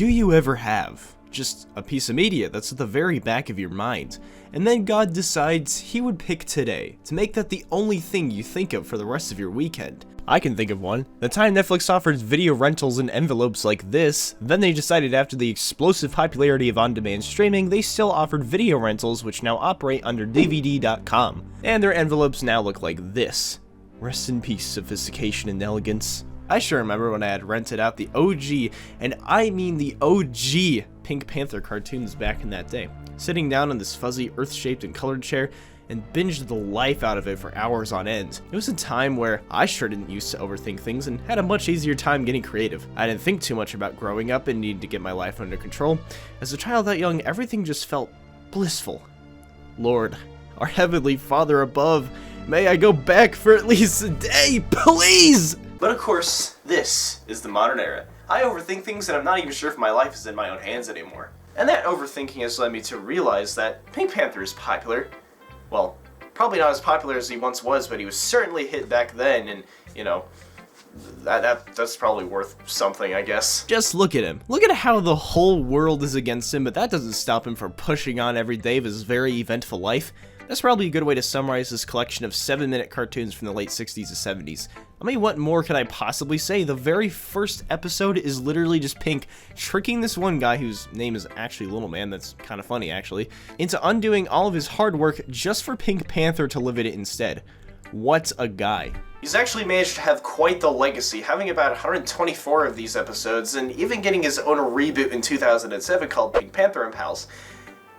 Do you ever have just a piece of media that's at the very back of your mind, and then God decides he would pick today to make that the only thing you think of for the rest of your weekend? I can think of one. The time Netflix offered video rentals in envelopes like this, then they decided after the explosive popularity of on-demand streaming, they still offered video rentals which now operate under DVD.com. And their envelopes now look like this. Rest in peace, sophistication and elegance. I sure remember when I had rented out the OG, and I mean the OG, Pink Panther cartoons back in that day. Sitting down in this fuzzy, earth-shaped and colored chair, and binged the life out of it for hours on end. It was a time where I sure didn't used to overthink things and had a much easier time getting creative. I didn't think too much about growing up and needing to get my life under control. As a child that young, everything just felt blissful. Lord, our heavenly Father above, may I go back for at least a day, please! But of course, this is the modern era. I overthink things and I'm not even sure if my life is in my own hands anymore. And that overthinking has led me to realize that Pink Panther is popular. Well, probably not as popular as he once was, but he was certainly hit back then, and, you know, that's probably worth something, I guess. Just look at him. Look at how the whole world is against him, but that doesn't stop him from pushing on every day of his very eventful life. That's probably a good way to summarize this collection of 7-minute cartoons from the late 60s to 70s. I mean, what more could I possibly say? The very first episode is literally just Pink tricking this one guy, whose name is actually Little Man, that's kind of funny actually, into undoing all of his hard work just for Pink Panther to live in it instead. What a guy. He's actually managed to have quite the legacy, having about 124 of these episodes, and even getting his own reboot in 2007 called Pink Panther and Pals,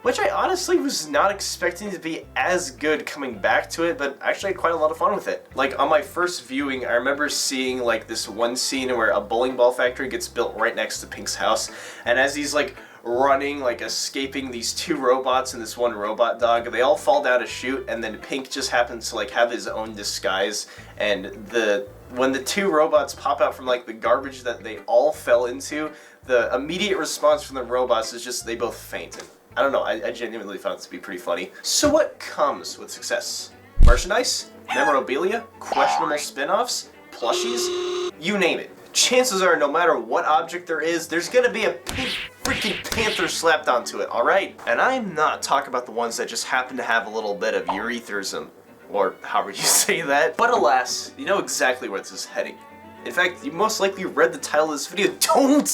which I honestly was not expecting to be as good coming back to it, but actually had quite a lot of fun with it. Like, on my first viewing, I remember seeing, like, this one scene where a bowling ball factory gets built right next to Pink's house, and as he's, like, running, like, escaping these two robots and this one robot dog, they all fall down a chute, and then Pink just happens to, like, have his own disguise, and when the two robots pop out from, like, the garbage that they all fell into, the immediate response from the robots is just they both fainted. I don't know, I genuinely found this to be pretty funny. So what comes with success? Merchandise? Memorabilia? Questionable spin-offs? Plushies? You name it. Chances are, no matter what object there is, there's gonna be a Pink freaking Panther slapped onto it, alright? And I'm not talking about the ones that just happen to have a little bit of urethrism, or however you say that. But alas, you know exactly where this is heading. In fact, you most likely read the title of this video. Don't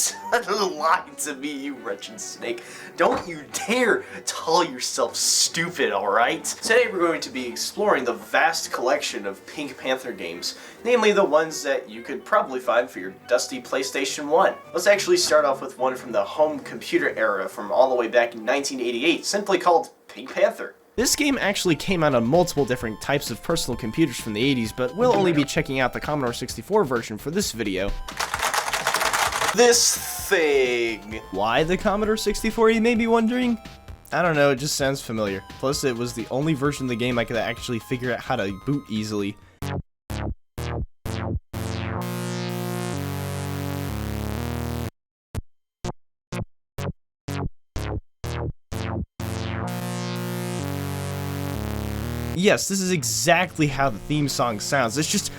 lie to me, you wretched snake. Don't you dare call yourself stupid, alright? Today we're going to be exploring the vast collection of Pink Panther games, namely the ones that you could probably find for your dusty PlayStation 1. Let's actually start off with one from the home computer era from all the way back in 1988, simply called Pink Panther. This game actually came out on multiple different types of personal computers from the 80s, but we'll only be checking out the Commodore 64 version for this video. This thing! Why the Commodore 64, you may be wondering? I don't know, it just sounds familiar. Plus, it was the only version of the game I could actually figure out how to boot easily. Yes, this is exactly how the theme song sounds. It's just...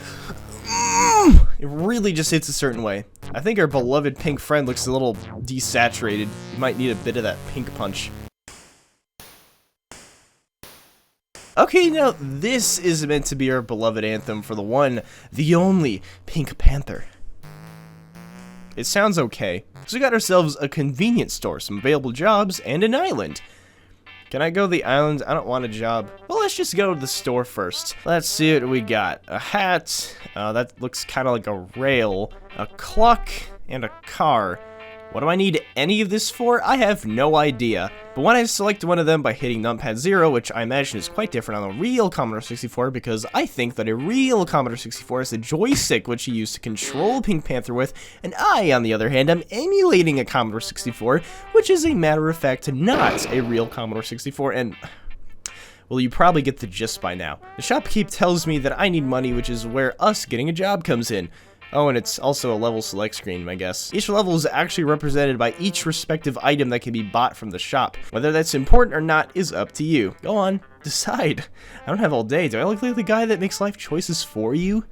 it really just hits a certain way. I think our beloved Pink friend looks a little desaturated. You might need a bit of that pink punch. Okay, now this is meant to be our beloved anthem for the one, the only Pink Panther. It sounds okay. So we got ourselves a convenience store, some available jobs, and an island. Can I go to the island? I don't want a job. Well, let's just go to the store first. Let's see what we got. A hat. That looks kind of like a rail. A clock. And a car. What do I need any of this for? I have no idea. But when I select one of them by hitting numpad 0, which I imagine is quite different on a real Commodore 64, because I think that a real Commodore 64 is a joystick which you use to control Pink Panther with, and I, on the other hand, am emulating a Commodore 64, which is a matter of fact not a real Commodore 64, and... well, you probably get the gist by now. The shopkeep tells me that I need money, which is where us getting a job comes in. Oh, and it's also a level select screen, I guess. Each level is actually represented by each respective item that can be bought from the shop. Whether that's important or not is up to you. Go on, decide. I don't have all day. Do I look like the guy that makes life choices for you?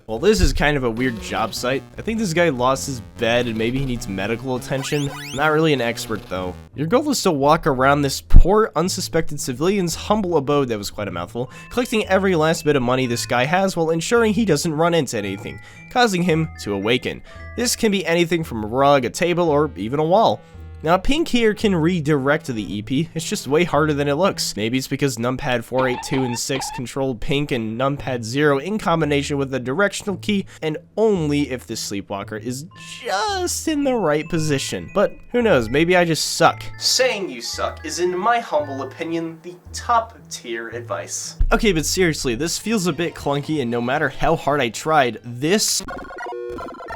Well, this is kind of a weird job site. I think this guy lost his bed and maybe he needs medical attention. I'm not really an expert though. Your goal is to walk around this poor, unsuspected civilian's humble abode, that was quite a mouthful, collecting every last bit of money this guy has while ensuring he doesn't run into anything, causing him to awaken. This can be anything from a rug, a table, or even a wall. Now, Pink here can redirect the EP, it's just way harder than it looks. Maybe it's because numpad 4, 8, 2, and 6 control Pink and numpad 0 in combination with the directional key, and only if the sleepwalker is just in the right position. But who knows, maybe I just suck. Saying you suck is, in my humble opinion, the top tier advice. Okay, but seriously, this feels a bit clunky, and no matter how hard I tried, this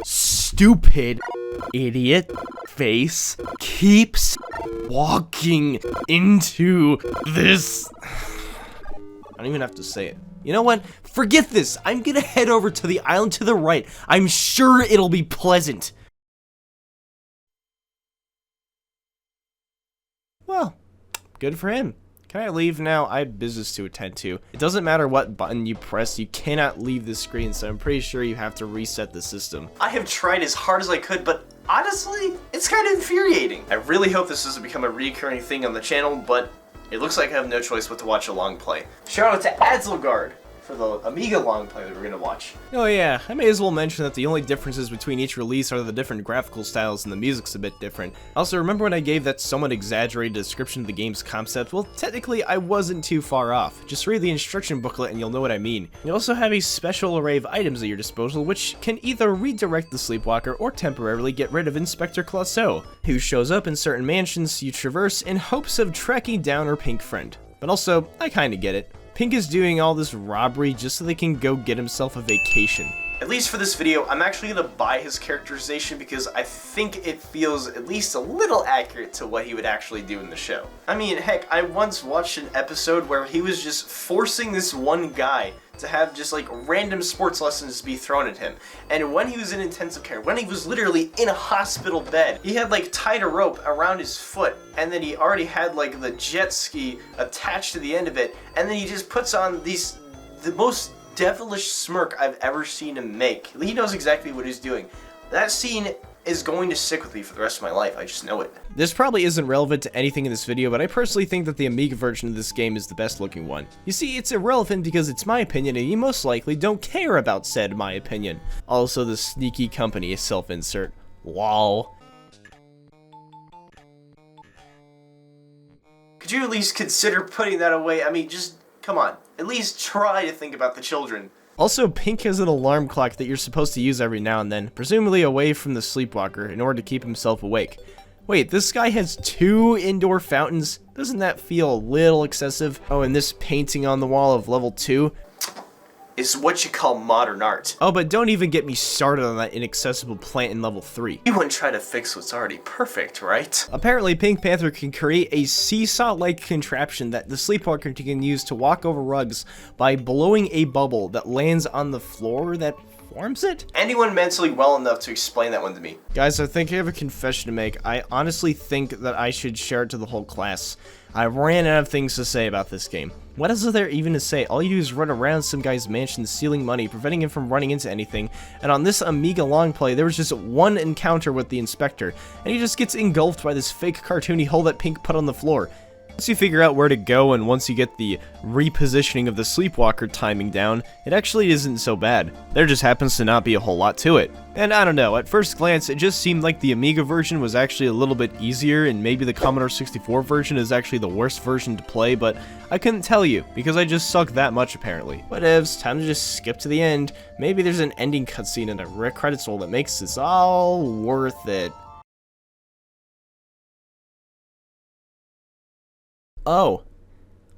stupid idiot face keeps walking into this. I don't even have to say it. You know what? Forget this. I'm gonna head over to the island to the right. I'm sure it'll be pleasant. Well, good for him. Can I leave now? I have business to attend to. It doesn't matter what button you press, you cannot leave the screen, so I'm pretty sure you have to reset the system. I have tried as hard as I could, but honestly, it's kind of infuriating. I really hope this doesn't become a recurring thing on the channel, but it looks like I have no choice but to watch a long play. Shout out to Adzelgard for the Amiga long play that we're gonna watch. Oh yeah, I may as well mention that the only differences between each release are the different graphical styles and the music's a bit different. Also, remember when I gave that somewhat exaggerated description of the game's concept? Well, technically I wasn't too far off. Just read the instruction booklet and you'll know what I mean. You also have a special array of items at your disposal which can either redirect the Sleepwalker or temporarily get rid of Inspector Clouseau, who shows up in certain mansions you traverse in hopes of tracking down her Pink friend. But also, I kinda get it. Pink is doing all this robbery just so they can go get himself a vacation. At least for this video, I'm actually gonna buy his characterization because I think it feels at least a little accurate to what he would actually do in the show. I mean, heck, I once watched an episode where he was just forcing this one guy to have just like random sports lessons be thrown at him. And when he was in intensive care, when he was literally in a hospital bed, he had like tied a rope around his foot, and then he already had like the jet ski attached to the end of it, and then he just puts on the most devilish smirk I've ever seen him make. He knows exactly what he's doing. That scene is going to stick with me for the rest of my life, I just know it. This probably isn't relevant to anything in this video, but I personally think that the Amiga version of this game is the best looking one. You see, it's irrelevant because it's my opinion and you most likely don't care about said my opinion. Also, the sneaky company is self-insert. Lol. Could you at least consider putting that away? I mean, just, come on. At least try to think about the children. Also, Pink has an alarm clock that you're supposed to use every now and then, presumably away from the Sleepwalker, in order to keep himself awake. Wait, this guy has 2 indoor fountains? Doesn't that feel a little excessive? Oh, and this painting on the wall of level 2 is what you call modern art. Oh, but don't even get me started on that inaccessible plant in level 3. You wouldn't try to fix what's already perfect, right? Apparently, Pink Panther can create a seesaw-like contraption that the Sleepwalker can use to walk over rugs by blowing a bubble that lands on the floor that forms it? Anyone mentally well enough to explain that one to me? Guys, I think I have a confession to make. I honestly think that I should share it to the whole class. I ran out of things to say about this game. What else is there even to say? All you do is run around some guy's mansion stealing money, preventing him from running into anything, and on this Amiga long play, there was just one encounter with the Inspector, and he just gets engulfed by this fake cartoony hole that Pink put on the floor. Once you figure out where to go, and once you get the repositioning of the Sleepwalker timing down, it actually isn't so bad. There just happens to not be a whole lot to it. And I don't know, at first glance, it just seemed like the Amiga version was actually a little bit easier, and maybe the Commodore 64 version is actually the worst version to play, but I couldn't tell you, because I just suck that much apparently. Whatevs, time to just skip to the end. Maybe there's an ending cutscene and a credits roll that makes this all worth it. Oh,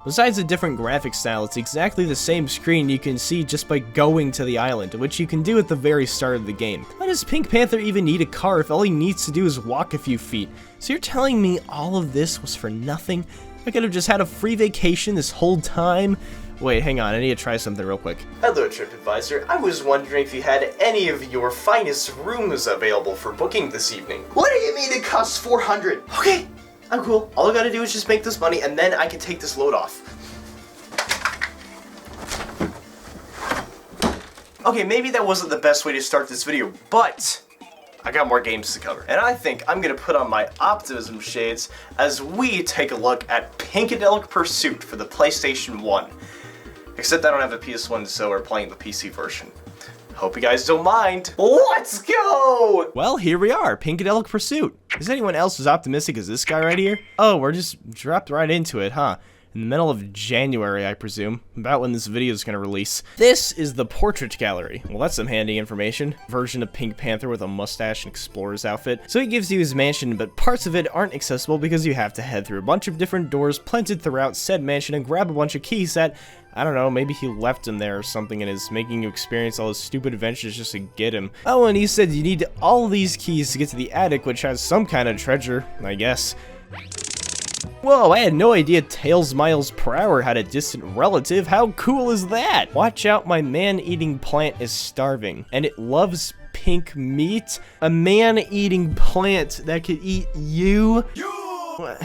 besides a different graphic style, it's exactly the same screen you can see just by going to the island, which you can do at the very start of the game. Why does Pink Panther even need a car if all he needs to do is walk a few feet? So you're telling me all of this was for nothing? I could have just had a free vacation this whole time? Wait, hang on, I need to try something real quick. Hello, TripAdvisor. I was wondering if you had any of your finest rooms available for booking this evening. What do you mean it costs $400? Okay. I'm cool. All I gotta do is just make this money, and then I can take this load off. Okay, maybe that wasn't the best way to start this video, but I got more games to cover. And I think I'm gonna put on my optimism shades as we take a look at Pinkadelic Pursuit for the PlayStation 1. Except I don't have a PS1, so we're playing the PC version. Hope you guys don't mind. Let's go! Well, here we are, Pinkadelic Pursuit. Is anyone else as optimistic as this guy right here? Oh, we're just dropped right into it, huh? In the middle of January, I presume, about when this video is going to release. This is the portrait gallery. Well, that's some handy information. Version of Pink Panther with a mustache and explorer's outfit. So he gives you his mansion, but parts of it aren't accessible because you have to head through a bunch of different doors planted throughout said mansion and grab a bunch of keys that, I don't know, maybe he left him there or something and is making you experience all his stupid adventures just to get him. Oh, and he said you need all these keys to get to the attic, which has some kind of treasure, I guess. Whoa, I had no idea Tails miles per hour had a distant relative. How cool is that? Watch out, my man-eating plant is starving, and it loves pink meat. A man-eating plant that could eat you? What?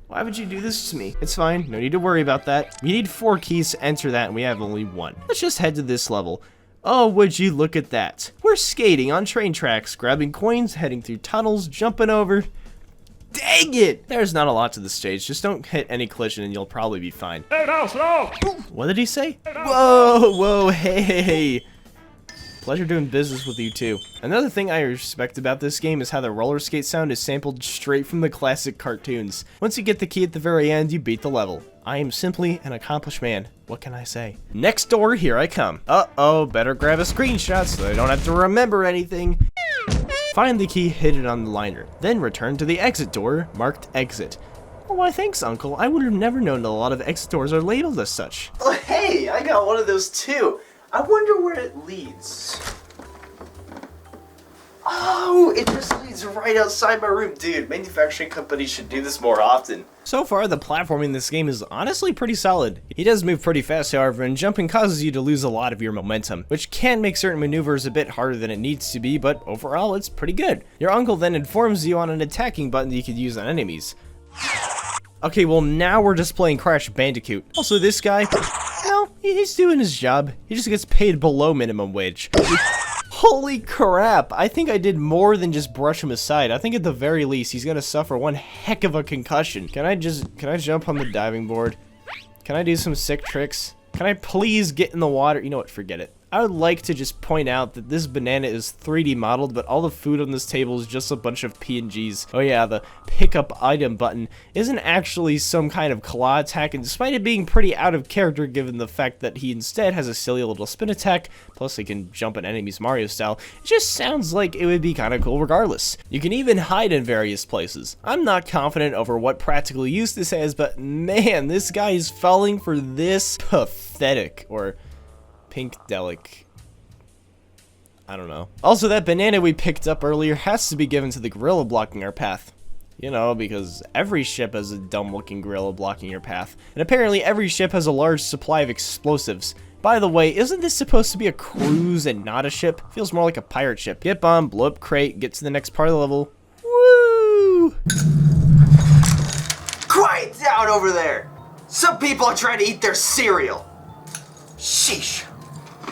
Why would you do this to me? It's fine, no need to worry about that. We need 4 keys to enter that, and we have only 1. Let's just head to this level. Oh, would you look at that? We're skating on train tracks, grabbing coins, heading through tunnels, jumping over. Dang it! There's not a lot to the stage, just don't hit any collision and you'll probably be fine. Hey, no, slow! What did he say? Whoa, hey. Pleasure doing business with you too. Another thing I respect about this game is how the roller skate sound is sampled straight from the classic cartoons. Once you get the key at the very end, you beat the level. I am simply an accomplished man. What can I say? Next door, here I come. Uh-oh, better grab a screenshot so I don't have to remember anything. Find the key hidden on the liner, then return to the exit door, marked exit. Oh, why thanks, Uncle. I would have never known that a lot of exit doors are labeled as such. Oh, hey, I got one of those too. I wonder where it leads. Oh, it just leads right outside my room. Dude, manufacturing companies should do this more often. So far, the platforming in this game is honestly pretty solid. He does move pretty fast, however, and jumping causes you to lose a lot of your momentum, which can make certain maneuvers a bit harder than it needs to be, but overall, it's pretty good. Your uncle then informs you on an attacking button that you could use on enemies. Okay, well now we're just playing Crash Bandicoot. Also, this guy, no, he's doing his job. He just gets paid below minimum wage. Holy crap, I think I did more than just brush him aside. I think at the very least, he's gonna suffer one heck of a concussion. Can I jump on the diving board? Can I do some sick tricks? Can I please get in the water? You know what, forget it. I would like to just point out that this banana is 3D modeled, but all the food on this table is just a bunch of PNGs. Oh yeah, the pick up item button isn't actually some kind of claw attack, and despite it being pretty out of character given the fact that he instead has a silly little spin attack, plus he can jump at enemies Mario style, it just sounds like it would be kinda cool regardless. You can even hide in various places. I'm not confident over what practical use this has, but man, this guy is falling for this pathetic, or Pinkadelic. I don't know. Also, that banana we picked up earlier has to be given to the gorilla blocking our path. You know, because every ship has a dumb-looking gorilla blocking your path. And apparently every ship has a large supply of explosives. By the way, isn't this supposed to be a cruise and not a ship? Feels more like a pirate ship. Get bomb, blow up crate, get to the next part of the level. Woo! Quiet down over there! Some people are trying to eat their cereal. Sheesh.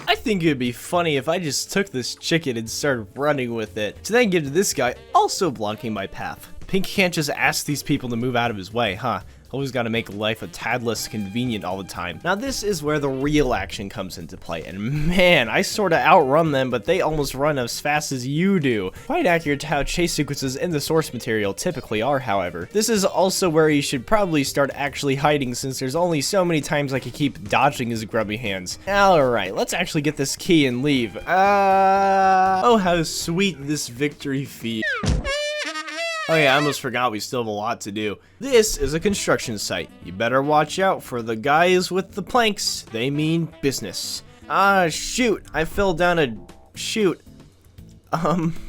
I think it'd be funny if I just took this chicken and started running with it, to then get to this guy also blocking my path. Pink can't just ask these people to move out of his way, huh? Always gotta make life a tad less convenient all the time. Now this is where the real action comes into play, and man, I sorta outrun them, but they almost run as fast as you do. Quite accurate to how chase sequences in the source material typically are, however. This is also where you should probably start actually hiding, since there's only so many times I can keep dodging his grubby hands. Alright, let's actually get this key and leave. Oh, how sweet this victory feels. Oh yeah, I almost forgot we still have a lot to do. This is a construction site. You better watch out for the guys with the planks. They mean business. Ah, shoot. I fell down a chute.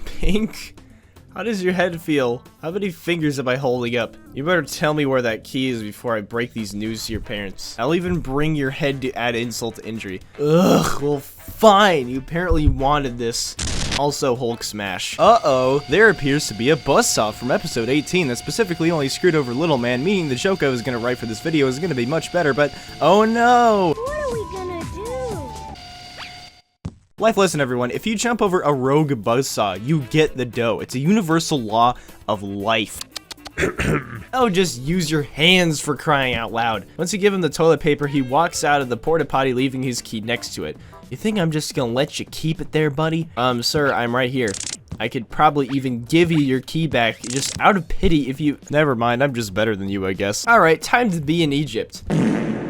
Pink? How does your head feel? How many fingers am I holding up? You better tell me where that key is before I break these news to your parents. I'll even bring your head to add insult to injury. Ugh, well fine. You apparently wanted this. Also, Hulk smash. Uh-oh, there appears to be a buzzsaw from episode 18 that specifically only screwed over Little Man, meaning the joke I was gonna write for this video is gonna be much better, but oh no! What are we gonna do? Life lesson, everyone. If you jump over a rogue buzzsaw, you get the dough. It's a universal law of life. Oh, just use your hands, for crying out loud. Once you give him the toilet paper, he walks out of the porta potty, leaving his key next to it. You think I'm just gonna let you keep it there, buddy? Sir, I'm right here. I could probably even give you your key back, just out of pity if you— Never mind, I'm just better than you, I guess. Alright, time to be in Egypt.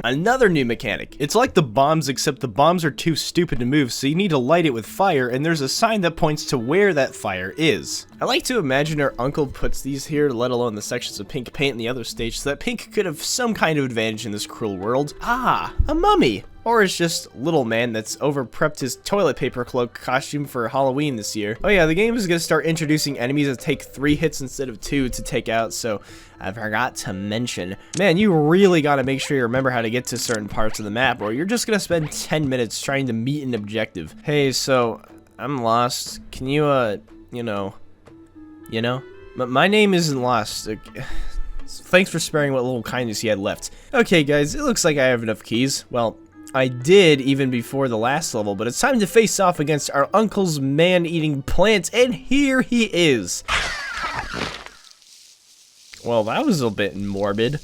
Another new mechanic. It's like the bombs, except the bombs are too stupid to move, so you need to light it with fire, and there's a sign that points to where that fire is. I like to imagine our uncle puts these here, let alone the sections of pink paint in the other stage, so that Pink could have some kind of advantage in this cruel world. Ah, a mummy! Or it's just little man that's over-prepped his toilet paper cloak costume for Halloween this year. Oh yeah, the game is gonna start introducing enemies that take 3 hits instead of 2 to take out, so I forgot to mention. Man, you really gotta make sure you remember how to get to certain parts of the map, or you're just gonna spend 10 minutes trying to meet an objective. Hey, so, I'm lost. Can you, you know? My name isn't lost. Thanks for sparing what little kindness you had left. Okay, guys, it looks like I have enough keys. Well, I did even before the last level, but it's time to face off against our uncle's man-eating plant, and here he is. Well, that was a bit morbid.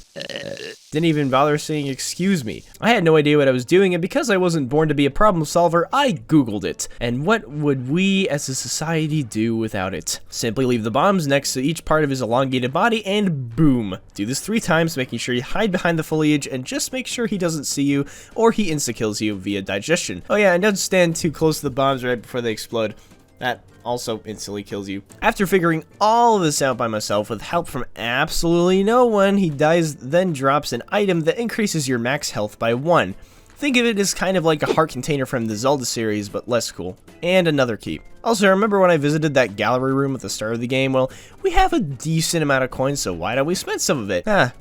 Didn't even bother saying excuse me. I had no idea what I was doing, and because I wasn't born to be a problem solver, I googled it. And what would we as a society do without it? Simply leave the bombs next to each part of his elongated body, and boom. Do this 3 times, making sure you hide behind the foliage, and just make sure he doesn't see you, or he insta-kills you via digestion. Oh yeah, and don't stand too close to the bombs right before they explode. That also instantly kills you. After figuring all of this out by myself with help from absolutely no one, he dies, then drops an item that increases your max health by 1. Think of it as kind of like a heart container from the Zelda series, but less cool. And another key. Also, remember when I visited that gallery room at the start of the game? Well, we have a decent amount of coins, so why don't we spend some of it? I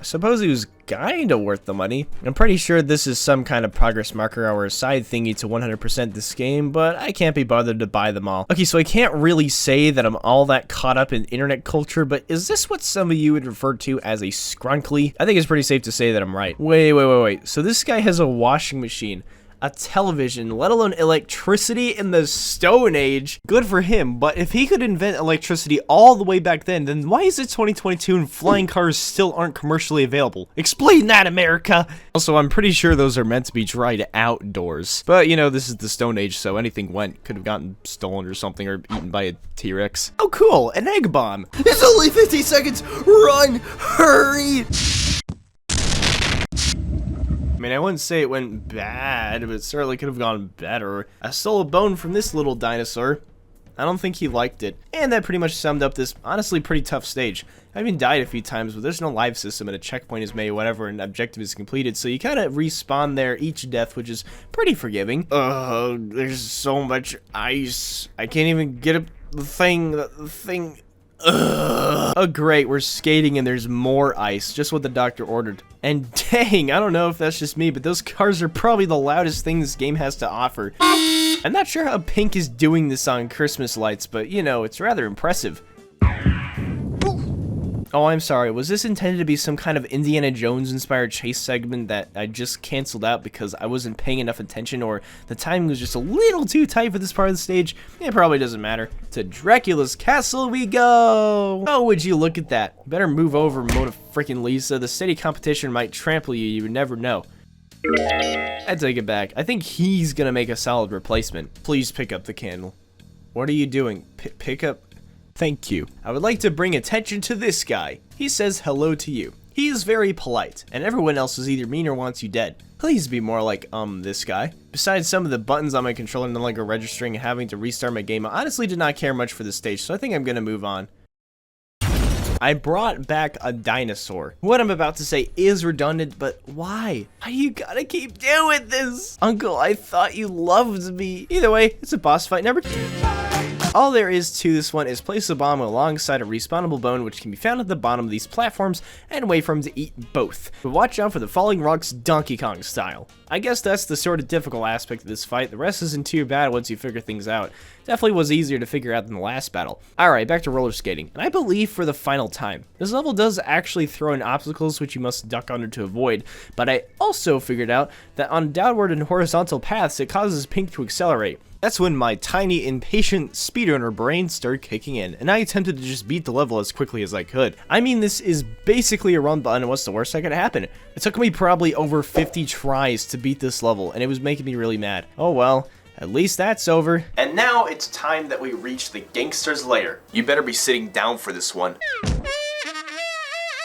suppose it was kinda worth the money. I'm pretty sure this is some kind of progress marker or a side thingy to 100% this game, but I can't be bothered to buy them all. Okay, so I can't really say that I'm all that caught up in internet culture, but is this what some of you would refer to as a scrunkly? I think it's pretty safe to say that I'm right. Wait. So this guy has a washing machine, a television, let alone electricity in the Stone Age. Good for him, but if he could invent electricity all the way back then why is it 2022 and flying cars still aren't commercially available? Explain that, America! Also, I'm pretty sure those are meant to be tried outdoors. But, you know, this is the Stone Age, so anything went. Could have gotten stolen or something, or eaten by a T-Rex. Oh, cool! An egg bomb! It's only 50 seconds! Run! Hurry! I mean, I wouldn't say it went bad, but it certainly could have gone better. I stole a bone from this little dinosaur. I don't think he liked it. And that pretty much summed up this honestly pretty tough stage. I even died a few times, but there's no live system and a checkpoint is made, whatever, and objective is completed, so you kind of respawn there each death, which is pretty forgiving. There's so much ice. I can't even get up the thing. Oh great, we're skating and there's more ice, just what the doctor ordered. And dang, I don't know if that's just me, but those cars are probably the loudest thing this game has to offer. I'm not sure how Pink is doing this on Christmas lights, but you know, it's rather impressive. Oh, I'm sorry, was this intended to be some kind of Indiana Jones inspired chase segment that I just canceled out because I wasn't paying enough attention, or the timing was just a little too tight for this part of the stage? It probably doesn't matter. To Dracula's castle we go! Oh, would you look at that. You better move over, Mona freaking Lisa. The steady competition might trample you, you would never know. I take it back. I think he's gonna make a solid replacement. Please pick up the candle. What are you doing? Pick up? Thank you. I would like to bring attention to this guy. He says hello to you. He is very polite, and everyone else is either mean or wants you dead. Please be more like, this guy. Besides some of the buttons on my controller no longer registering and having to restart my game, I honestly did not care much for this stage, so I think I'm gonna move on. I brought back a dinosaur. What I'm about to say is redundant, but why? Why do you gotta keep doing this? Uncle, I thought you loved me. Either way, it's a boss fight number 2. All there is to this one is place a bomb alongside a respawnable bone which can be found at the bottom of these platforms and wait for him to eat both. But watch out for the falling rocks Donkey Kong style. I guess that's the sort of difficult aspect of this fight. The rest isn't too bad once you figure things out. Definitely was easier to figure out than the last battle. Alright, back to roller skating, and I believe for the final time. This level does actually throw in obstacles which you must duck under to avoid, but I also figured out that on downward and horizontal paths it causes Pink to accelerate. That's when my tiny, impatient speedrunner brain started kicking in, and I attempted to just beat the level as quickly as I could. I mean, this is basically a run button, and what's the worst that could happen? It took me probably over 50 tries to beat this level, and it was making me really mad. Oh well. At least that's over. And now it's time that we reach the gangster's lair. You better be sitting down for this one.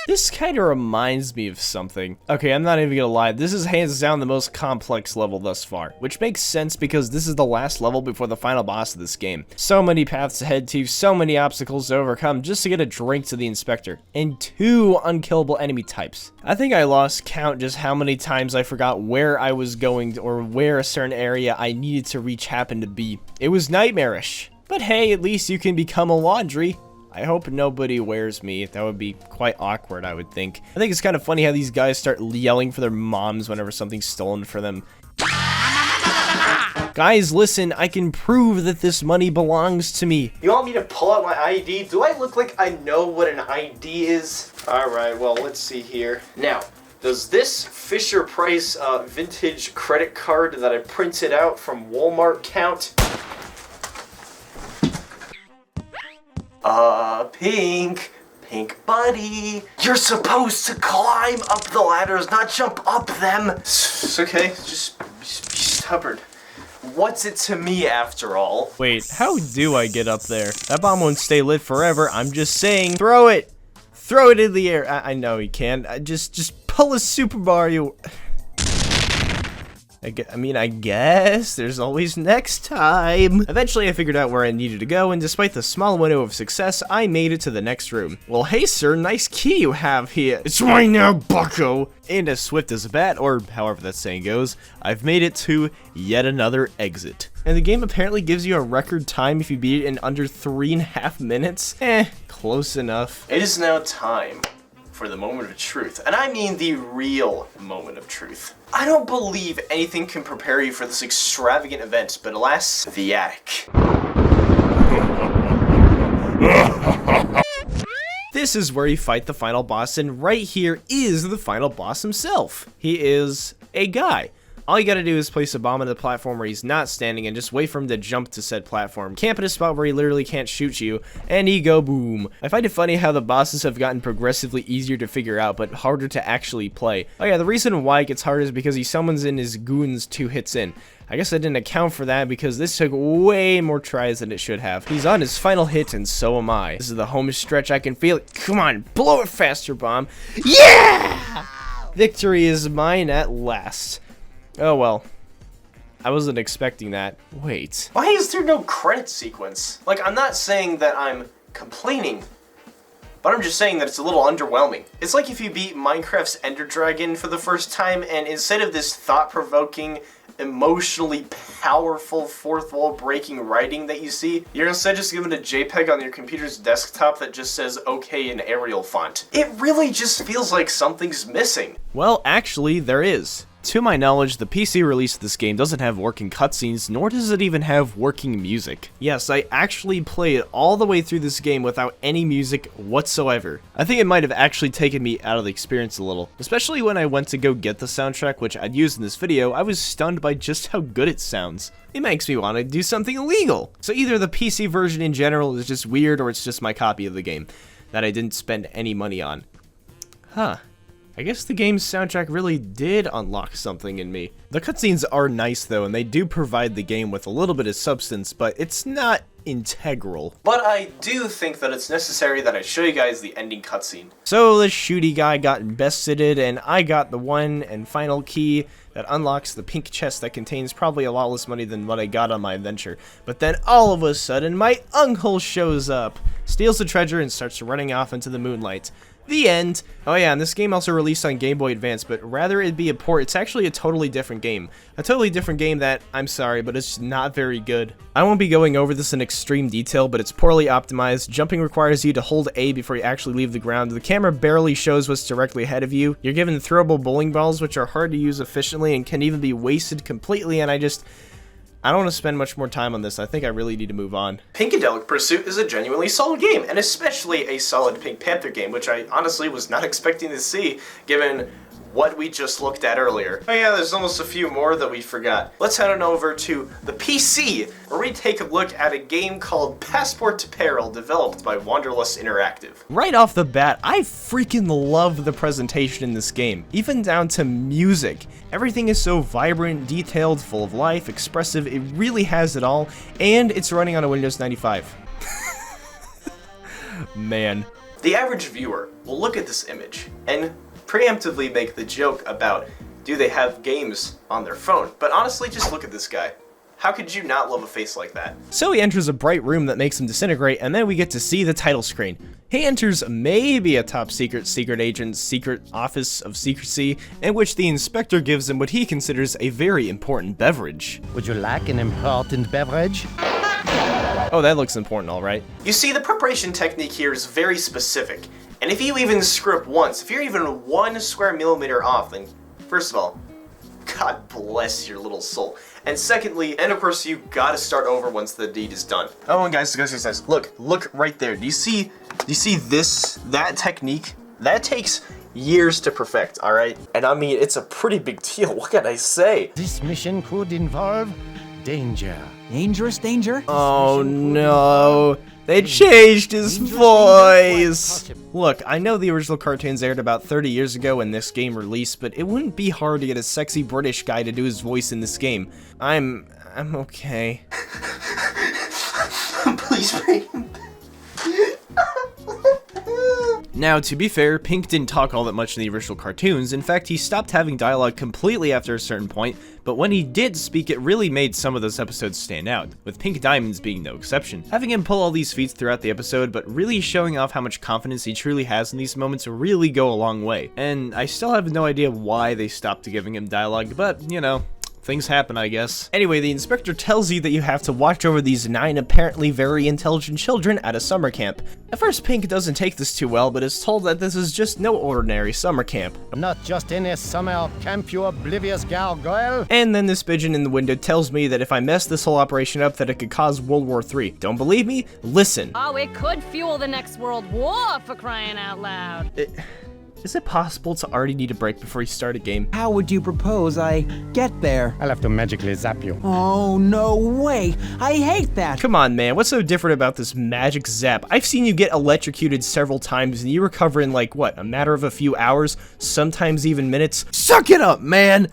This kind of reminds me of something. Okay, I'm not even gonna lie, this is hands down the most complex level thus far, which makes sense because this is the last level before the final boss of this game. So many paths to head to, so many obstacles to overcome just to get a drink to the inspector, and 2 unkillable enemy types. I think I lost count just how many times I forgot where I was going or where a certain area I needed to reach happened to be. It was nightmarish. But hey, at least you can become a laundry. I hope nobody wears me. That would be quite awkward, I would think. I think it's kind of funny how these guys start yelling for their moms whenever something's stolen from them. Guys, listen, I can prove that this money belongs to me. You want me to pull out my ID? Do I look like I know what an ID is? Alright, well, let's see here. Now, does this Fisher-Price vintage credit card that I printed out from Walmart count? Pink buddy, you're supposed to climb up the ladders, not jump up them. It's okay, just be stubborn. What's it to me after all? Wait, how do I get up there? That bomb won't stay lit forever, I'm just saying. Throw it! Throw it in the air. I know you can. Just pull a Super Mario. I guess there's always next time. Eventually I figured out where I needed to go, and despite the small window of success, I made it to the next room. Well, hey sir, nice key you have here. It's mine now, bucko. And as swift as a bat, or however that saying goes, I've made it to yet another exit. And the game apparently gives you a record time if you beat it in under 3.5 minutes. Close enough. It is now time for the moment of truth, and I mean the real moment of truth. I don't believe anything can prepare you for this extravagant event, but alas, the attic. This is where you fight the final boss, and right here is the final boss himself. He is a guy. All you gotta do is place a bomb on the platform where he's not standing and just wait for him to jump to said platform. Camp at a spot where he literally can't shoot you, and he go boom. I find it funny how the bosses have gotten progressively easier to figure out, but harder to actually play. Oh yeah, the reason why it gets hard is because he summons in his goons 2 hits in. I guess I didn't account for that because this took way more tries than it should have. He's on his final hit and so am I. This is the home stretch, I can feel it. Come on, blow it faster, bomb. Yeah! Victory is mine at last. Oh well, I wasn't expecting that. Wait. Why is there no credit sequence? Like, I'm not saying that I'm complaining, but I'm just saying that it's a little underwhelming. It's like if you beat Minecraft's Ender Dragon for the first time, and instead of this thought-provoking, emotionally powerful, fourth wall breaking writing that you see, you're instead just given a JPEG on your computer's desktop that just says OK in Arial font. It really just feels like something's missing. Well, actually, there is. To my knowledge, the PC release of this game doesn't have working cutscenes, nor does it even have working music. Yes, I actually played all the way through this game without any music whatsoever. I think it might have actually taken me out of the experience a little. Especially when I went to go get the soundtrack, which I'd use in this video, I was stunned by just how good it sounds. It makes me want to do something illegal. So either the PC version in general is just weird, or it's just my copy of the game that I didn't spend any money on. Huh. I guess the game's soundtrack really did unlock something in me. The cutscenes are nice though, and they do provide the game with a little bit of substance, but it's not integral. But I do think that it's necessary that I show you guys the ending cutscene. So the shooty guy got investigated, and I got the one and final key that unlocks the pink chest that contains probably a lot less money than what I got on my adventure. But then all of a sudden, my uncle shows up, steals the treasure, and starts running off into the moonlight. The end. Oh yeah, and this game also released on Game Boy Advance, but rather it be a port, it's actually a totally different game. A totally different game that, I'm sorry, but it's not very good. I won't be going over this in extreme detail, but it's poorly optimized. Jumping requires you to hold A before you actually leave the ground. The camera barely shows what's directly ahead of you. You're given throwable bowling balls, which are hard to use efficiently and can even be wasted completely, and I don't want to spend much more time on this. I think I really need to move on. Pinkadelic Pursuit is a genuinely solid game, and especially a solid Pink Panther game, which I honestly was not expecting to see, given what we just looked at earlier. Oh yeah, there's almost a few more that we forgot. Let's head on over to the PC, where we take a look at a game called Passport to Peril, developed by Wanderlust Interactive. Right off the bat, I freaking love the presentation in this game, even down to music. Everything is so vibrant, detailed, full of life, expressive, it really has it all, and it's running on a Windows 95. Man. The average viewer will look at this image and preemptively make the joke about, do they have games on their phone? But honestly, just look at this guy. How could you not love a face like that? So he enters a bright room that makes him disintegrate, and then we get to see the title screen. He enters maybe a top secret agent's secret office of secrecy, in which the inspector gives him what he considers a very important beverage. Would you like an important beverage? Oh, that looks important, alright. You see, the preparation technique here is very specific, and if you even screw up once, if you're even 1 square millimeter off, then first of all, God bless your little soul. And secondly, and of course, you gotta start over once the deed is done. Oh, and guys, look right there. Do you see that technique? That takes years to perfect, alright? And I mean, it's a pretty big deal, what can I say? This mission could involve danger. Dangerous danger? Oh no, they changed his voice! Look, I know the original cartoons aired about 30 years ago when this game released, but it wouldn't be hard to get a sexy British guy to do his voice in this game. I'm okay. Please bring him. Now, to be fair, Pink didn't talk all that much in the original cartoons. In fact, he stopped having dialogue completely after a certain point, but when he did speak, it really made some of those episodes stand out, with Pink Diamonds being no exception. Having him pull all these feats throughout the episode, but really showing off how much confidence he truly has in these moments really go a long way. And I still have no idea why they stopped giving him dialogue, but, you know, things happen, I guess. Anyway, the inspector tells you that you have to watch over these 9 apparently very intelligent children at a summer camp. At first, Pink doesn't take this too well, but is told that this is just no ordinary summer camp. Not just any summer camp, you oblivious gargoyle. And then this pigeon in the window tells me that if I mess this whole operation up, that it could cause World War III. Don't believe me? Listen. Oh, it could fuel the next World War, for crying out loud. Is it possible to already need a break before you start a game? How would you propose I get there? I'll have to magically zap you. Oh, no way! I hate that! Come on, man, what's so different about this magic zap? I've seen you get electrocuted several times and you recover in like, what, a matter of a few hours? Sometimes even minutes? Suck it up, man!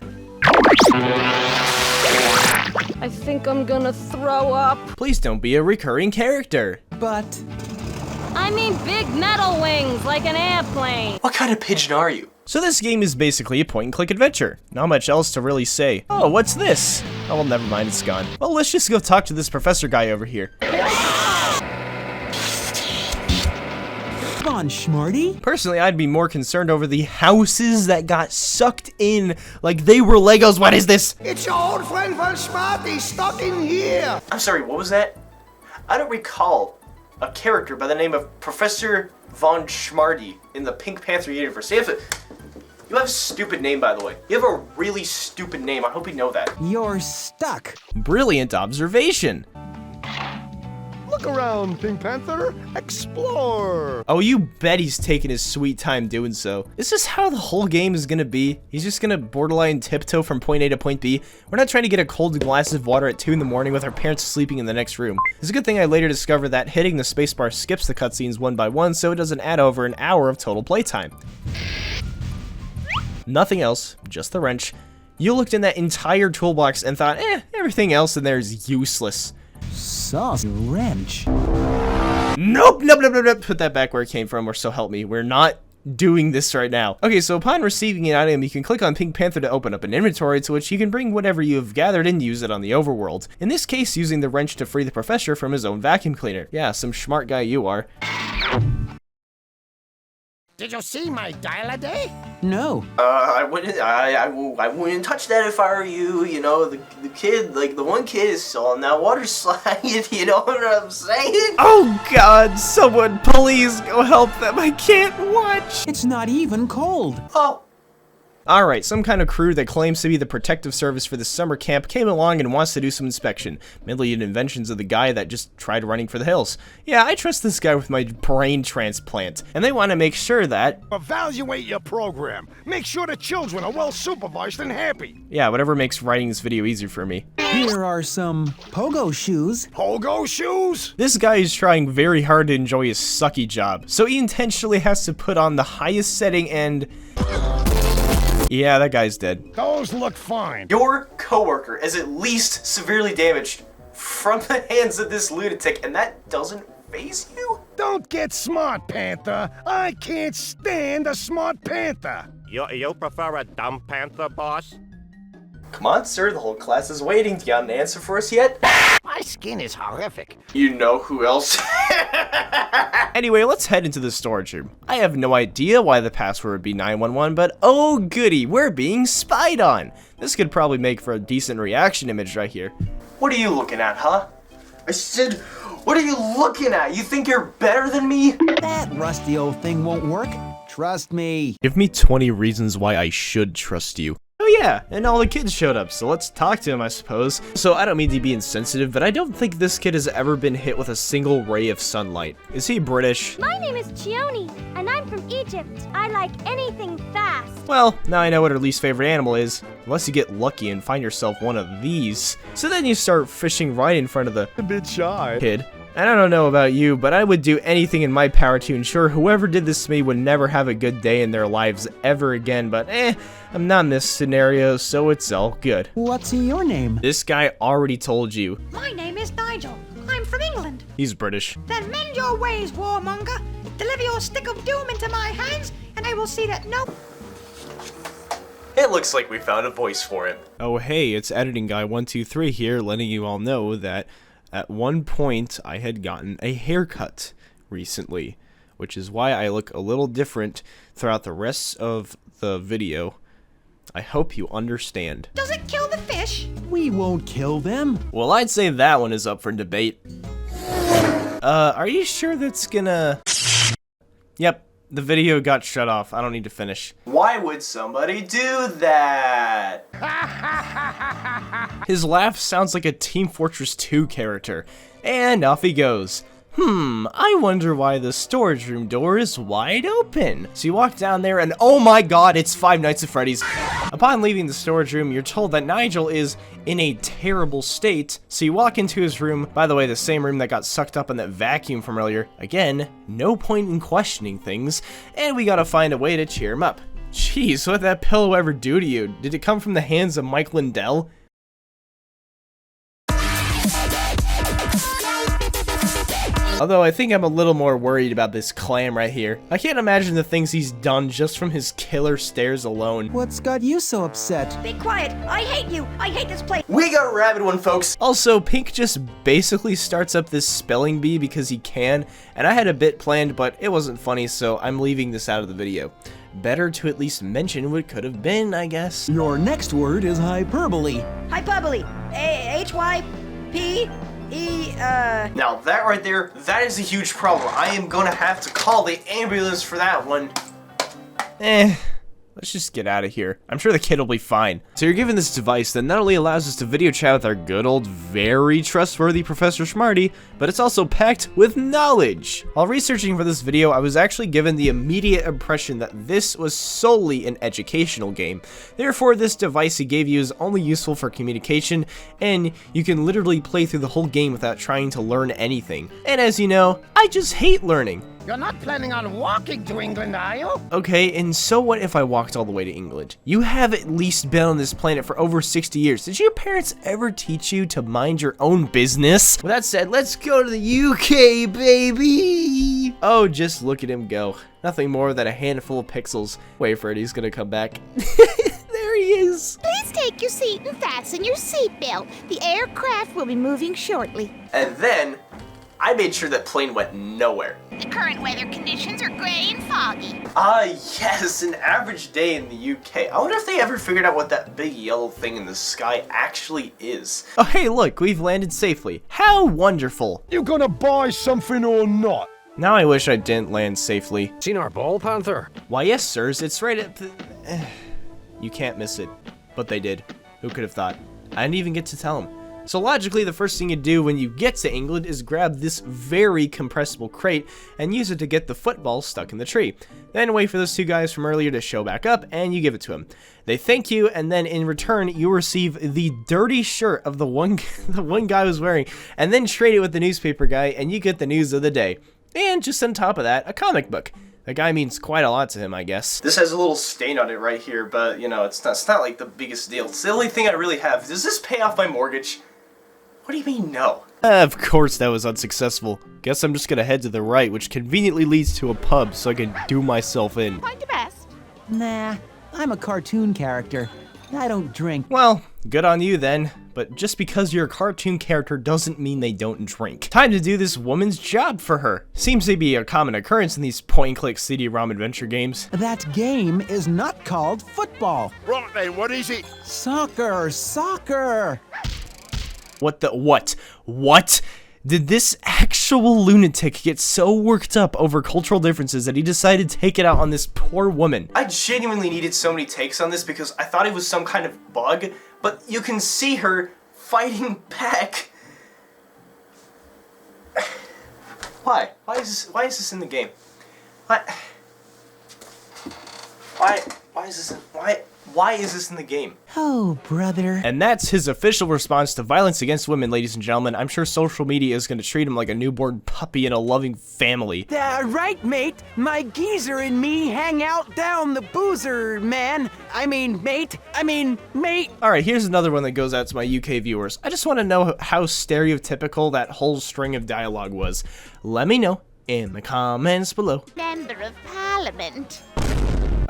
I think I'm gonna throw up. Please don't be a recurring character. But... I mean big metal wings, like an airplane. What kind of pigeon are you? So this game is basically a point-and-click adventure. Not much else to really say. Oh, what's this? Oh, well, never mind, it's gone. Well, let's just go talk to this professor guy over here. Come on, Schmarty. Personally, I'd be more concerned over the houses that got sucked in like they were Legos. What is this? It's your old friend Von Schmarty stuck in here. I'm sorry, what was that? I don't recall a character by the name of Professor Von Schmarty in the Pink Panther universe. You have a stupid name, by the way. You have a really stupid name. I hope you know that. You're stuck. Brilliant observation. Look around, Pink Panther. Explore. Oh, you bet he's taking his sweet time doing so. Is this how the whole game is gonna be? He's just gonna borderline tiptoe from point A to point B? We're not trying to get a cold glass of water at 2 in the morning with our parents sleeping in the next room. It's a good thing I later discovered that hitting the spacebar skips the cutscenes one by one, so it doesn't add over an hour of total playtime. Nothing else, just the wrench. You looked in that entire toolbox and thought, everything else in there is useless. Sus wrench. Nope. Put that back where it came from, or so help me. We're not doing this right now. Okay, so upon receiving an item, you can click on Pink Panther to open up an inventory to which you can bring whatever you have gathered and use it on the overworld. In this case, using the wrench to free the professor from his own vacuum cleaner. Yeah, some smart guy you are. Did you see my dial-a-day? No. I wouldn't touch that if I were you. You know, the kid, like the one kid is still on that water slide. You know what I'm saying? Oh God, someone please go help them. I can't watch. It's not even cold. Oh, Alright, some kind of crew that claims to be the protective service for the summer camp came along and wants to do some inspection. Mainly inventions of the guy that just tried running for the hills. Yeah, I trust this guy with my brain transplant, and they want to make sure that... Evaluate your program. Make sure the children are well supervised and happy. Yeah, whatever makes writing this video easier for me. Here are some pogo shoes. Pogo shoes? This guy is trying very hard to enjoy his sucky job, so he intentionally has to put on the highest setting and... Yeah, that guy's dead. Those look fine. Your coworker is at least severely damaged from the hands of this lunatic, and that doesn't faze you? Don't get smart, Panther. I can't stand a smart panther. You prefer a dumb panther, boss? Come on, sir, the whole class is waiting. Do you got an answer for us yet? My skin is horrific. You know who else? Anyway, let's head into the storage room. I have no idea why the password would be 911, but oh goody, we're being spied on. This could probably make for a decent reaction image right here. What are you looking at, huh? I said, what are you looking at? You think you're better than me? That rusty old thing won't work. Trust me. Give me 20 reasons why I should trust you. Oh yeah, and all the kids showed up, so let's talk to him, I suppose. So I don't mean to be insensitive, but I don't think this kid has ever been hit with a single ray of sunlight. Is he British? My name is Chione, and I'm from Egypt. I like anything fast. Well, now I know what her least favorite animal is, unless you get lucky and find yourself one of these. So then you start fishing right in front of the A bit shy. kid. And I don't know about you, but I would do anything in my power to ensure whoever did this to me would never have a good day in their lives ever again, but I'm not in this scenario, so it's all good. What's your name? This guy already told you. My name is Nigel. I'm from England. He's British. Then mend your ways, warmonger. Deliver your stick of doom into my hands, and I will see that no... It looks like we found a voice for him. Oh hey, it's GoronGuy123 here, letting you all know that at one point I had gotten a haircut recently, which is why I look a little different throughout the rest of the video. I hope you understand. Does it kill the fish? We won't kill them. Well, I'd say that one is up for debate. Are you sure that's gonna... Yep, the video got shut off. I don't need to finish. Why would somebody do that? His laugh sounds like a Team Fortress 2 character. And off he goes. I wonder why the storage room door is wide open. So you walk down there and oh my god, it's Five Nights at Freddy's. Upon leaving the storage room, you're told that Nigel is in a terrible state. So you walk into his room, by the way, the same room that got sucked up in that vacuum from earlier. Again, no point in questioning things. And we gotta find a way to cheer him up. Jeez, what did that pillow ever do to you? Did it come from the hands of Mike Lindell? Although I think I'm a little more worried about this clam right here. I can't imagine the things he's done just from his killer stares alone. What's got you so upset? Be quiet. I hate you. I hate this place. We got a rabid one, folks. Also, Pink just basically starts up this spelling bee because he can, and I had a bit planned, but it wasn't funny, so I'm leaving this out of the video. Better to at least mention what could have been, I guess. Your next word is hyperbole. Hyperbole. H-Y-P... Now that right there, that is a huge problem. I am gonna have to call the ambulance for that one. Let's just get out of here. I'm sure the kid will be fine. So you're given this device that not only allows us to video chat with our good old, very trustworthy Professor Schmarty, but it's also packed with knowledge. While researching for this video, I was actually given the immediate impression that this was solely an educational game. Therefore, this device he gave you is only useful for communication, and you can literally play through the whole game without trying to learn anything. And as you know, I just hate learning. You're not planning on walking to England, are you? Okay, and so what if I walked all the way to England? You have at least been on this planet for over 60 years. Did your parents ever teach you to mind your own business? With that said, let's go to the UK, baby! Oh, just look at him go. Nothing more than a handful of pixels. Wait for it, he's gonna come back. There he is! Please take your seat and fasten your seatbelt. The aircraft will be moving shortly. And then, I made sure that plane went nowhere. The current weather conditions are gray and foggy. Yes, an average day in the UK. I wonder if they ever figured out what that big yellow thing in the sky actually is. Oh, hey, look, we've landed safely. How wonderful. You gonna buy something or not? Now I wish I didn't land safely. Seen our ball, Panther? Why, yes, sirs, it's right at the... You can't miss it. But they did. Who could have thought? I didn't even get to tell him. So logically, the first thing you do when you get to England is grab this very compressible crate and use it to get the football stuck in the tree. Then wait for those two guys from earlier to show back up, and you give it to them. They thank you, and then in return, you receive the dirty shirt of the one guy was wearing, and then trade it with the newspaper guy, and you get the news of the day. And just on top of that, a comic book. That guy means quite a lot to him, I guess. This has a little stain on it right here, but, you know, it's not like the biggest deal. It's the only thing I really have. Does this pay off my mortgage? What do you mean, no? Of course that was unsuccessful. Guess I'm just gonna head to the right, which conveniently leads to a pub so I can do myself in. Find your best. Nah, I'm a cartoon character. I don't drink. Well, good on you then. But just because you're a cartoon character doesn't mean they don't drink. Time to do this woman's job for her. Seems to be a common occurrence in these point-and-click CD-ROM adventure games. That game is not called football. Right then, what is it? Soccer, soccer. What the what? What? Did this actual lunatic get so worked up over cultural differences that he decided to take it out on this poor woman? I genuinely needed so many takes on this because I thought it was some kind of bug, but you can see her fighting back. Why? Why is this in the game? Why is this in the game? Oh, brother. And that's his official response to violence against women, ladies and gentlemen. I'm sure social media is going to treat him like a newborn puppy in a loving family. Right, mate. My geezer and me hang out down the boozer, man. Mate. Alright, here's another one that goes out to my UK viewers. I just want to know how stereotypical that whole string of dialogue was. Let me know in the comments below. Member of Parliament.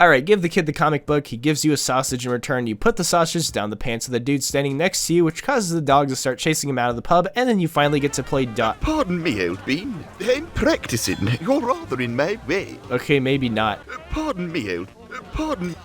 Alright, give the kid the comic book, he gives you a sausage in return, you put the sausage down the pants of the dude standing next to you, which causes the dog to start chasing him out of the pub, and then you finally get to play Pardon me, old bean. I'm practicing. You're rather in my way. Okay, maybe not. Pardon me, old... Pardon...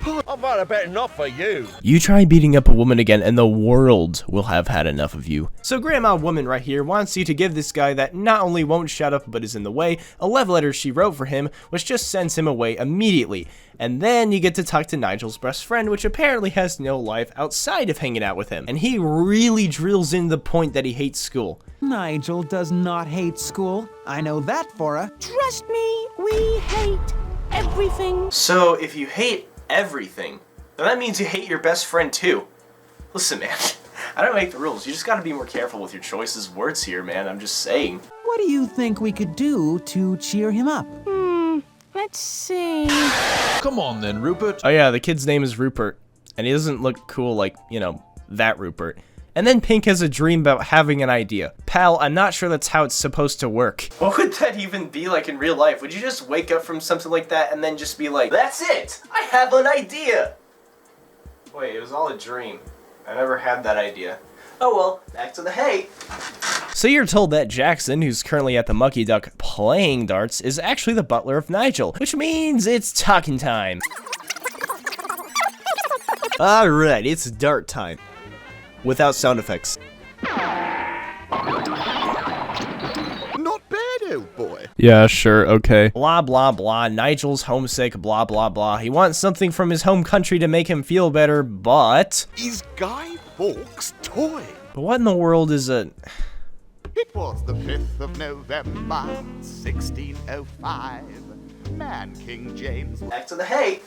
I've had a bit enough of you. You try beating up a woman again and the world will have had enough of you. So Grandma Woman right here wants you to give this guy that not only won't shut up but is in the way a love letter she wrote for him, which just sends him away immediately. And then you get to talk to Nigel's best friend, which apparently has no life outside of hanging out with him. And he really drills in the point that he hates school. Nigel does not hate school. I know that for a... Trust me, we hate everything. So if you hate everything, then that means you hate your best friend too. Listen, man, I don't make the rules. You just gotta be more careful with your choices of words here, man. I'm just saying. What do you think we could do to cheer him up? Let's see. Come on then, Rupert. Oh yeah, the kid's name is Rupert, and he doesn't look cool like, you know, that Rupert. And then Pink has a dream about having an idea. Pal, I'm not sure that's how it's supposed to work. What would that even be like in real life? Would you just wake up from something like that and then just be like, that's it! I have an idea! Wait, it was all a dream. I never had that idea. Oh well, back to the hay. So you're told that Jackson, who's currently at the Mucky Duck playing darts, is actually the butler of Nigel, which means it's talking time. Alright, it's dart time. Without sound effects. Not bad, old boy. Yeah, sure, okay. Blah, blah, blah. Nigel's homesick, blah, blah, blah. He wants something from his home country to make him feel better, but... Is Guy Fawkes' toy? But what in the world is a... It was the 5th of November, 1605. Man King James... Back to the hay.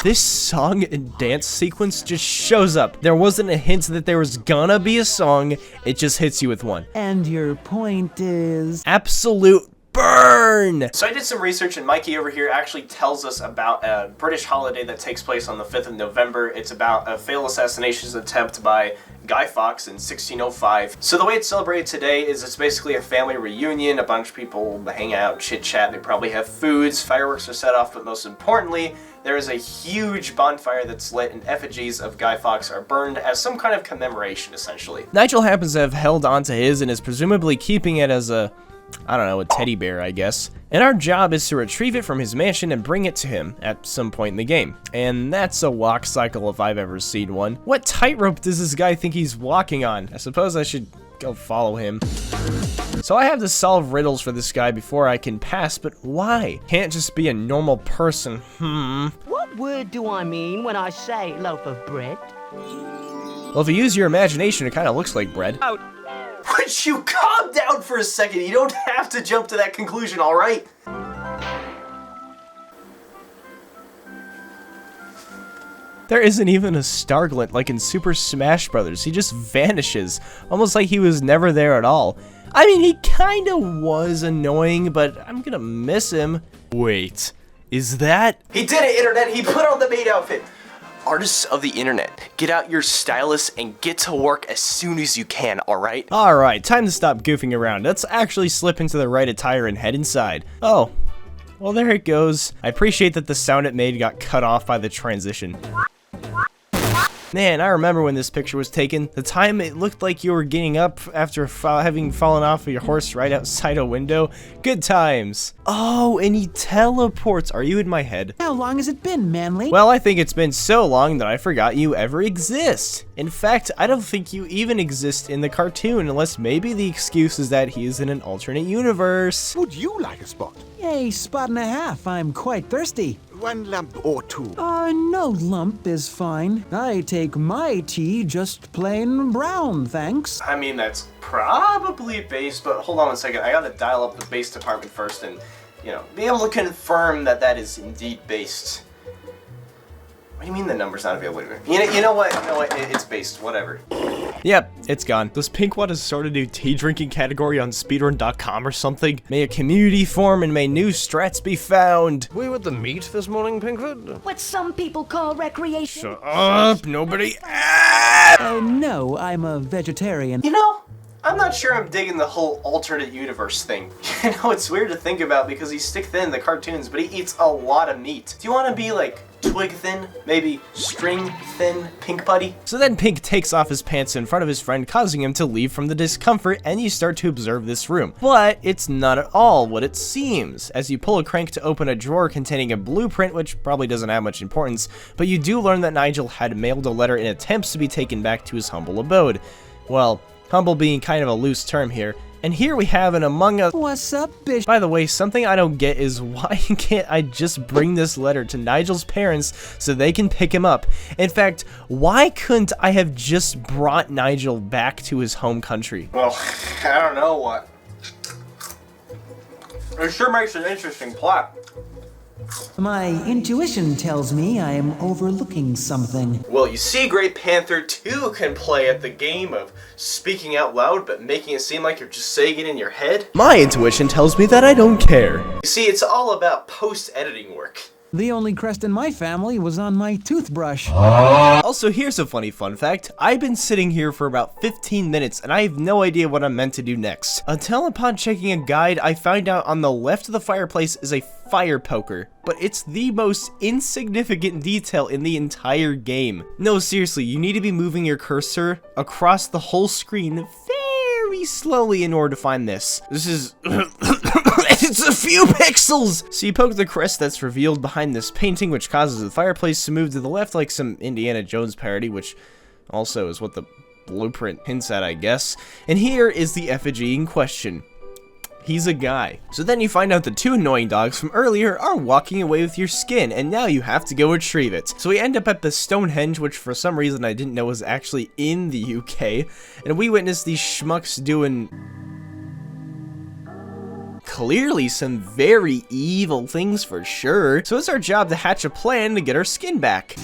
This song and dance sequence just shows up. There wasn't a hint that there was gonna be a song, it just hits you with one. And your point is... Absolute burn! So I did some research and Mikey over here actually tells us about a British holiday that takes place on the 5th of November. It's about a failed assassination attempt by Guy Fawkes in 1605. So the way it's celebrated today is it's basically a family reunion, a bunch of people hang out, chit-chat, they probably have foods, fireworks are set off, but most importantly, there is a huge bonfire that's lit and effigies of Guy Fawkes are burned as some kind of commemoration, essentially. Nigel happens to have held onto his and is presumably keeping it as a, I don't know, a teddy bear, I guess. And our job is to retrieve it from his mansion and bring it to him at some point in the game. And that's a walk cycle if I've ever seen one. What tightrope does this guy think he's walking on? I suppose I should go follow him. So I have to solve riddles for this guy before I can pass, but why? Can't just be a normal person, What word do I mean when I say loaf of bread? Well, if you use your imagination, it kind of looks like bread. Would you calm down for a second? You don't have to jump to that conclusion, alright? There isn't even a Starglint like in Super Smash Bros. He just vanishes, almost like he was never there at all. I mean, he kinda was annoying, but I'm gonna miss him. Wait, is that? He did it, Internet! He put on the maid outfit! Artists of the internet, get out your stylus and get to work as soon as you can, alright? Alright, time to stop goofing around. Let's actually slip into the right attire and head inside. Oh, well there it goes. I appreciate that the sound it made got cut off by the transition. Man, I remember when this picture was taken. The time it looked like you were getting up after having fallen off of your horse right outside a window. Good times. Oh, and he teleports. Are you in my head? How long has it been, Manly? Well, I think it's been so long that I forgot you ever exist. In fact, I don't think you even exist in the cartoon, unless maybe the excuse is that he is in an alternate universe. Would you like a spot? A spot and a half. I'm quite thirsty. One lump or two. No lump is fine. I take my tea just plain brown, thanks. I mean, that's probably based, but hold on one second. I gotta dial up the base department first and, you know, be able to confirm that that is indeed based. What do you mean the number's not available? You know what? It's based. Whatever. Yep, it's gone. Does Pink want to start a new tea drinking category on speedrun.com or something? May a community form and may new strats be found. We with the meat this morning, Pinkford? What some people call recreation. Shut up, nobody. No, I'm a vegetarian. You know, I'm not sure I'm digging the whole alternate universe thing. You know, it's weird to think about because he's stick thin in the cartoons, but he eats a lot of meat. Do you want to be like twig thin? Maybe string thin, Pink Buddy? So then Pink takes off his pants in front of his friend, causing him to leave from the discomfort, and you start to observe this room. But it's not at all what it seems, as you pull a crank to open a drawer containing a blueprint, which probably doesn't have much importance, but you do learn that Nigel had mailed a letter in attempts to be taken back to his humble abode. Well, humble being kind of a loose term here. And here we have an Among Us. What's up, bitch? By the way, something I don't get is why can't I just bring this letter to Nigel's parents so they can pick him up? In fact, why couldn't I have just brought Nigel back to his home country? Well, I don't know what. It sure makes an interesting plot. My intuition tells me I am overlooking something. Well, you see, Great Panther 2 can play at the game of speaking out loud but making it seem like you're just saying it in your head. My intuition tells me that I don't care. You see, it's all about post-editing work. The only crest in my family was on my toothbrush. Also, here's a funny fun fact. I've been sitting here for about 15 minutes and I have no idea what I'm meant to do next. Until upon checking a guide, I find out on the left of the fireplace is a fire poker, but it's the most insignificant detail in the entire game. No, seriously, you need to be moving your cursor across the whole screen very slowly in order to find this. This is... It's a few pixels! So you poke the crest that's revealed behind this painting, which causes the fireplace to move to the left like some Indiana Jones parody, which also is what the blueprint hints at, I guess. And here is the effigy in question. He's a guy. So then you find out the two annoying dogs from earlier are walking away with your skin, and now you have to go retrieve it. So we end up at the Stonehenge, which for some reason I didn't know was actually in the UK, and we witness these schmucks doing... clearly some very evil things for sure. So it's our job to hatch a plan to get our skin back.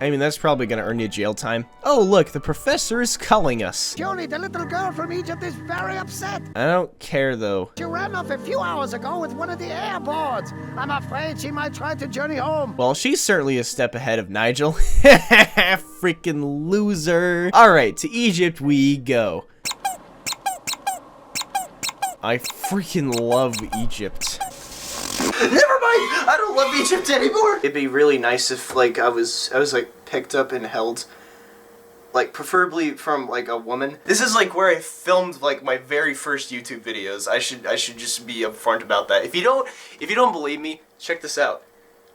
I mean, that's probably gonna earn you jail time. Oh, look, the professor is calling us. Julie, the little girl from Egypt is very upset. I don't care, though. She ran off a few hours ago with one of the airboards. I'm afraid she might try to journey home. Well, she's certainly a step ahead of Nigel. Freaking loser. Alright, to Egypt we go. I freaking love Egypt. Never mind! I don't love Egypt anymore! It'd be really nice if, like, I was like, picked up and held, like, preferably from, like, a woman. This is, like, where I filmed, like, my very first YouTube videos. I should just be upfront about that. If you don't believe me, check this out.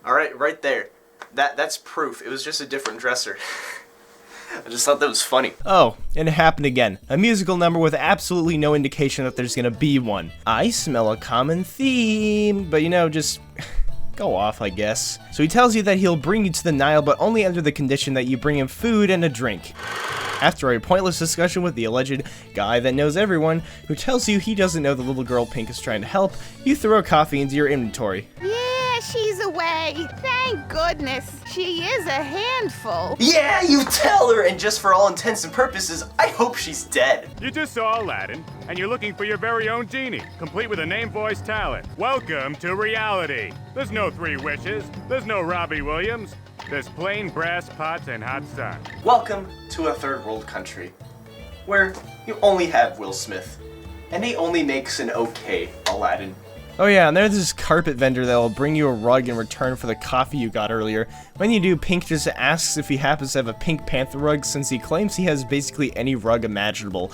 Alright, right there. That's proof. It was just a different dresser. I just thought that was funny. Oh, and it happened again. A musical number with absolutely no indication that there's gonna be one. I smell a common theme, but you know, just go off, I guess. So he tells you that he'll bring you to the Nile, but only under the condition that you bring him food and a drink. After a pointless discussion with the alleged guy that knows everyone, who tells you he doesn't know the little girl Pink is trying to help, you throw coffee into your inventory. Yeah, she's away. Thank goodness. She is a handful. Yeah, you tell her, and just for all intents and purposes, I hope she's dead. You just saw Aladdin, and you're looking for your very own genie, complete with a name, voice, talent. Welcome to reality. There's no 3 wishes. There's no Robbie Williams. There's plain brass pots and hot sun. Welcome to a third world country, where you only have Will Smith, and he only makes an okay Aladdin. Oh yeah, and there's this carpet vendor that will bring you a rug in return for the coffee you got earlier. When you do, Pink just asks if he happens to have a Pink Panther rug, since he claims he has basically any rug imaginable.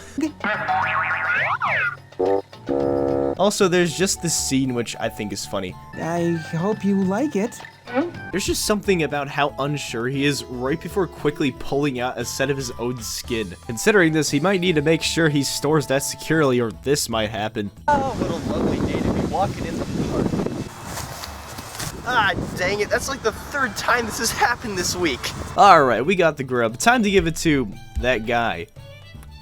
Also, there's just this scene which I think is funny. I hope you like it. There's just something about how unsure he is right before quickly pulling out a set of his own skin. Considering this, he might need to make sure he stores that securely or this might happen. Oh, what a lovely day to be walking in the park. Ah, dang it, that's like the 3rd time this has happened this week. Alright, we got the grub. Time to give it to that guy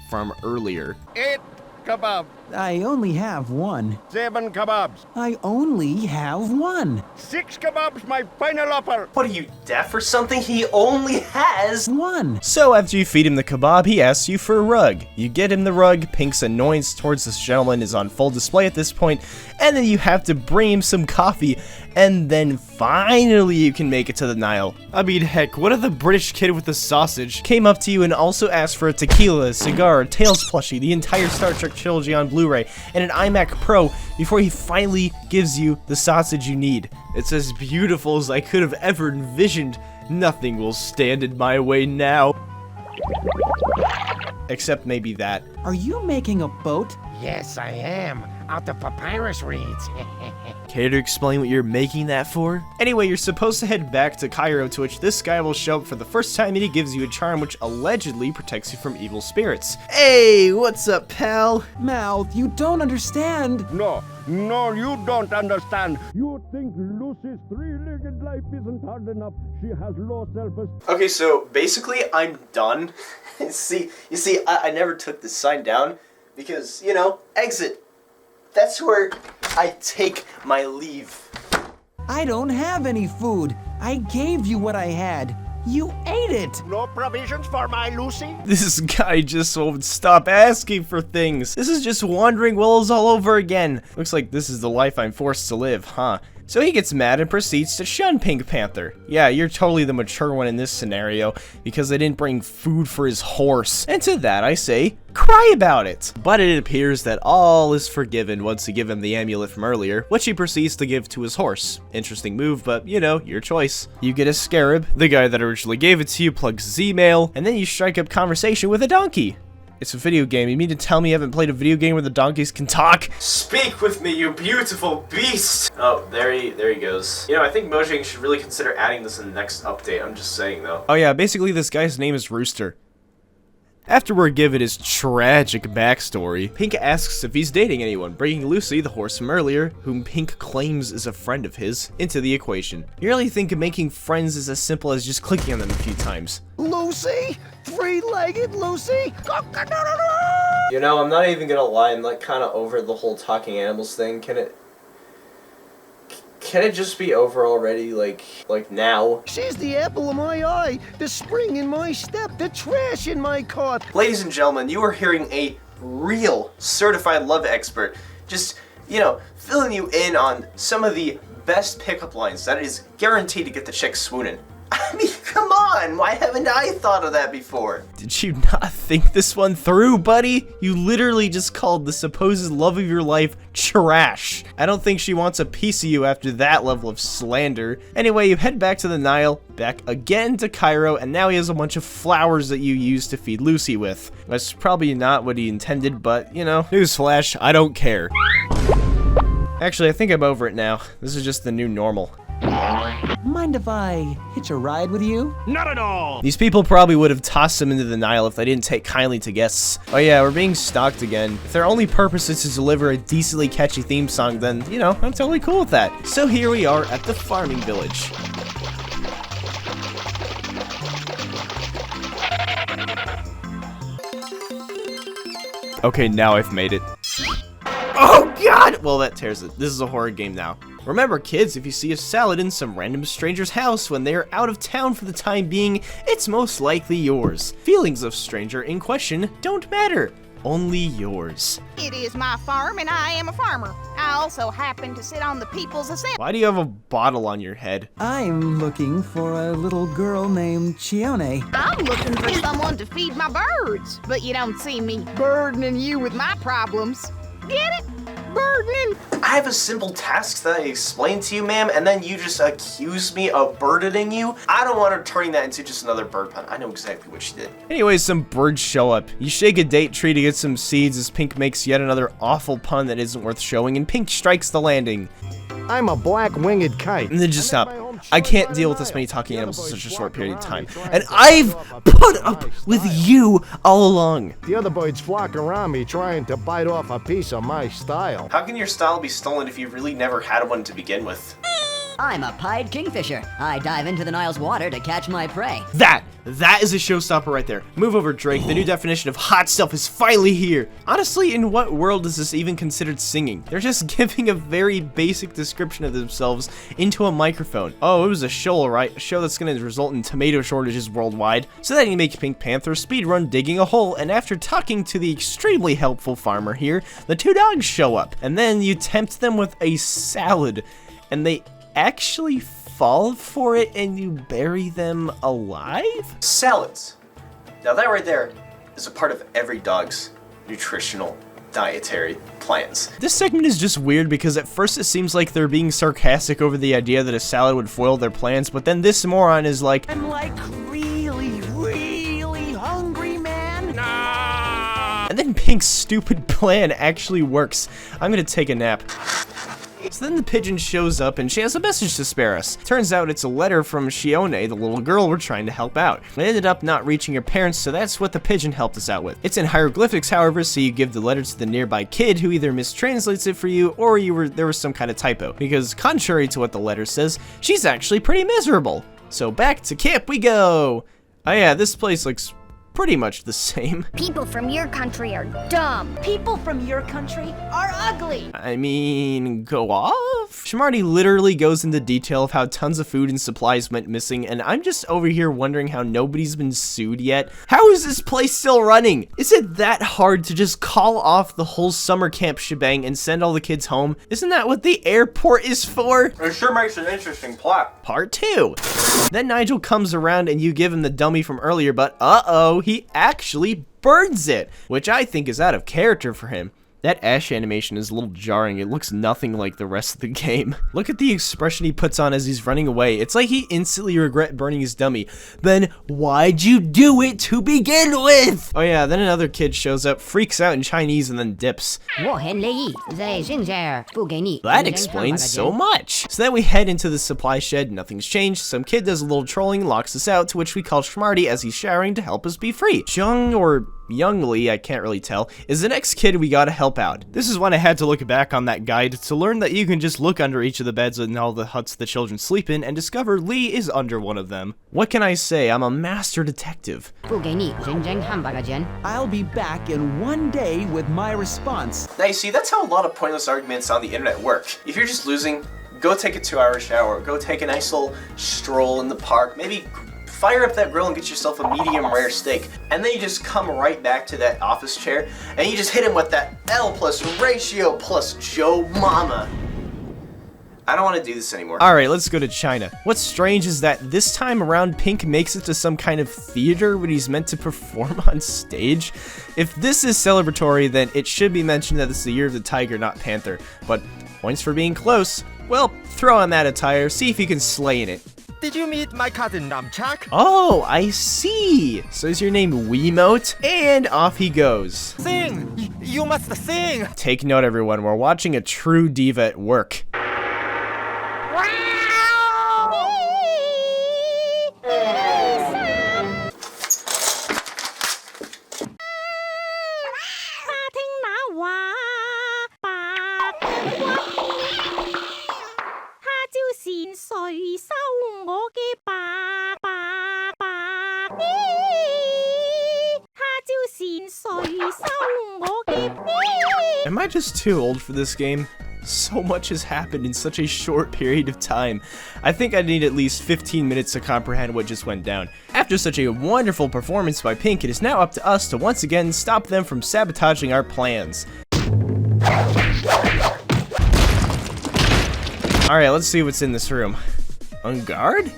from earlier. 8 kebab. I only have 1. 7 kebabs. I only have 1. 6 kebabs, my final offer. What are you, deaf or something? He only has 1. So after you feed him the kebab, he asks you for a rug. You get him the rug. Pink's annoyance towards this gentleman is on full display at this point, and then you have to bring him some coffee, and then finally you can make it to the Nile. I mean, heck, what if the British kid with the sausage came up to you and also asked for a tequila, a cigar, a Tails plushie, the entire Star Trek trilogy on Blu-ray, and an iMac Pro before he finally gives you the sausage you need? It's as beautiful as I could have ever envisioned. Nothing will stand in my way now. Except maybe that. Are you making a boat? Yes, I am. Out of papyrus reeds. Care to explain what you're making that for? Anyway, you're supposed to head back to Cairo, to which this guy will show up for the first time, and he gives you a charm which allegedly protects you from evil spirits. Hey, what's up, pal? Mouth, you don't understand. No, you don't understand. You think Lucy's 3-legged life isn't hard enough. She has low self-esteem. Okay, so basically, I'm done. You see, I never took this sign down because, you know, exit. That's where I take my leave. I don't have any food. I gave you what I had. You ate it. No provisions for my Lucy? This guy just won't stop asking for things. This is just Wandering Willows all over again. Looks like this is the life I'm forced to live, huh? So he gets mad and proceeds to shun Pink Panther. Yeah, you're totally the mature one in this scenario, because they didn't bring food for his horse. And to that I say, cry about it. But it appears that all is forgiven once you give him the amulet from earlier, which he proceeds to give to his horse. Interesting move, but you know, your choice. You get a scarab, the guy that originally gave it to you plugs his email, and then you strike up conversation with a donkey. It's a video game. You mean to tell me you haven't played a video game where the donkeys can talk? Speak with me, you beautiful beast! Oh, there he goes. You know, I think Mojang should really consider adding this in the next update. I'm just saying, though. Oh yeah, basically this guy's name is Rooster. After we're given his tragic backstory, Pink asks if he's dating anyone, bringing Lucy, the horse from earlier, whom Pink claims is a friend of his, into the equation. You really think making friends is as simple as just clicking on them a few times. Lucy? 3-legged Lucy? You know, I'm not even gonna lie, I'm like kinda over the whole talking animals thing. Can it just be over already, like now? She's the apple of my eye, the spring in my step, the trash in my cart. Ladies and gentlemen, you are hearing a real certified love expert, just, you know, filling you in on some of the best pickup lines that is guaranteed to get the chick swooning. I mean, come on, why haven't I thought of that before? Did you not think this one through, buddy? You literally just called the supposed love of your life trash. I don't think she wants a piece of you after that level of slander. Anyway, you head back to the Nile, back again to Cairo, and now he has a bunch of flowers that you use to feed Lucy with. That's probably not what he intended, but, you know, newsflash, I don't care. Actually, I think I'm over it now. This is just the new normal. Mind if I hitch a ride with you? Not at all! These people probably would have tossed him into the Nile if they didn't take kindly to guests. Oh yeah, we're being stalked again. If their only purpose is to deliver a decently catchy theme song, then, you know, I'm totally cool with that. So here we are at the farming village. Okay, now I've made it. Oh god! Well, that tears it. This is a horror game now. Remember, kids, if you see a salad in some random stranger's house when they are out of town for the time being, it's most likely yours. Feelings of stranger in question don't matter. Only yours. It is my farm, and I am a farmer. I also happen to sit on the People's Assembly. Why do you have a bottle on your head? I'm looking for a little girl named Chione. I'm looking for someone to feed my birds, but you don't see me burdening you with my problems. Get it? Burdening. I have a simple task that I explained to you, ma'am, and then you just accuse me of burdening you? I don't want her turning that into just another bird pun. I know exactly what she did. Anyways, some birds show up. You shake a date tree to get some seeds as Pink makes yet another awful pun that isn't worth showing, and Pink strikes the landing. I'm a black-winged kite. And then just stop. I can't deal with this many talking animals in such a short period of time. And I've put up with you all along. The other birds flock around me trying to bite off a piece of my style. How can your style be stolen if you really never had one to begin with? I'm a pied kingfisher. I dive into the Nile's water to catch my prey. That is a showstopper right there. Move over, Drake. The new definition of hot stuff is finally here. Honestly, in what world is this even considered singing? They're just giving a very basic description of themselves into a microphone. Oh, it was a show, right? A show that's going to result in tomato shortages worldwide. So then you make Pink Panther speedrun digging a hole, and after talking to the extremely helpful farmer here, the two dogs show up. And then you tempt them with a salad, and they actually fall for it and you bury them alive? Salads. Now that right there is a part of every dog's nutritional dietary plans. This segment is just weird because at first it seems like they're being sarcastic over the idea that a salad would foil their plans, but then this moron is like, I'm like really hungry, man. Nah! And then Pink's stupid plan actually works. I'm gonna take a nap. So then the pigeon shows up and she has a message to spare us. Turns out it's a letter from Chione, the little girl we're trying to help out. It ended up not reaching her parents, so that's what the pigeon helped us out with. It's in hieroglyphics, however, so you give the letter to the nearby kid who either mistranslates it for you or there was some kind of typo. Because contrary to what the letter says, she's actually pretty miserable. So back to camp we go. Oh yeah, this place looks pretty much the same. People from your country are dumb. People from your country are ugly. I mean, go off? Shamarty literally goes into detail of how tons of food and supplies went missing, and I'm just over here wondering how nobody's been sued yet. How is this place still running? Is it that hard to just call off the whole summer camp shebang and send all the kids home? Isn't that what the airport is for? It sure makes an interesting plot. Part 2. Then Nigel comes around and you give him the dummy from earlier, but uh-oh, he actually burns it, which I think is out of character for him. That Ash animation is a little jarring. It looks nothing like the rest of the game. Look at the expression he puts on as he's running away. It's like he instantly regret burning his dummy. Then why'd you do it to begin with? Oh yeah, then another kid shows up, freaks out in Chinese, and then dips. That explains so much. So then we head into the supply shed. Nothing's changed. Some kid does a little trolling, locks us out, to which we call Shamarty as he's showering to help us be free. Jung or Youngly, I can't really tell, is the next kid we gotta help out. This is when I had to look back on that guide to learn that you can just look under each of the beds in all the huts the children sleep in and discover Lee is under one of them. What can I say? I'm a master detective. I'll be back in 1 day with my response. Now you see, that's how a lot of pointless arguments on the internet work. If you're just losing, go take a 2-hour shower, go take a nice little stroll in the park, maybe fire up that grill and get yourself a medium rare steak, and then you just come right back to that office chair and you just hit him with that L plus ratio plus Joe Mama. I don't want to do this anymore. Alright, let's go to China. What's strange is that this time around Pink makes it to some kind of theater when he's meant to perform on stage. If this is celebratory, then it should be mentioned that this is the year of the tiger, not panther. But points for being close. Well, throw on that attire, see if you can slay in it. Did you meet my cousin Namchak? Oh, I see. So is your name Wiimote? And off he goes. Sing! You must sing! Take note, everyone. We're watching a true diva at work. Am I just too old for this game? So much has happened in such a short period of time. I think I need at least 15 minutes to comprehend what just went down. After such a wonderful performance by Pink, it is now up to us to once again stop them from sabotaging our plans. Alright, let's see what's in this room. On guard?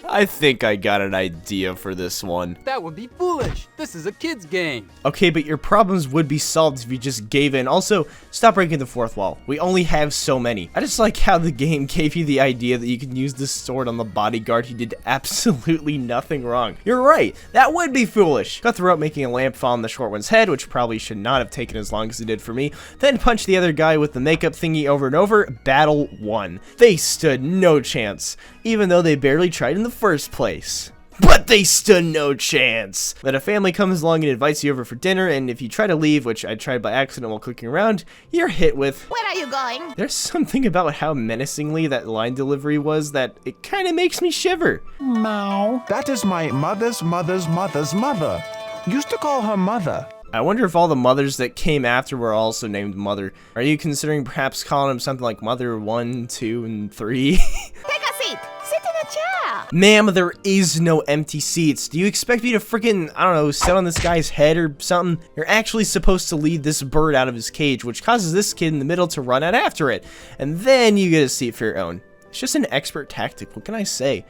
I think I got an idea for this one. That would be foolish. This is a kid's game. Okay, but your problems would be solved if you just gave in. Also, stop breaking the fourth wall. We only have so many. I just like how the game gave you the idea that you can use this sword on the bodyguard who did absolutely nothing wrong. You're right. That would be foolish. Cut the rope, making a lamp fall on the short one's head, which probably should not have taken as long as it did for me. Then punch the other guy with the makeup thingy over and over. Battle won. They stood no chance, even though they barely tried in the first place. But they stood no chance. Then a family comes along and invites you over for dinner, and if you try to leave, which I tried by accident while clicking around, you're hit with, "Where are you going?" There's something about how menacingly that line delivery was that it kind of makes me shiver. Meow. That is my mother's mother's mother's mother. Used to call her mother. I wonder if all the mothers that came after were also named Mother. Are you considering perhaps calling them something like Mother 1, 2, and 3? Take a seat. Sit in a chair. Ma'am, there is no empty seats. Do you expect me to freaking, I don't know, sit on this guy's head or something? You're actually supposed to lead this bird out of his cage, which causes this kid in the middle to run out after it. And then you get a seat for your own. It's just an expert tactic, what can I say?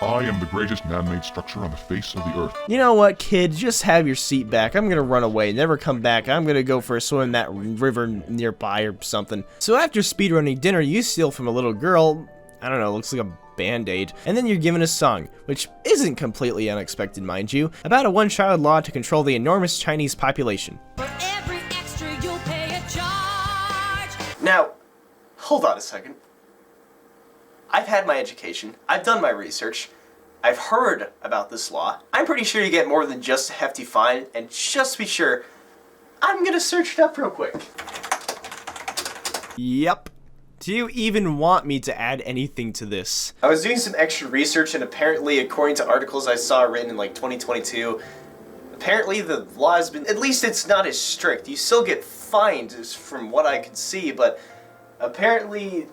I am the greatest man-made structure on the face of the earth. You know what, kid? Just have your seat back. I'm gonna run away, never come back. I'm gonna go for a swim in that river nearby or something. So after speedrunning dinner, you steal from a little girl, I don't know, looks like a band-aid, and then you're given a song, which isn't completely unexpected, mind you, about a one-child law to control the enormous Chinese population. For every extra you'll pay a charge. Now, hold on a second. I've had my education, I've done my research, I've heard about this law. I'm pretty sure you get more than just a hefty fine, and just to be sure, I'm gonna search it up real quick. Yep. Do you even want me to add anything to this? I was doing some extra research, and apparently, according to articles I saw written in like 2022, apparently the law has been, at least it's not as strict. You still get fined, from what I can see, but apparently,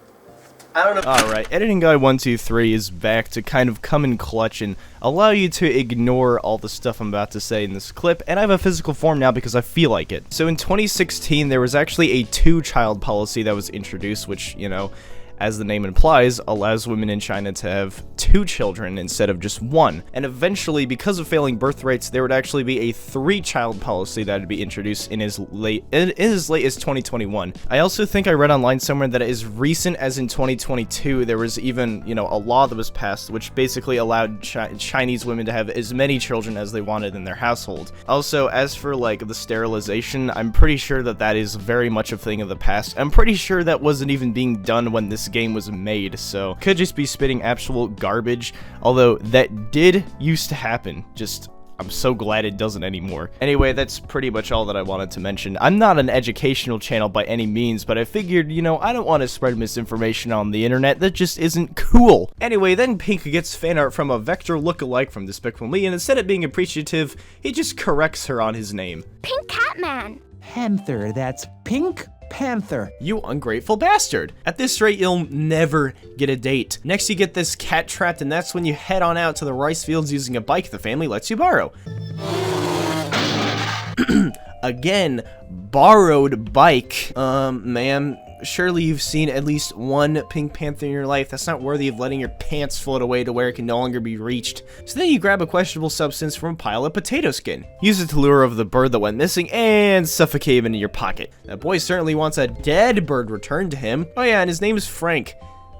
I don't know. Alright, GoronGuy123 is back to kind of come in clutch and allow you to ignore all the stuff I'm about to say in this clip, and I have a physical form now because I feel like it. So in 2016, there was actually a two-child policy that was introduced, which, you know, as the name implies, allows women in China to have 2 children instead of just 1. And eventually, because of failing birth rates, there would actually be a 3-child policy that would be introduced in as late as 2021. I also think I read online somewhere that as recent as in 2022, there was even, you know, a law that was passed which basically allowed Chinese women to have as many children as they wanted in their household. Also, as for like the sterilization, I'm pretty sure that that is very much a thing of the past. I'm pretty sure that wasn't even being done when this game was made, so could just be spitting actual garbage, although that did used to happen. Just, I'm so glad it doesn't anymore. Anyway, that's pretty much all that I wanted to mention. I'm not an educational channel by any means, but I figured, you know, I don't want to spread misinformation on the internet. That just isn't cool. Anyway, then Pink gets fan art from a Vector lookalike from Despicable Me, and instead of being appreciative, he just corrects her on his name. Pink Catman. Panther, that's Pink Panther. You ungrateful bastard. At this rate, you'll never get a date. Next, you get this cat trapped, and that's when you head on out to the rice fields using a bike the family lets you borrow. Again, borrowed bike. Ma'am, surely you've seen at least one Pink Panther in your life. That's not worthy of letting your pants float away to where it can no longer be reached. So then you grab a questionable substance from a pile of potato skin. Use it to lure over the bird that went missing and suffocate him in your pocket. That boy certainly wants a dead bird returned to him. Oh yeah, and his name is Frank,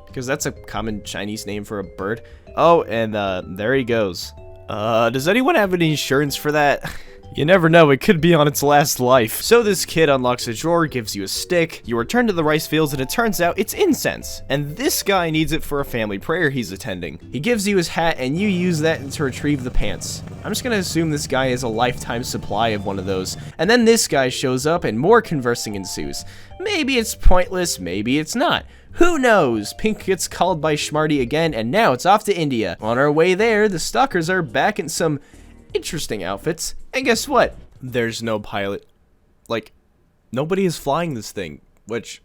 because that's a common Chinese name for a bird. Oh, and there he goes. Does anyone have any insurance for that? You never know, it could be on its last life. So this kid unlocks a drawer, gives you a stick, you return to the rice fields, and it turns out it's incense. And this guy needs it for a family prayer he's attending. He gives you his hat, and you use that to retrieve the pants. I'm just gonna assume this guy has a lifetime supply of one of those. And then this guy shows up, and more conversing ensues. Maybe it's pointless, maybe it's not. Who knows? Pink gets called by Schmarty again, and now it's off to India. On our way there, the stalkers are back in some interesting outfits. And guess what? There's no pilot. like, nobody is flying this thing, which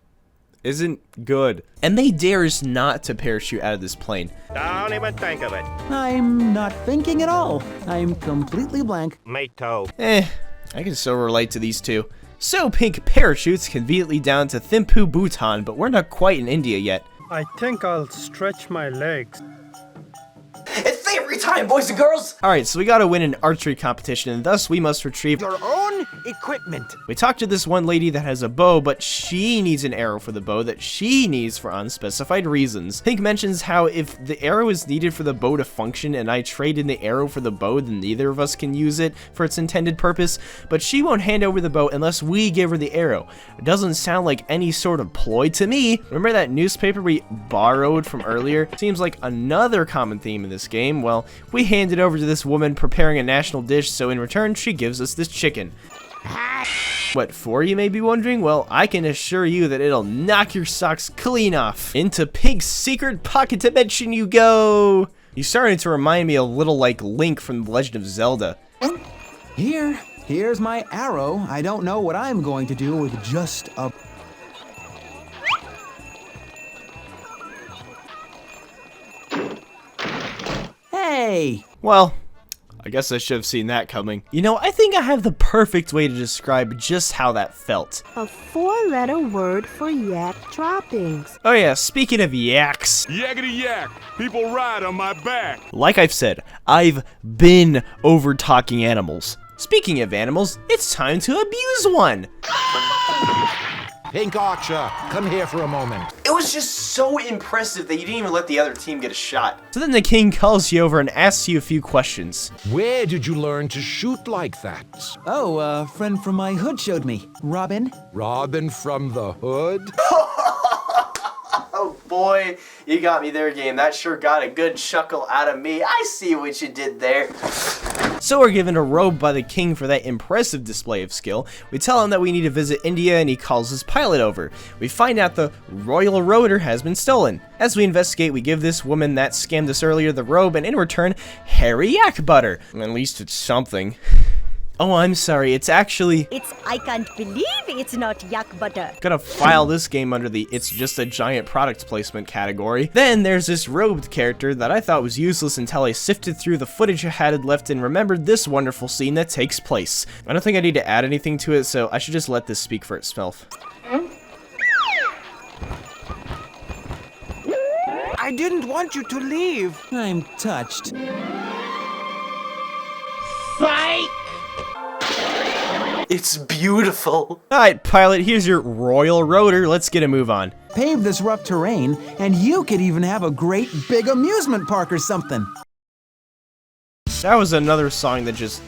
isn't good. And they dare us not to parachute out of this plane. Don't even think of it. I'm not thinking at all. I'm completely blank. Me too. I can still relate to these two. So Pink parachutes conveniently down to Thimphu, Bhutan, but we're not quite in India yet. I think I'll stretch my legs. It's theory time, boys and girls! Alright, so we gotta win an archery competition, and thus we must retrieve your own equipment. We talked to this one lady that has a bow, but she needs an arrow for the bow that she needs for unspecified reasons. Pink mentions how if the arrow is needed for the bow to function and I trade in the arrow for the bow, then neither of us can use it for its intended purpose, but she won't hand over the bow unless we give her the arrow. It doesn't sound like any sort of ploy to me. Remember that newspaper we borrowed from earlier? Seems like another common theme in this game. Well, we hand it over to this woman preparing a national dish, so in return she gives us this chicken. What for, you may be wondering? Well, I can assure you that it'll knock your socks clean off. Into Pink's secret pocket dimension you go! You started to remind me a little like Link from The Legend of Zelda. Here's my arrow. I don't know what I'm going to do with just a... Hey! Well, I guess I should have seen that coming. You know, I think I have the perfect way to describe just how that felt. A 4-letter word for yak droppings. Oh yeah, speaking of yaks. Yakety yak! People ride on my back! Like I've said, I've been over talking animals. Speaking of animals, it's time to abuse one! Pink Archer, come here for a moment. It was just so impressive that you didn't even let the other team get a shot. So then the king calls you over and asks you a few questions. Where did you learn to shoot like that? Oh, a friend from my hood showed me. Robin? Robin from the hood? Oh boy, you got me there, game. That sure got a good chuckle out of me. I see what you did there. So we're given a robe by the king for that impressive display of skill. We tell him that we need to visit India and he calls his pilot over. We find out the royal rotor has been stolen. As we investigate, we give this woman that scammed us earlier the robe and in return, hairy yak butter. At least it's something. Oh, I'm sorry, it's actually... I can't believe it's not yak butter. Gonna file this game under the it's just a giant product placement category. Then there's this robed character that I thought was useless until I sifted through the footage I had left and remembered this wonderful scene that takes place. I don't think I need to add anything to it, so I should just let this speak for itself. I didn't want you to leave. I'm touched. Fight! It's beautiful. Alright, pilot, here's your royal rotor. Let's get a move on. Pave this rough terrain, and you could even have a great big amusement park or something. That was another song that just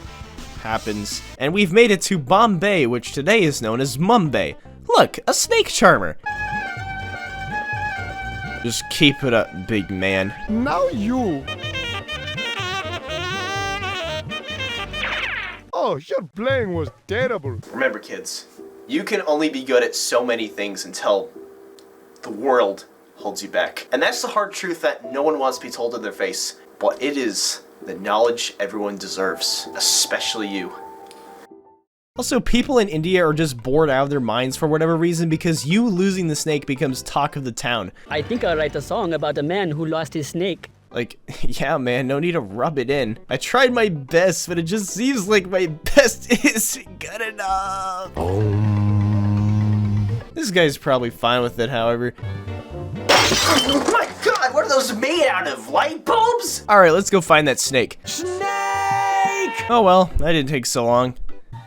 happens. And we've made it to Bombay, which today is known as Mumbai. Look, a snake charmer. Just keep it up, big man. Now you. Oh, your playing was terrible. Remember, kids, you can only be good at so many things until the world holds you back. And that's the hard truth that no one wants to be told to their face. But it is the knowledge everyone deserves, especially you. Also, people in India are just bored out of their minds for whatever reason because you losing the snake becomes talk of the town. I think I'll write a song about a man who lost his snake. Like, yeah, man, no need to rub it in. I tried my best, but it just seems like my best isn't good enough. This guy's probably fine with it, however. Oh my god, what are those made out of? Light bulbs? Alright, let's go find that snake. Snake! Oh well, that didn't take so long.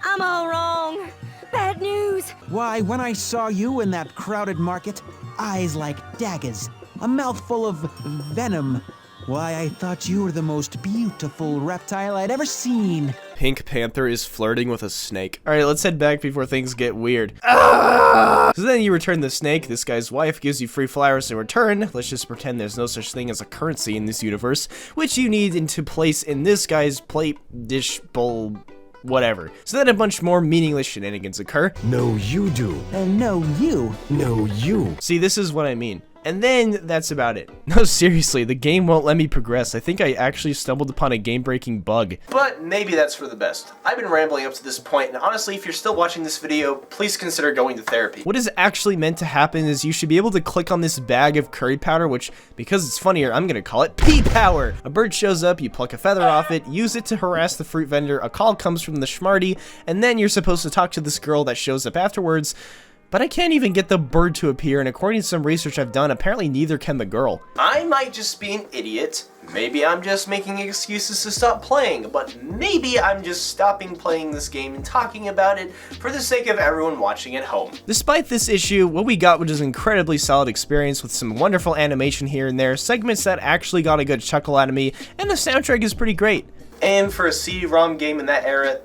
I'm all wrong. Bad news. Why, when I saw you in that crowded market, eyes like daggers, a mouthful of venom. Why, I thought you were the most beautiful reptile I'd ever seen. Pink Panther is flirting with a snake. Alright, let's head back before things get weird. So then you return the snake, this guy's wife gives you free flowers in return. Let's just pretend there's no such thing as a currency in this universe, which you need to place in this guy's plate, dish, bowl, whatever. So then a bunch more meaningless shenanigans occur. No, you do. No, you. No, you. See, this is what I mean. And then that's about it. No, seriously, the game won't let me progress. I think I actually stumbled upon a game-breaking bug. But maybe that's for the best. I've been rambling up to this point, and honestly, if you're still watching this video, please consider going to therapy. What is actually meant to happen is you should be able to click on this bag of curry powder, which, because it's funnier, I'm gonna call it pea power. A bird shows up, you pluck a feather off it, use it to harass the fruit vendor, a call comes from the schmarty, and then you're supposed to talk to this girl that shows up afterwards. But I can't even get the bird to appear, and according to some research I've done, apparently neither can the girl. I might just be an idiot. Maybe I'm just making excuses to stop playing, but maybe I'm just stopping playing this game and talking about it for the sake of everyone watching at home. Despite this issue, what we got was an incredibly solid experience with some wonderful animation here and there, segments that actually got a good chuckle out of me, and the soundtrack is pretty great. And for a CD-ROM game in that era,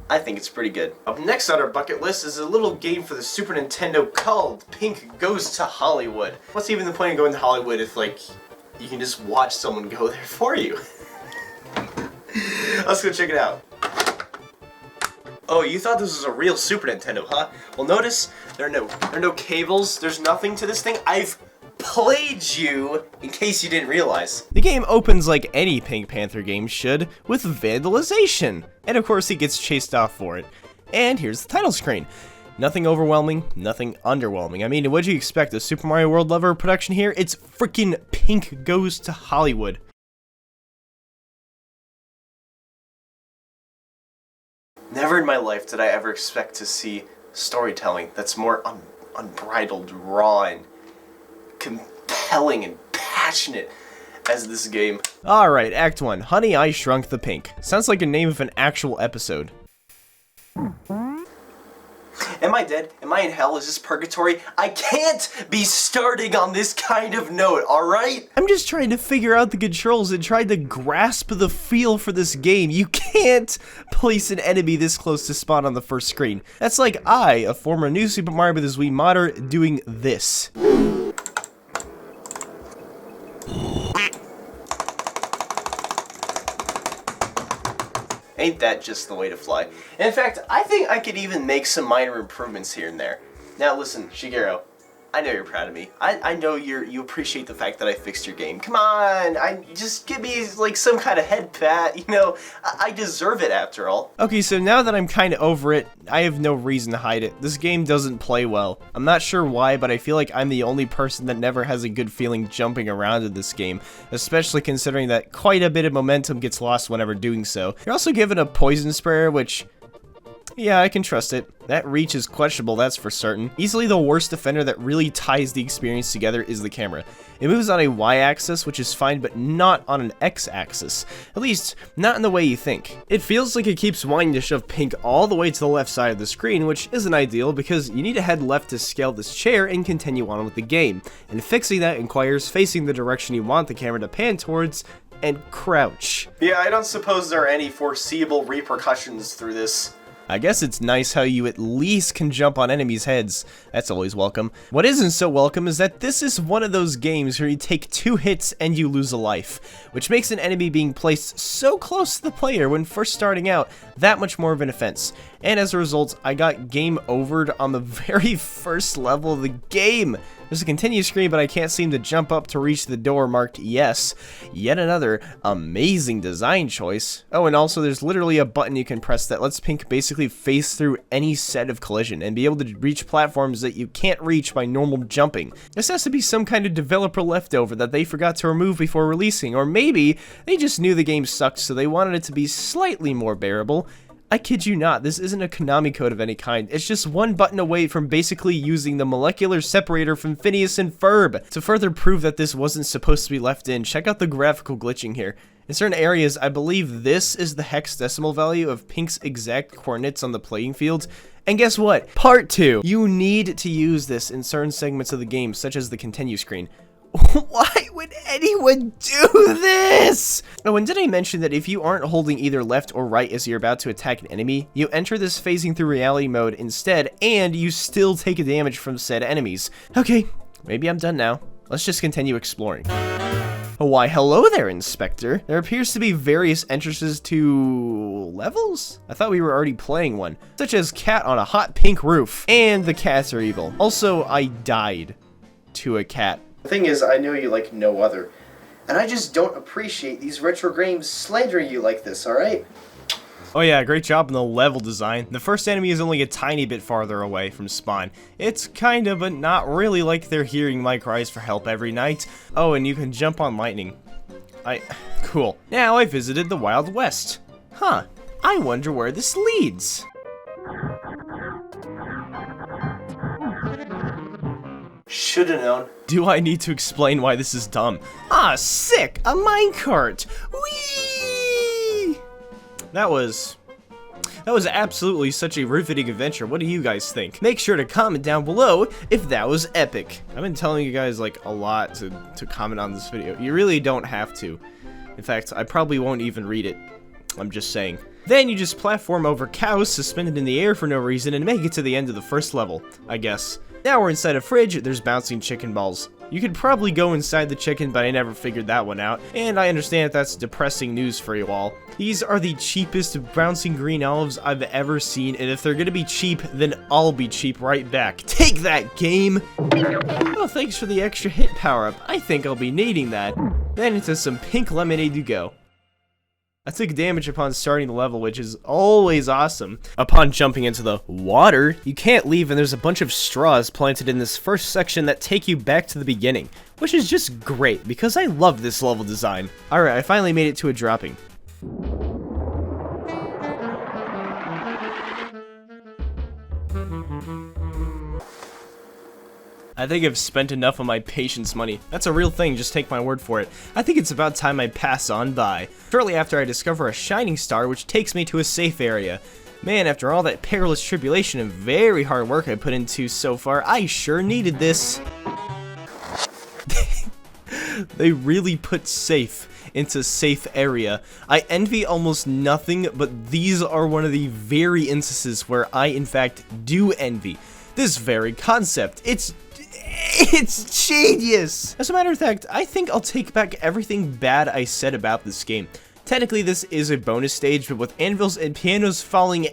I think it's pretty good. Up next on our bucket list is a little game for the Super Nintendo called Pink Goes to Hollywood. What's even the point of going to Hollywood if, like, you can just watch someone go there for you? Let's go check it out. Oh, you thought this was a real Super Nintendo, huh? Well, notice there are no cables. There's nothing to this thing. I've played you, in case you didn't realize. The game opens like any Pink Panther game should, with vandalization. And of course he gets chased off for it. And here's the title screen. Nothing overwhelming, nothing underwhelming. I mean, what'd you expect, a Super Mario World level production here? It's freaking Pink Goes to Hollywood. Never in my life did I ever expect to see storytelling that's more unbridled, raw, and compelling and passionate as this game. Alright, Act 1, Honey, I Shrunk the Pink. Sounds like a name of an actual episode. Am I dead? Am I in hell? Is this purgatory? I can't be starting on this kind of note, alright? I'm just trying to figure out the controls and try to grasp the feel for this game. You can't place an enemy this close to spawn on the first screen. That's like I, a former New Super Mario Bros. Wii modder, doing this. Ain't that just the way to fly? And in fact, I think I could even make some minor improvements here and there. Now listen, Shigeru, I know you're proud of me. I know you appreciate the fact that I fixed your game. Come on, just give me like some kind of head pat, you know, I deserve it after all. Okay, so now that I'm kind of over it, I have no reason to hide it. This game doesn't play well. I'm not sure why, but I feel like I'm the only person that never has a good feeling jumping around in this game, especially considering that quite a bit of momentum gets lost whenever doing so. You're also given a poison sprayer, which, yeah, I can trust it. That reach is questionable, that's for certain. Easily the worst defender that really ties the experience together is the camera. It moves on a Y-axis, which is fine, but not on an X-axis. At least, not in the way you think. It feels like it keeps wanting to shove Pink all the way to the left side of the screen, which isn't ideal because you need to head left to scale this chair and continue on with the game. And fixing that requires facing the direction you want the camera to pan towards, and crouch. Yeah, I don't suppose there are any foreseeable repercussions through this. I guess it's nice how you at least can jump on enemies' heads. That's always welcome. What isn't so welcome is that this is one of those games where you take 2 hits and you lose a life, which makes an enemy being placed so close to the player when first starting out that much more of an offense. And as a result, I got game overed on the very first level of the game. There's a continue screen, but I can't seem to jump up to reach the door marked yes. Yet another amazing design choice. Oh, and also there's literally a button you can press that lets Pink basically face through any set of collision and be able to reach platforms that you can't reach by normal jumping. This has to be some kind of developer leftover that they forgot to remove before releasing, or maybe they just knew the game sucked so they wanted it to be slightly more bearable. I kid you not, this isn't a Konami code of any kind. It's just one button away from basically using the molecular separator from Phineas and Ferb. To further prove that this wasn't supposed to be left in, check out the graphical glitching here. In certain areas, I believe this is the hexadecimal value of Pink's exact coordinates on the playing field. And guess what? Part 2. You need to use this in certain segments of the game, such as the continue screen. Why would anyone do this? Oh, and did I mention that if you aren't holding either left or right as you're about to attack an enemy, you enter this phasing through reality mode instead, and you still take a damage from said enemies. Okay, maybe I'm done now. Let's just continue exploring. Why, hello there, Inspector. There appears to be various entrances to levels? I thought we were already playing one, such as Cat on a Hot Pink Roof, and the cats are evil. Also, I died to a cat The thing is, I know you like no other. And I just don't appreciate these retro games slandering you like this, alright? Oh yeah, great job on the level design. The first enemy is only a tiny bit farther away from spawn. It's kinda, but not really like they're hearing my cries for help every night. Oh, and you can jump on lightning. Cool. Now I visited the Wild West. Huh. I wonder where this leads. Shoulda known. Do I need to explain why this is dumb? Ah, sick! A minecart! Whee! That was absolutely such a riveting adventure. What do you guys think? Make sure to comment down below if that was epic. I've been telling you guys like a lot to comment on this video. You really don't have to. In fact, I probably won't even read it. I'm just saying. Then you just platform over cows suspended in the air for no reason and make it to the end of the first level, I guess. Now we're inside a fridge, there's bouncing chicken balls. You could probably go inside the chicken, but I never figured that one out, and I understand that's depressing news for you all. These are the cheapest bouncing green olives I've ever seen, and if they're gonna be cheap, then I'll be cheap right back. Take that, game! Oh, thanks for the extra hit power-up. I think I'll be needing that. Then into some pink lemonade to go. I took damage upon starting the level, which is always awesome. Upon jumping into the water, you can't leave, and there's a bunch of straws planted in this first section that take you back to the beginning, which is just great, because I love this level design. Alright, I finally made it to a dropping. I think I've spent enough of my patience money. That's a real thing, just take my word for it. I think it's about time I pass on by. Shortly after, I discover a shining star which takes me to a safe area. Man, after all that perilous tribulation and very hard work I put into so far, I sure needed this. They really put safe into safe area. I envy almost nothing, but these are one of the very instances where I in fact do envy this very concept. It's genius! As a matter of fact, I think I'll take back everything bad I said about this game. Technically, this is a bonus stage, but with anvils and pianos falling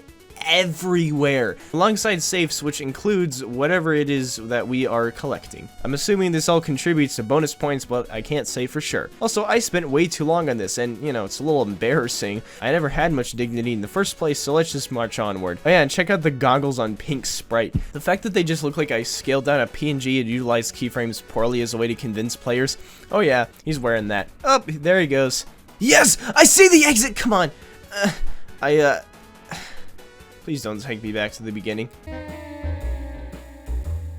everywhere, alongside safes, which includes whatever it is that we are collecting. I'm assuming this all contributes to bonus points, but I can't say for sure. Also, I spent way too long on this, and, you know, it's a little embarrassing. I never had much dignity in the first place, so let's just march onward. Oh yeah, and check out the goggles on Pink's sprite. The fact that they just look like I scaled down a PNG and utilized keyframes poorly as a way to convince players. Oh yeah, he's wearing that. Oh, there he goes. Yes! I see the exit! Come on! Please don't take me back to the beginning.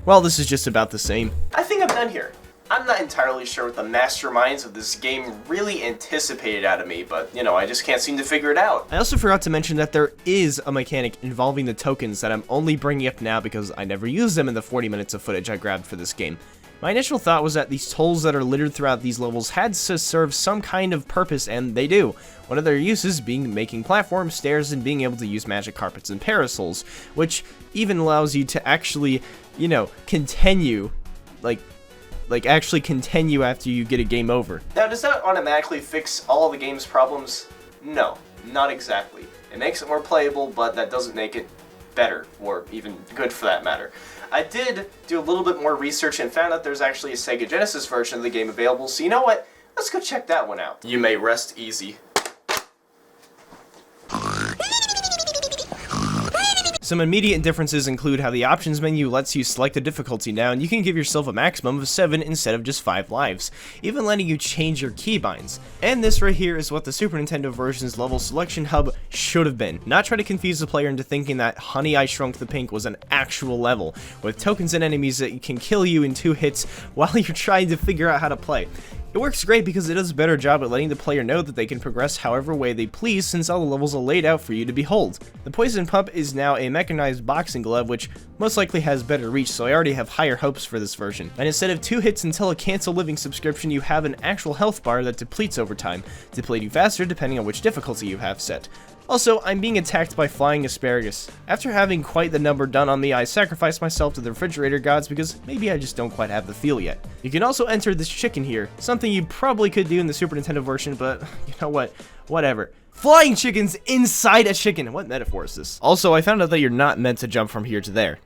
Well, this is just about the same. I think I'm done here. I'm not entirely sure what the masterminds of this game really anticipated out of me, but, you know, I just can't seem to figure it out. I also forgot to mention that there is a mechanic involving the tokens that I'm only bringing up now because I never used them in the 40 minutes of footage I grabbed for this game. My initial thought was that these tolls that are littered throughout these levels had to serve some kind of purpose, and they do. One of their uses being making platforms, stairs, and being able to use magic carpets and parasols, which even allows you to actually, you know, continue, like actually continue after you get a game over. Now, does that automatically fix all of the game's problems? No, not exactly. It makes it more playable, but that doesn't make it better, or even good for that matter. I did do a little bit more research and found out there's actually a Sega Genesis version of the game available, so you know what? Let's go check that one out. You may rest easy. Some immediate differences include how the options menu lets you select a difficulty now, and you can give yourself a maximum of 7 instead of just 5 lives, even letting you change your keybinds. And this right here is what the Super Nintendo version's level selection hub should have been. Not try to confuse the player into thinking that Honey, I Shrunk the Pink was an actual level, with tokens and enemies that can kill you in 2 hits while you're trying to figure out how to play. It works great because it does a better job at letting the player know that they can progress however way they please since all the levels are laid out for you to behold. The Poison Pump is now a mechanized boxing glove which most likely has better reach, so I already have higher hopes for this version. And instead of 2 hits until a cancel living subscription, you have an actual health bar that depletes over time, depleting faster depending on which difficulty you have set. Also, I'm being attacked by flying asparagus. After having quite the number done on me, I sacrificed myself to the refrigerator gods because maybe I just don't quite have the feel yet. You can also enter this chicken here, something you probably could do in the Super Nintendo version, but you know what? Whatever. Flying chickens inside a chicken! What metaphor is this? Also, I found out that you're not meant to jump from here to there.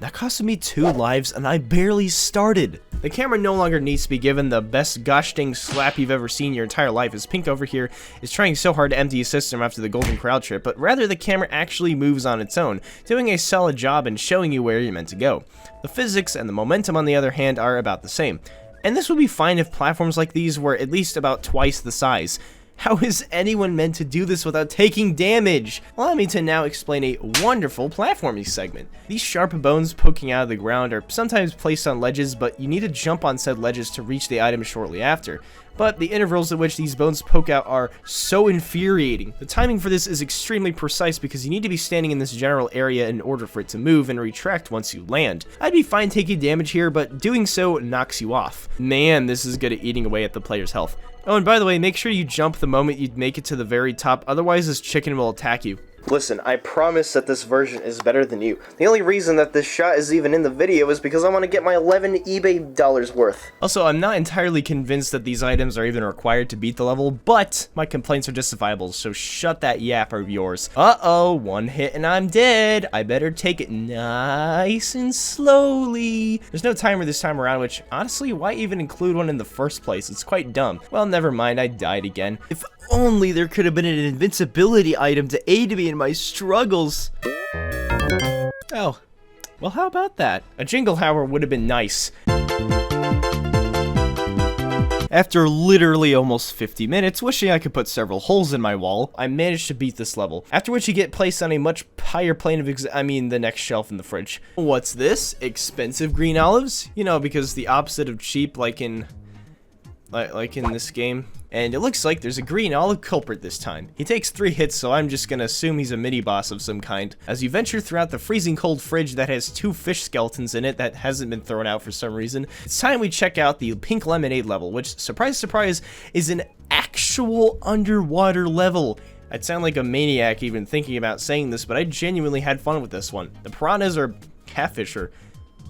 That costed me 2 lives and I barely started. The camera no longer needs to be given the best gosh dang slap you've ever seen in your entire life, as Pink over here is trying so hard to empty his system after the golden crowd trip, but rather the camera actually moves on its own, doing a solid job in showing you where you're meant to go. The physics and the momentum, on the other hand, are about the same. And this would be fine if platforms like these were at least about twice the size. How is anyone meant to do this without taking damage? Allow me to now explain a wonderful platforming segment. These sharp bones poking out of the ground are sometimes placed on ledges, but you need to jump on said ledges to reach the item shortly after. But the intervals at which these bones poke out are so infuriating. The timing for this is extremely precise because you need to be standing in this general area in order for it to move and retract once you land. I'd be fine taking damage here, but doing so knocks you off. Man, this is good at eating away at the player's health. Oh, and by the way, make sure you jump the moment you make it to the very top, otherwise this chicken will attack you. Listen, I promise that this version is better than you. The only reason that this shot is even in the video is because I want to get my 11 eBay dollars worth. Also, I'm not entirely convinced that these items are even required to beat the level, but my complaints are justifiable, so shut that yap of yours. Uh-oh, one hit and I'm dead. I better take it nice and slowly. There's no timer this time around, which, honestly, why even include one in the first place? It's quite dumb. Well, never mind, I died again. If only there could have been an invincibility item to aid me in my struggles. Oh, well, how about that? A jingle, however, would have been nice. After literally almost 50 minutes, wishing I could put several holes in my wall, I managed to beat this level, after which you get placed on a much higher plane of the next shelf in the fridge. What's this? Expensive green olives? You know, because the opposite of cheap, like in this game. And it looks like there's a green olive culprit this time. He takes 3 hits, so I'm just gonna assume he's a mini-boss of some kind. As you venture throughout the freezing cold fridge that has 2 fish skeletons in it that hasn't been thrown out for some reason, it's time we check out the pink lemonade level, which, surprise surprise, is an actual underwater level. I'd sound like a maniac even thinking about saying this, but I genuinely had fun with this one. The piranhas or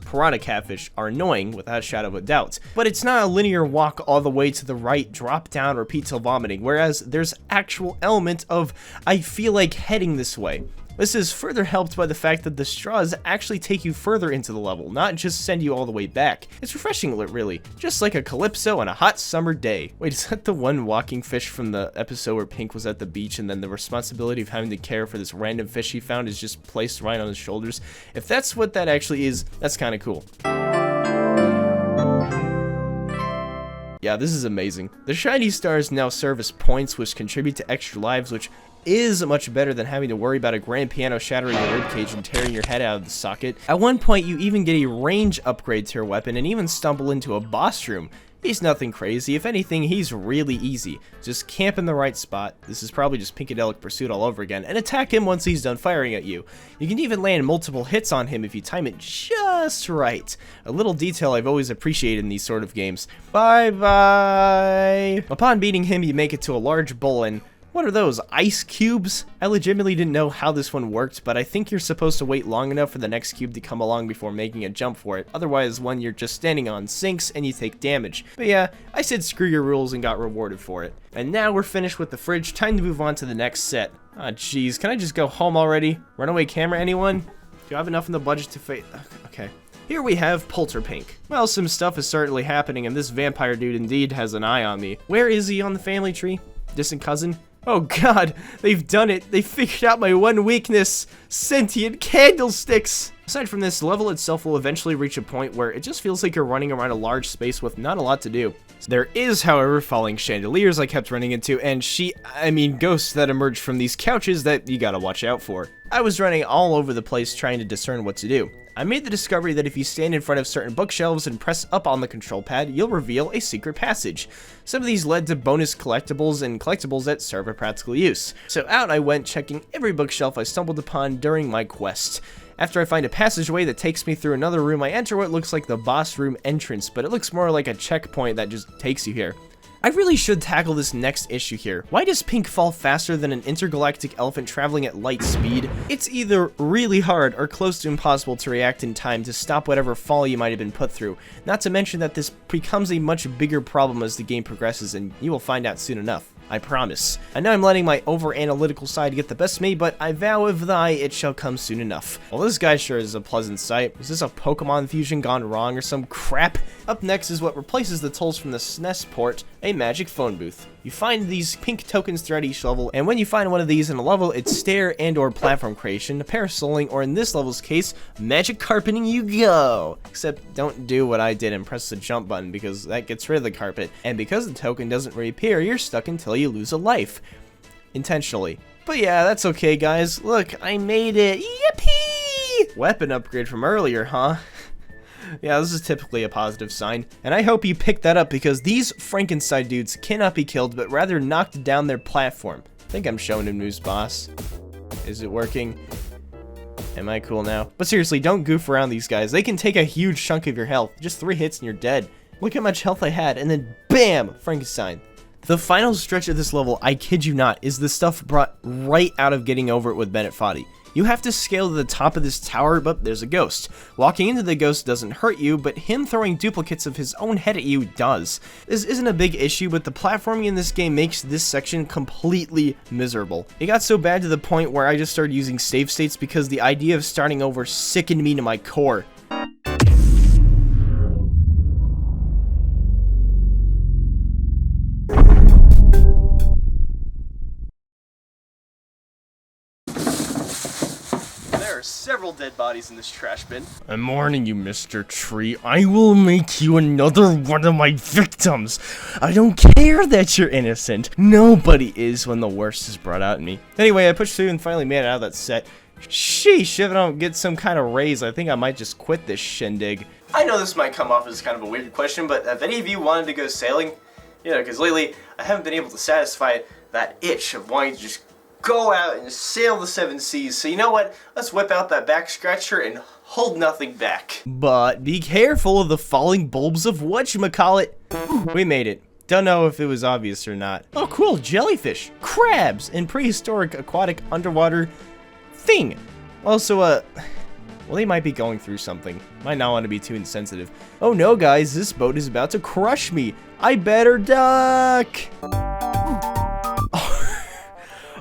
piranha catfish are annoying without a shadow of a doubt, but it's not a linear walk all the way to the right, drop down, repeat till vomiting, whereas there's actual element of I feel like heading this way. This is further helped by the fact that the straws actually take you further into the level, not just send you all the way back. It's refreshing, really, just like a calypso on a hot summer day. Wait, is that the one walking fish from the episode where Pink was at the beach and then the responsibility of having to care for this random fish he found is just placed right on his shoulders? If that's what that actually is, that's kind of cool. Yeah, this is amazing. The shiny stars now serve as points which contribute to extra lives, which is much better than having to worry about a grand piano shattering your ribcage and tearing your head out of the socket. At one point, you even get a range upgrade to your weapon and even stumble into a boss room. He's nothing crazy. If anything, he's really easy. Just camp in the right spot. This is probably just Pinkadelic Pursuit all over again, and attack him once he's done firing at you. You can even land multiple hits on him if you time it just right. A little detail I've always appreciated in these sort of games. Bye-bye! Upon beating him, you make it to a large bowl and what are those, ice cubes? I legitimately didn't know how this one worked, but I think you're supposed to wait long enough for the next cube to come along before making a jump for it. Otherwise, one you're just standing on sinks and you take damage. But yeah, I said screw your rules and got rewarded for it. And now we're finished with the fridge, time to move on to the next set. Ah, jeez, can I just go home already? Runaway camera, anyone? Do I have enough in the budget to okay. Here we have Polterpink. Well, some stuff is certainly happening and this vampire dude indeed has an eye on me. Where is he on the family tree? Distant cousin? Oh god, they've done it. They figured out my one weakness, sentient candlesticks. Aside from this, the level itself will eventually reach a point where it just feels like you're running around a large space with not a lot to do. There is, however, falling chandeliers I kept running into, and ghosts that emerge from these couches that you gotta watch out for. I was running all over the place trying to discern what to do. I made the discovery that if you stand in front of certain bookshelves and press up on the control pad, you'll reveal a secret passage. Some of these led to bonus collectibles and collectibles that serve a practical use. So out I went, checking every bookshelf I stumbled upon during my quest. After I find a passageway that takes me through another room, I enter what looks like the boss room entrance, but it looks more like a checkpoint that just takes you here. I really should tackle this next issue here. Why does Pink fall faster than an intergalactic elephant traveling at light speed? It's either really hard or close to impossible to react in time to stop whatever fall you might have been put through. Not to mention that this becomes a much bigger problem as the game progresses, and you will find out soon enough. I promise. I know I'm letting my over-analytical side get the best of me, but I vow of thy it shall come soon enough. Well, this guy sure is a pleasant sight. Is this a Pokemon fusion gone wrong or some crap? Up next is what replaces the tolls from the SNES port, a magic phone booth. You find these pink tokens throughout each level, and when you find one of these in a level, it's stair and or platform creation, parasoling, or in this level's case, magic carpeting you go! Except don't do what I did and press the jump button, because that gets rid of the carpet, and because the token doesn't reappear, you're stuck until you lose a life. Intentionally. But yeah, that's okay guys. Look, I made it! Yippee! Weapon upgrade from earlier, huh? Yeah, this is typically a positive sign, and I hope you picked that up because these Frankenstein dudes cannot be killed, but rather knocked down their platform. I think I'm showing him news, boss. Is it working? Am I cool now? But seriously, don't goof around these guys. They can take a huge chunk of your health. Just 3 hits and you're dead. Look how much health I had, and then BAM! Frankenstein. The final stretch of this level, I kid you not, is the stuff brought right out of Getting Over It with Bennett Foddy. You have to scale to the top of this tower, but there's a ghost. Walking into the ghost doesn't hurt you, but him throwing duplicates of his own head at you does. This isn't a big issue, but the platforming in this game makes this section completely miserable. It got so bad to the point where I just started using save states because the idea of starting over sickened me to my core. Several dead bodies in this trash bin. I'm warning you, Mr. Tree. I will make you another one of my victims. I don't care that you're innocent. Nobody is when the worst is brought out in me. Anyway, I pushed through and finally made it out of that set. Sheesh, if I don't get some kind of raise, I think I might just quit this shindig. I know this might come off as kind of a weird question, but have any of you wanted to go sailing? You know, because lately, I haven't been able to satisfy that itch of wanting to just go out and sail the 7 seas. So you know what? Let's whip out that back scratcher and hold nothing back. But be careful of the falling bulbs of whatchamacallit. We made it. Don't know if it was obvious or not. Oh cool, jellyfish, crabs, and prehistoric aquatic underwater thing. Also, well, they might be going through something. Might not want to be too insensitive. Oh no guys, this boat is about to crush me. I better duck.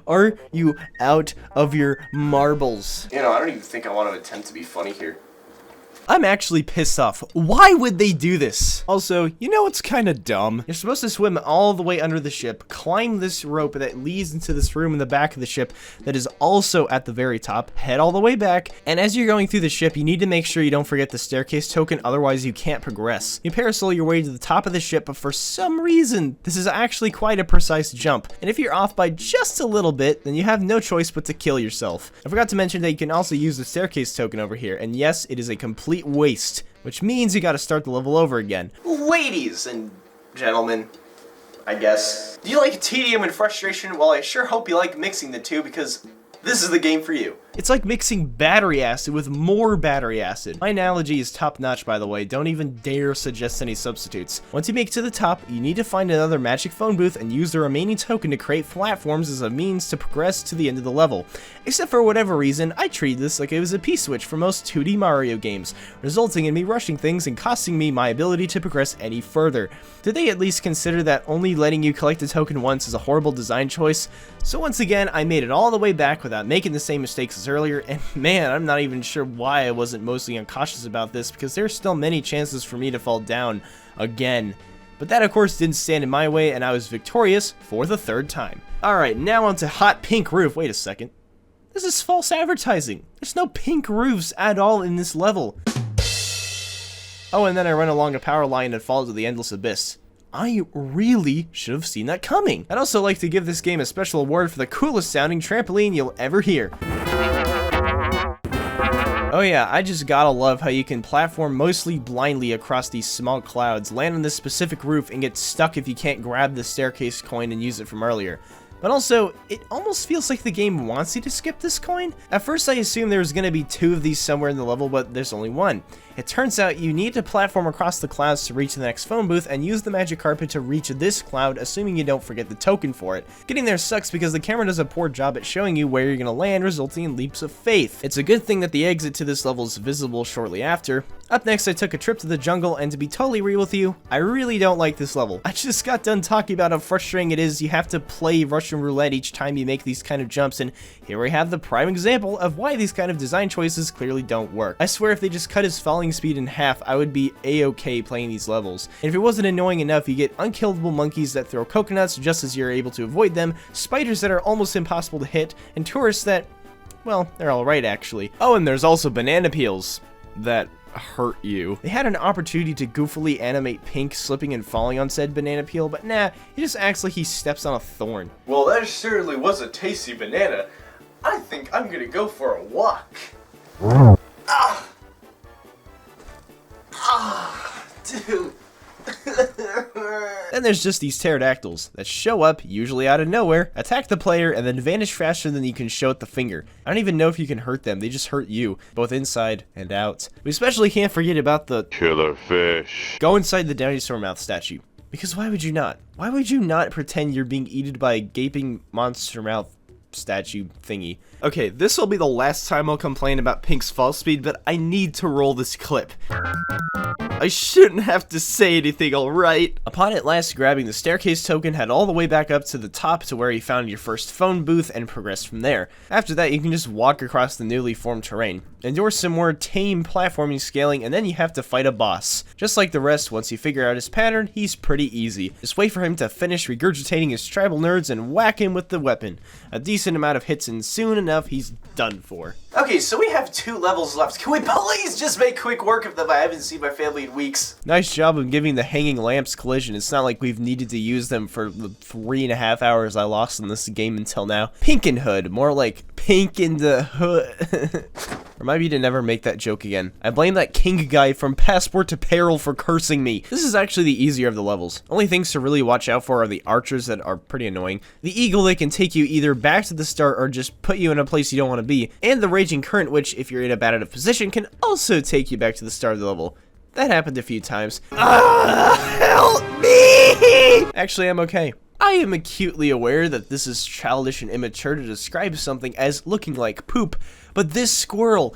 Are you out of your marbles? You know, I don't even think I want to attempt to be funny here. I'm actually pissed off. Why would they do this? Also, you know what's kind of dumb? You're supposed to swim all the way under the ship, climb this rope that leads into this room in the back of the ship that is also at the very top, head all the way back, and as you're going through the ship, you need to make sure you don't forget the staircase token, otherwise you can't progress. You parasol your way to the top of the ship, but for some reason, this is actually quite a precise jump, and if you're off by just a little bit, then you have no choice but to kill yourself. I forgot to mention that you can also use the staircase token over here, and yes, it is a complete waste, which means you gotta start the level over again. Ladies and gentlemen, I guess. Do you like tedium and frustration? Well, I sure hope you like mixing the two because this is the game for you. It's like mixing battery acid with more battery acid. My analogy is top notch, by the way. Don't even dare suggest any substitutes. Once you make it to the top, you need to find another magic phone booth and use the remaining token to create platforms as a means to progress to the end of the level. Except for whatever reason, I treated this like it was a P-switch for most 2D Mario games, resulting in me rushing things and costing me my ability to progress any further. Did they at least consider that only letting you collect a token once is a horrible design choice? So once again, I made it all the way back without making the same mistakes as earlier, and man, I'm not even sure why I wasn't mostly uncautious about this, because there's still many chances for me to fall down again. But that of course didn't stand in my way, and I was victorious for the 3rd time. Alright, now onto Hot Pink Roof. Wait a second. This is false advertising. There's no pink roofs at all in this level. Oh, and then I run along a power line and fall to the endless abyss. I really should have seen that coming. I'd also like to give this game a special award for the coolest sounding trampoline you'll ever hear. Oh yeah, I just gotta love how you can platform mostly blindly across these small clouds, land on this specific roof, and get stuck if you can't grab the staircase coin and use it from earlier. But also, it almost feels like the game wants you to skip this coin. At first I assumed there was going to be 2 of these somewhere in the level, but there's only 1. It turns out you need to platform across the clouds to reach the next phone booth and use the magic carpet to reach this cloud, assuming you don't forget the token for it. Getting there sucks because the camera does a poor job at showing you where you're going to land, resulting in leaps of faith. It's a good thing that the exit to this level is visible shortly after. Up next, I took a trip to the jungle, and to be totally real with you, I really don't like this level. I just got done talking about how frustrating it is. You have to play Russian roulette each time you make these kind of jumps, and here we have the prime example of why these kind of design choices clearly don't work. I swear if they just cut his falling speed in half, I would be a-okay playing these levels. And if it wasn't annoying enough, you get unkillable monkeys that throw coconuts just as you're able to avoid them, spiders that are almost impossible to hit, and tourists that, well, they're alright actually. Oh, and there's also banana peels that hurt you. They had an opportunity to goofily animate Pink slipping and falling on said banana peel, but nah, he just acts like he steps on a thorn. Well, that certainly was a tasty banana. I think I'm gonna go for a walk. Dude. Then there's just these pterodactyls that show up, usually out of nowhere, attack the player, and then vanish faster than you can show at the finger. I don't even know if you can hurt them, they just hurt you, both inside and out. We especially can't forget about the killer fish. Go inside the dinosaur mouth statue. Because why would you not? Why would you not pretend you're being eaten by a gaping monster mouth statue thingy? Okay, this will be the last time I'll complain about Pink's fall speed, but I need to roll this clip. I shouldn't have to say anything, alright? Upon at last grabbing the staircase token, head all the way back up to the top to where you found your first phone booth and progressed from there. After that, you can just walk across the newly formed terrain, endure some more tame platforming scaling, and then you have to fight a boss. Just like the rest, once you figure out his pattern, he's pretty easy. Just wait for him to finish regurgitating his tribal nerds and whack him with the weapon. A decent amount of hits and soon enough, he's done for. Okay, so we have 2 levels left. Can we please just make quick work of them? I haven't seen my family in weeks. Nice job of giving the hanging lamps collision. It's not like we've needed to use them for the 3.5 hours I lost in this game until now. Pink and Hood, more like Pink in the Hood. Remind me to never make that joke again. I blame that king guy from Passport to Peril for cursing me. This is actually the easier of the levels. Only things to really watch out for are the archers that are pretty annoying, the eagle that can take you either back to the start or just put you in a place you don't want to be, and the raging current, which if you're in a bad enough position can also take you back to the start of the level. That happened a few times. Help me! Actually, I'm okay. I am acutely aware that this is childish and immature to describe something as looking like poop, but this squirrel,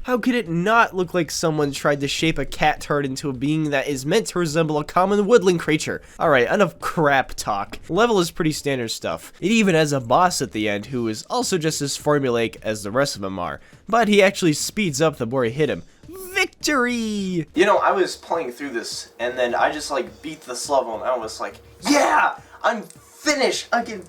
how could it not look like someone tried to shape a cat turd into a being that is meant to resemble a common woodland creature? Alright, enough crap talk. The level is pretty standard stuff. It even has a boss at the end who is also just as formulaic as the rest of them are, but he actually speeds up the more you hit him. Victory! You know, I was playing through this, and then I just like beat this level, and I was like, yeah, I'm finished. I can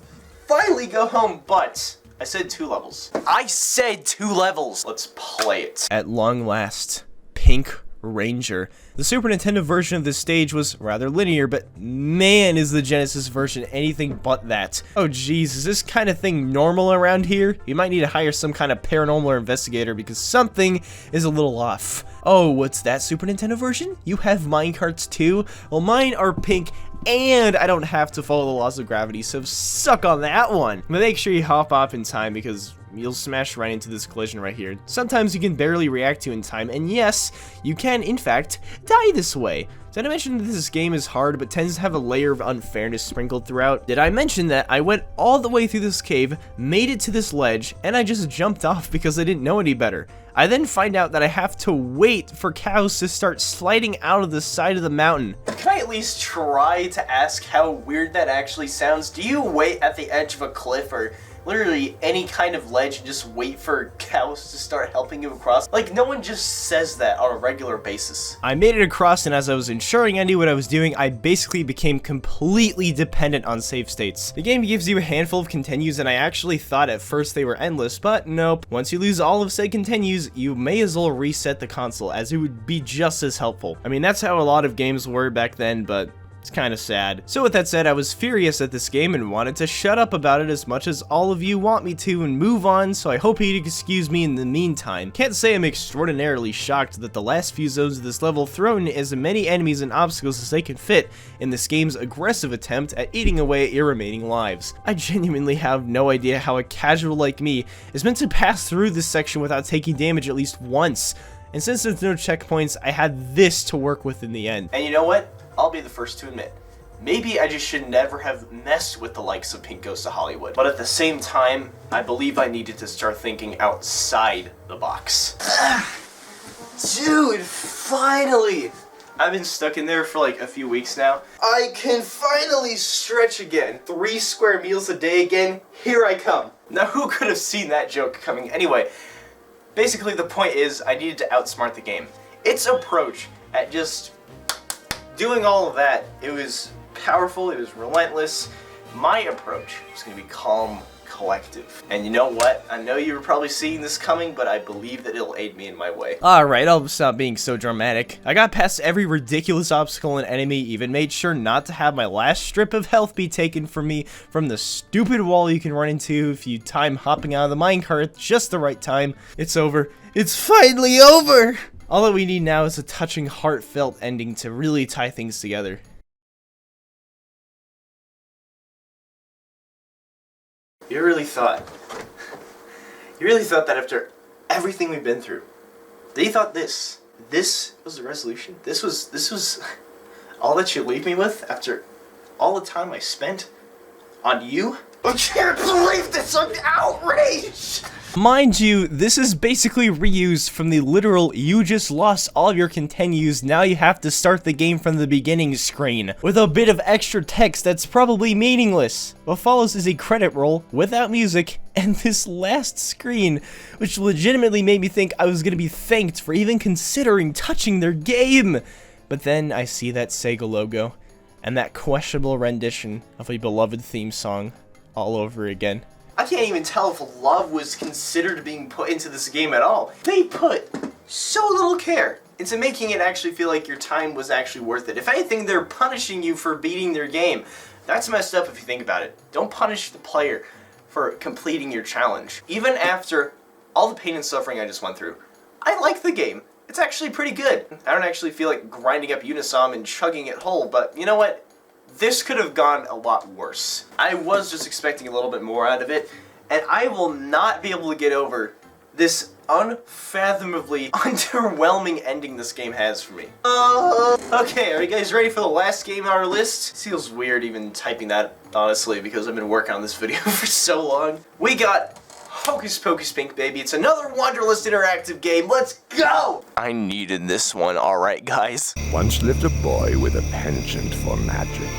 finally go home, but I said 2 levels. I said 2 levels. Let's play it. At long last, Pink Ranger. The Super Nintendo version of this stage was rather linear, but man is the Genesis version anything but that. Oh geez, is this kind of thing normal around here? You might need to hire some kind of paranormal investigator because something is a little off. Oh, what's that Super Nintendo version? You have minecarts too? Well, mine are pink and I don't have to follow the laws of gravity, so suck on that one. But make sure you hop off in time because you'll smash right into this collision right here. Sometimes you can barely react to in time, and yes, you can in fact die this way. Did I mention that this game is hard but tends to have a layer of unfairness sprinkled throughout? Did I mention that I went all the way through this cave, made it to this ledge, and I just jumped off because I didn't know any better? I then find out that I have to wait for cows to start sliding out of the side of the mountain. Can I at least try to ask how weird that actually sounds? Do you wait at the edge of a cliff or literally any kind of ledge and just wait for cows to start helping you across? Like, no one just says that on a regular basis. I made it across, and as I was ensuring I knew what I was doing, I basically became completely dependent on save states. The game gives you a handful of continues, and I actually thought at first they were endless, but nope. Once you lose all of said continues, you may as well reset the console, as it would be just as helpful. I mean, that's how a lot of games were back then, but it's kind of sad. So with that said, I was furious at this game and wanted to shut up about it as much as all of you want me to and move on, so I hope you'd excuse me in the meantime. Can't say I'm extraordinarily shocked that the last few zones of this level throw in as many enemies and obstacles as they can fit in this game's aggressive attempt at eating away at your remaining lives. I genuinely have no idea how a casual like me is meant to pass through this section without taking damage at least once. And since there's no checkpoints, I had this to work with in the end. And you know what? I'll be the first to admit, maybe I just should never have messed with the likes of Pink Goes to Hollywood. But at the same time, I believe I needed to start thinking outside the box. Dude, finally! I've been stuck in there for like a few weeks now. I can finally stretch again. 3 square meals a day again. Here I come. Now who could have seen that joke coming? Anyway, basically the point is I needed to outsmart the game. Its approach at just doing all of that, it was powerful, it was relentless. My approach was going to be calm, collective. And you know what? I know you were probably seeing this coming, but I believe that it'll aid me in my way. Alright, I'll stop being so dramatic. I got past every ridiculous obstacle and enemy, even made sure not to have my last strip of health be taken from me from the stupid wall you can run into if you time hopping out of the minecart at just the right time. It's over. It's finally over! All that we need now is a touching, heartfelt ending to really tie things together. You really thought that after everything we've been through, that you thought this was the resolution? This was all that you leave me with after all the time I spent on you? I can't believe this, I'm outraged! Mind you, this is basically reused from the literal "you just lost all of your continues, now you have to start the game from the beginning" screen, with a bit of extra text that's probably meaningless. What follows is a credit roll, without music, and this last screen, which legitimately made me think I was gonna be thanked for even considering touching their game. But then I see that Sega logo, and that questionable rendition of a beloved theme song all over again. I can't even tell if love was considered being put into this game at all. They put so little care into making it actually feel like your time was actually worth it. If anything, they're punishing you for beating their game. That's messed up if you think about it. Don't punish the player for completing your challenge. Even after all the pain and suffering I just went through, I like the game. It's actually pretty good. I don't actually feel like grinding up Unisom and chugging it whole, but you know what? This could have gone a lot worse. I was just expecting a little bit more out of it, and I will not be able to get over this unfathomably underwhelming ending this game has for me. Okay, are you guys ready for the last game on our list? It feels weird even typing that, honestly, because I've been working on this video for so long. We got Hokus Pokus Pink, baby. It's another Wanderlust interactive game. Let's go! I needed this one, alright guys. Once lived a boy with a penchant for magic.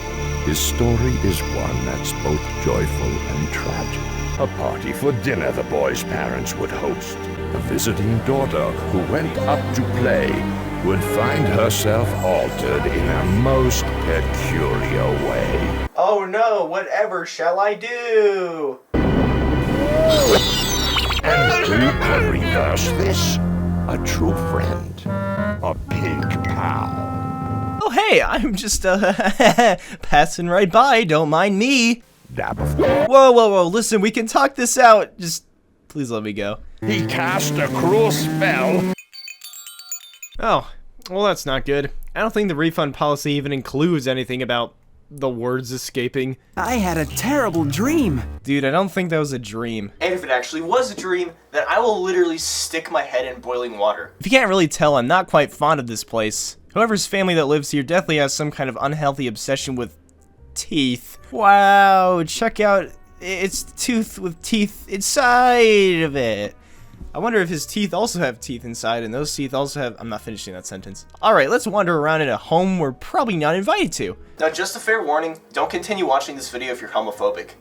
His story is one that's both joyful and tragic. A party for dinner the boy's parents would host. A visiting daughter who went up to play would find herself altered in a most peculiar way. Oh no, whatever shall I do? And who can reverse this? A true friend. A pink pal. Oh hey, I'm just passing right by, don't mind me. Whoa, listen, we can talk this out. Just please let me go. He cast a cruel spell. Oh, well that's not good. I don't think the refund policy even includes anything about the words escaping. I had a terrible dream. Dude, I don't think that was a dream. And if it actually was a dream, then I will literally stick my head in boiling water. If you can't really tell, I'm not quite fond of this place. Whoever's family that lives here definitely has some kind of unhealthy obsession with teeth. Wow, check out its tooth with teeth inside of it. I wonder if his teeth also have teeth inside, and those teeth also have... I'm not finishing that sentence. Alright, let's wander around in a home we're probably not invited to. Now, just a fair warning, don't continue watching this video if you're homophobic.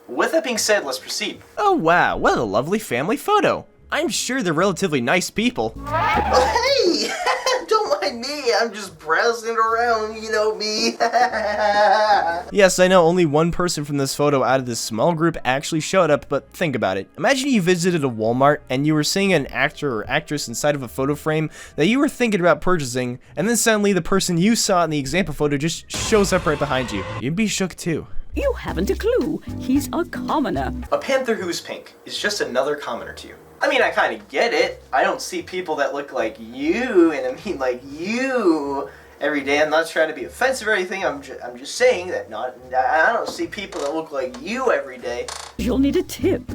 With that being said, let's proceed. Oh wow, what a lovely family photo. I'm sure they're relatively nice people. Hey! Don't mind me, I'm just browsing around, you know me. Yes, I know only one person from this photo out of this small group actually showed up, but think about it. Imagine you visited a Walmart and you were seeing an actor or actress inside of a photo frame that you were thinking about purchasing, and then suddenly the person you saw in the example photo just shows up right behind you. You'd be shook too. You haven't a clue. He's a commoner. A panther who's pink is just another commoner to you. I mean, I kind of get it. I don't see people that look like you, and I mean like you, every day. I'm not trying to be offensive or anything. I'm just saying that I don't see people that look like you every day. You'll need a tip.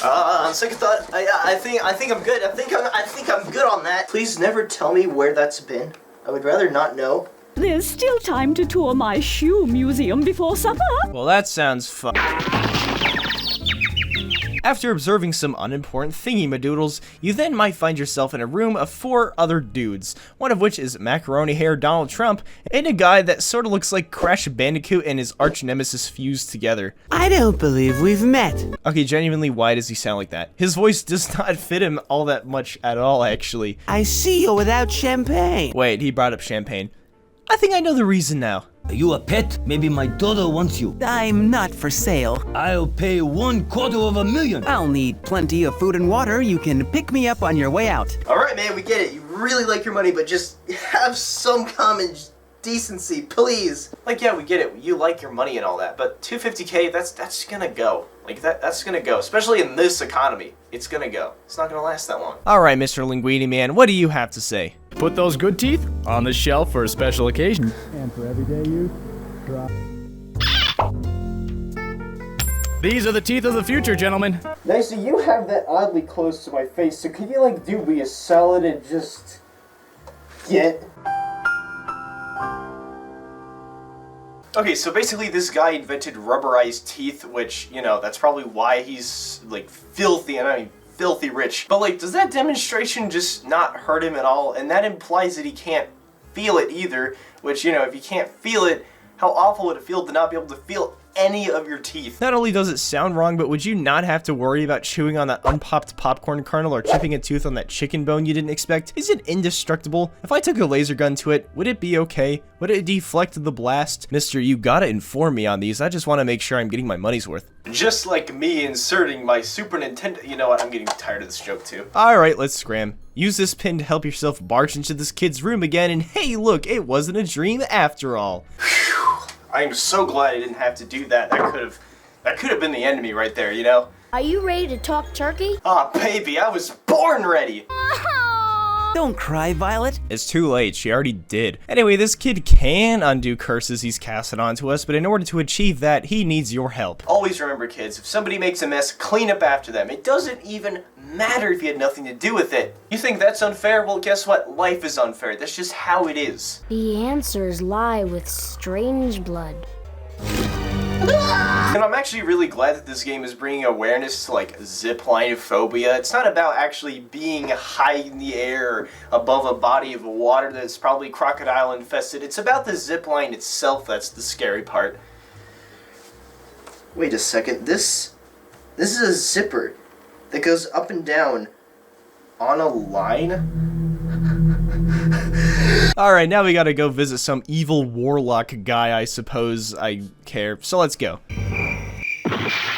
On second thought, I think I'm good. I think I'm good on that. Please never tell me where that's been. I would rather not know. There's still time to tour my shoe museum before supper. Well, that sounds fun. After observing some unimportant thingy-madoodles, you then might find yourself in a room of 4 other dudes, one of which is macaroni-haired Donald Trump, and a guy that sorta looks like Crash Bandicoot and his arch-nemesis fused together. I don't believe we've met. Okay, genuinely, why does he sound like that? His voice does not fit him all that much at all, actually. I see you're without champagne. Wait, he brought up champagne. I think I know the reason now. Are you a pet? Maybe my daughter wants you. I'm not for sale. I'll pay $250,000. I'll need plenty of food and water. You can pick me up on your way out. Alright, man, we get it. You really like your money, but just have some common decency, please. Like, yeah, we get it. You like your money and all that, but $250K, that's gonna go. Like, that's gonna go. Especially in this economy. It's gonna go. It's not gonna last that long. Alright, Mr. Linguini Man, what do you have to say? Put those good teeth on the shelf for a special occasion. And for everyday use, try. These are the teeth of the future, gentlemen. Nice, so you have that oddly close to my face, so could you, like, do me a solid and just get... Okay, so basically this guy invented rubberized teeth, which, you know, that's probably why he's, like, filthy, and I mean filthy rich. But, like, does that demonstration just not hurt him at all? And that implies that he can't feel it either, which, you know, if you can't feel it, how awful would it feel to not be able to feel any of your teeth? Not only does it sound wrong, but would you not have to worry about chewing on that unpopped popcorn kernel or chipping a tooth on that chicken bone you didn't expect? Is it indestructible? If I took a laser gun to it, would it be okay? Would it deflect the blast? Mister, you gotta inform me on these. I just want to make sure I'm getting my money's worth. Just like me inserting my Super Nintendo... You know what? I'm getting tired of this joke too. Alright, let's scram. Use this pin to help yourself barge into this kid's room again, and hey look, it wasn't a dream after all. I'm so glad I didn't have to do that. That could have been the enemy right there, you know? Are you ready to talk turkey? Aw, baby, I was born ready! Don't cry, Violet. It's too late, she already did. Anyway, this kid can undo curses he's casted onto us, but in order to achieve that, he needs your help. Always remember, kids, if somebody makes a mess, clean up after them. It doesn't even matter if you had nothing to do with it. You think that's unfair? Well, guess what? Life is unfair. That's just how it is. The answers lie with strange blood. And I'm actually really glad that this game is bringing awareness to, like, zipline phobia. It's not about actually being high in the air above a body of water that's probably crocodile infested. It's about the zipline itself that's the scary part. Wait a second, this is a zipper that goes up and down on a line? Alright, now we gotta go visit some evil warlock guy, I suppose I care. So let's go.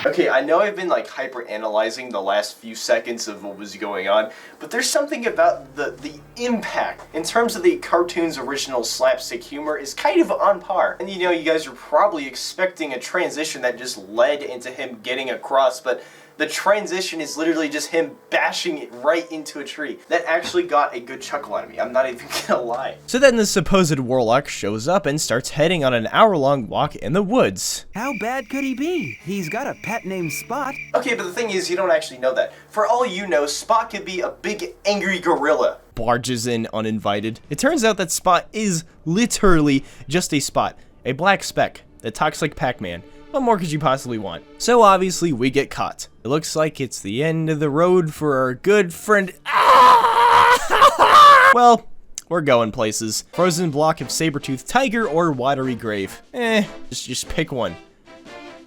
Okay, I know I've been like hyper-analyzing the last few seconds of what was going on, but there's something about the impact in terms of the cartoon's original slapstick humor is kind of on par. And you know, you guys are probably expecting a transition that just led into him getting across, but the transition is literally just him bashing it right into a tree. That actually got a good chuckle out of me, I'm not even gonna lie. So then the supposed warlock shows up and starts heading on an hour-long walk in the woods. How bad could he be? He's got a pet named Spot. Okay, but the thing is, you don't actually know that. For all you know, Spot could be a big angry gorilla. Barges in uninvited. It turns out that Spot is literally just a spot, a black speck that talks like Pac-Man. What more could you possibly want? So obviously we get caught. It looks like it's the end of the road for our good friend. Well, we're going places. Frozen block of saber-toothed tiger or watery grave. Just pick one.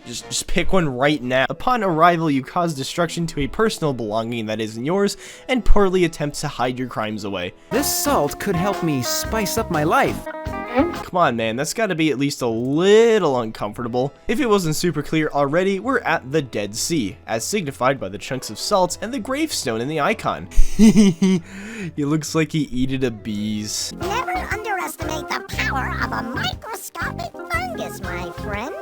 Just pick one right now. Upon arrival, you cause destruction to a personal belonging that isn't yours and poorly attempt to hide your crimes away. This salt could help me spice up my life. Come on, man, that's gotta be at least a little uncomfortable. If it wasn't super clear already, we're at the Dead Sea, as signified by the chunks of salt and the gravestone in the icon. He looks like he eated a bees. Never underestimate the power of a microscopic fungus, my friend.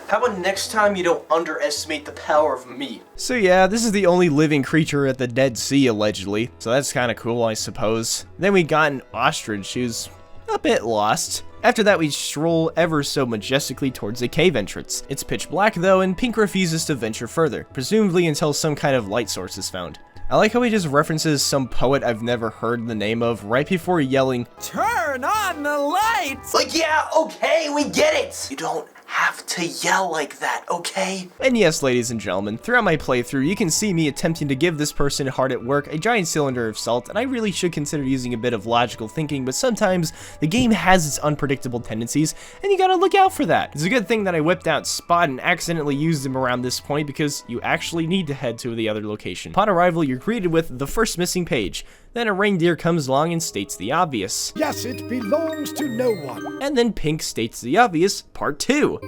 How about next time you don't underestimate the power of meat? So yeah, this is the only living creature at the Dead Sea, allegedly. So that's kinda cool, I suppose. Then we got an ostrich who's a bit lost. After that, we stroll ever so majestically towards a cave entrance. It's pitch black though, and Pink refuses to venture further, presumably until some kind of light source is found. I like how he just references some poet I've never heard the name of right before yelling, "Turn on the lights!" Like, yeah, okay, we get it! You don't have to yell like that, okay? And yes, ladies and gentlemen, throughout my playthrough, you can see me attempting to give this person hard at work a giant cylinder of salt, and I really should consider using a bit of logical thinking, but sometimes the game has its unpredictable tendencies, and you gotta look out for that. It's a good thing that I whipped out Spot and accidentally used him around this point, because you actually need to head to the other location. Upon arrival, you're greeted with the first missing page. Then a reindeer comes along and states the obvious. Yes, it belongs to no one. And then Pink states the obvious, part 2.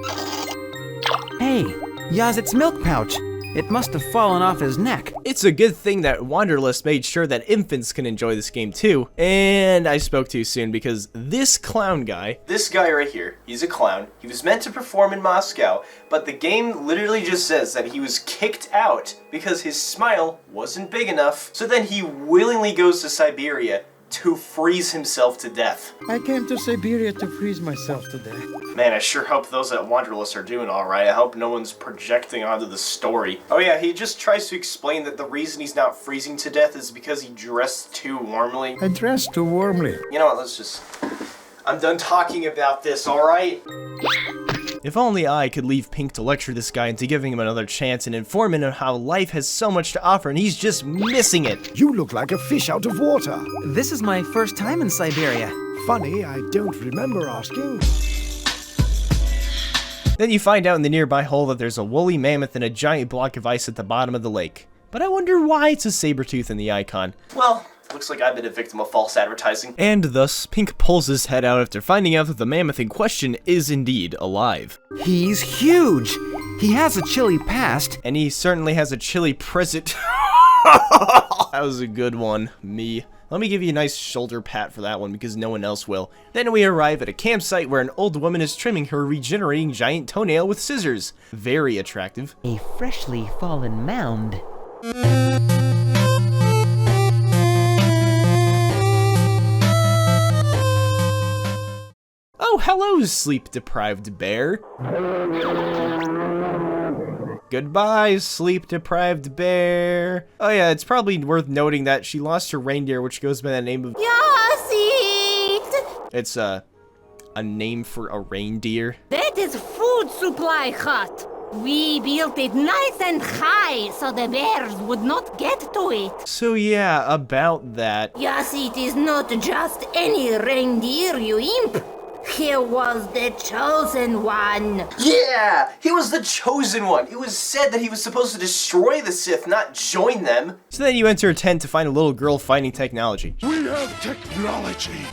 Hey, Yazit's milk pouch. It must have fallen off his neck. It's a good thing that Wanderlust made sure that infants can enjoy this game too. And I spoke too soon because this clown guy... This guy right here, he's a clown. He was meant to perform in Moscow, but the game literally just says that he was kicked out because his smile wasn't big enough. So then he willingly goes to Siberia to freeze himself to death. I came to Siberia to freeze myself to death. Man, I sure hope those at Wanderlust are doing alright. I hope no one's projecting onto the story. Oh yeah, he just tries to explain that the reason he's not freezing to death is because he dressed too warmly. I dressed too warmly. You know what, let's just... I'm done talking about this, alright? If only I could leave Pink to lecture this guy into giving him another chance and inform him of how life has so much to offer and he's just missing it. You look like a fish out of water. This is my first time in Siberia. Funny, I don't remember asking. Then you find out in the nearby hole that there's a woolly mammoth and a giant block of ice at the bottom of the lake. But I wonder why it's a saber tooth in the icon. Well, looks like I've been a victim of false advertising. And thus, Pink pulls his head out after finding out that the mammoth in question is indeed alive. He's huge! He has a chilly past. And he certainly has a chilly present. That was a good one, me. Let me give you a nice shoulder pat for that one because no one else will. Then we arrive at a campsite where an old woman is trimming her regenerating giant toenail with scissors. Very attractive. A freshly fallen mound. Oh, hello, sleep-deprived bear. Goodbye, sleep-deprived bear. Oh yeah, it's probably worth noting that she lost her reindeer, which goes by the name of... Yasit! It's a name for a reindeer. That is food supply hut. We built it nice and high so the bears would not get to it. So yeah, about that. Yasit is not just any reindeer, you imp. He was the chosen one. Yeah, he was the chosen one. It was said that he was supposed to destroy the Sith, not join them. So then you enter a tent to find a little girl fighting technology. We have technology.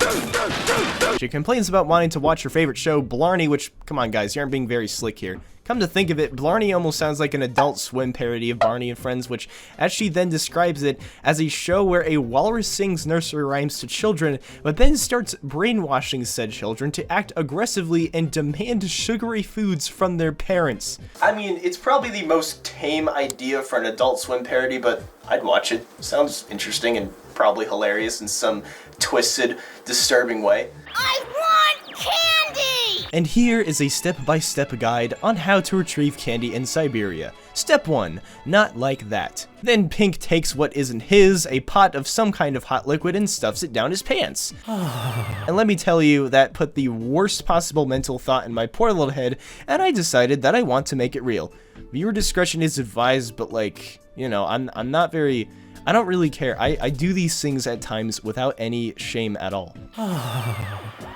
She complains about wanting to watch her favorite show, Blarney, which, come on guys, you aren't being very slick here. Come to think of it, Blarney almost sounds like an Adult Swim parody of Barney and Friends, which, as she then describes it, as a show where a walrus sings nursery rhymes to children, but then starts brainwashing said children to act aggressively and demand sugary foods from their parents. I mean, it's probably the most tame idea for an Adult Swim parody, but I'd watch it. Sounds interesting and probably hilarious in some twisted, disturbing way. I want candy! And here is a step-by-step guide on how to retrieve candy in Siberia. Step 1. Not like that. Then Pink takes what isn't his, a pot of some kind of hot liquid, and stuffs it down his pants. And let me tell you, that put the worst possible mental thought in my poor little head, and I decided that I want to make it real. Viewer discretion is advised, but like, you know, I'm not very... I don't really care. I do these things at times without any shame at all.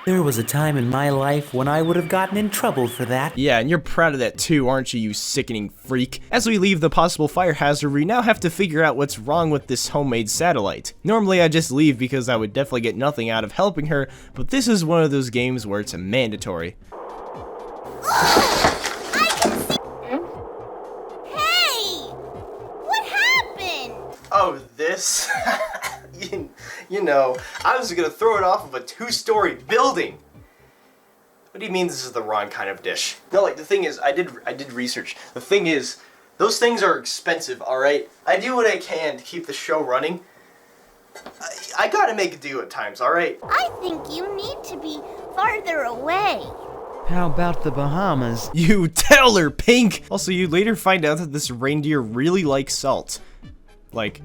There was a time in my life when I would have gotten in trouble for that. Yeah, and you're proud of that too, aren't you, you sickening freak? As we leave the possible fire hazard, we now have to figure out what's wrong with this homemade satellite. Normally I just leave because I would definitely get nothing out of helping her, but this is one of those games where it's a mandatory. Oh, this? you know, I was gonna throw it off of a 2-story building. What do you mean this is the wrong kind of dish? No, like, the thing is, I did research. The thing is, those things are expensive, alright? I do what I can to keep the show running. I gotta make a do at times, alright? I think you need to be farther away. How about the Bahamas? You tell her, Pink! Also, you later find out that this reindeer really likes salt. Like,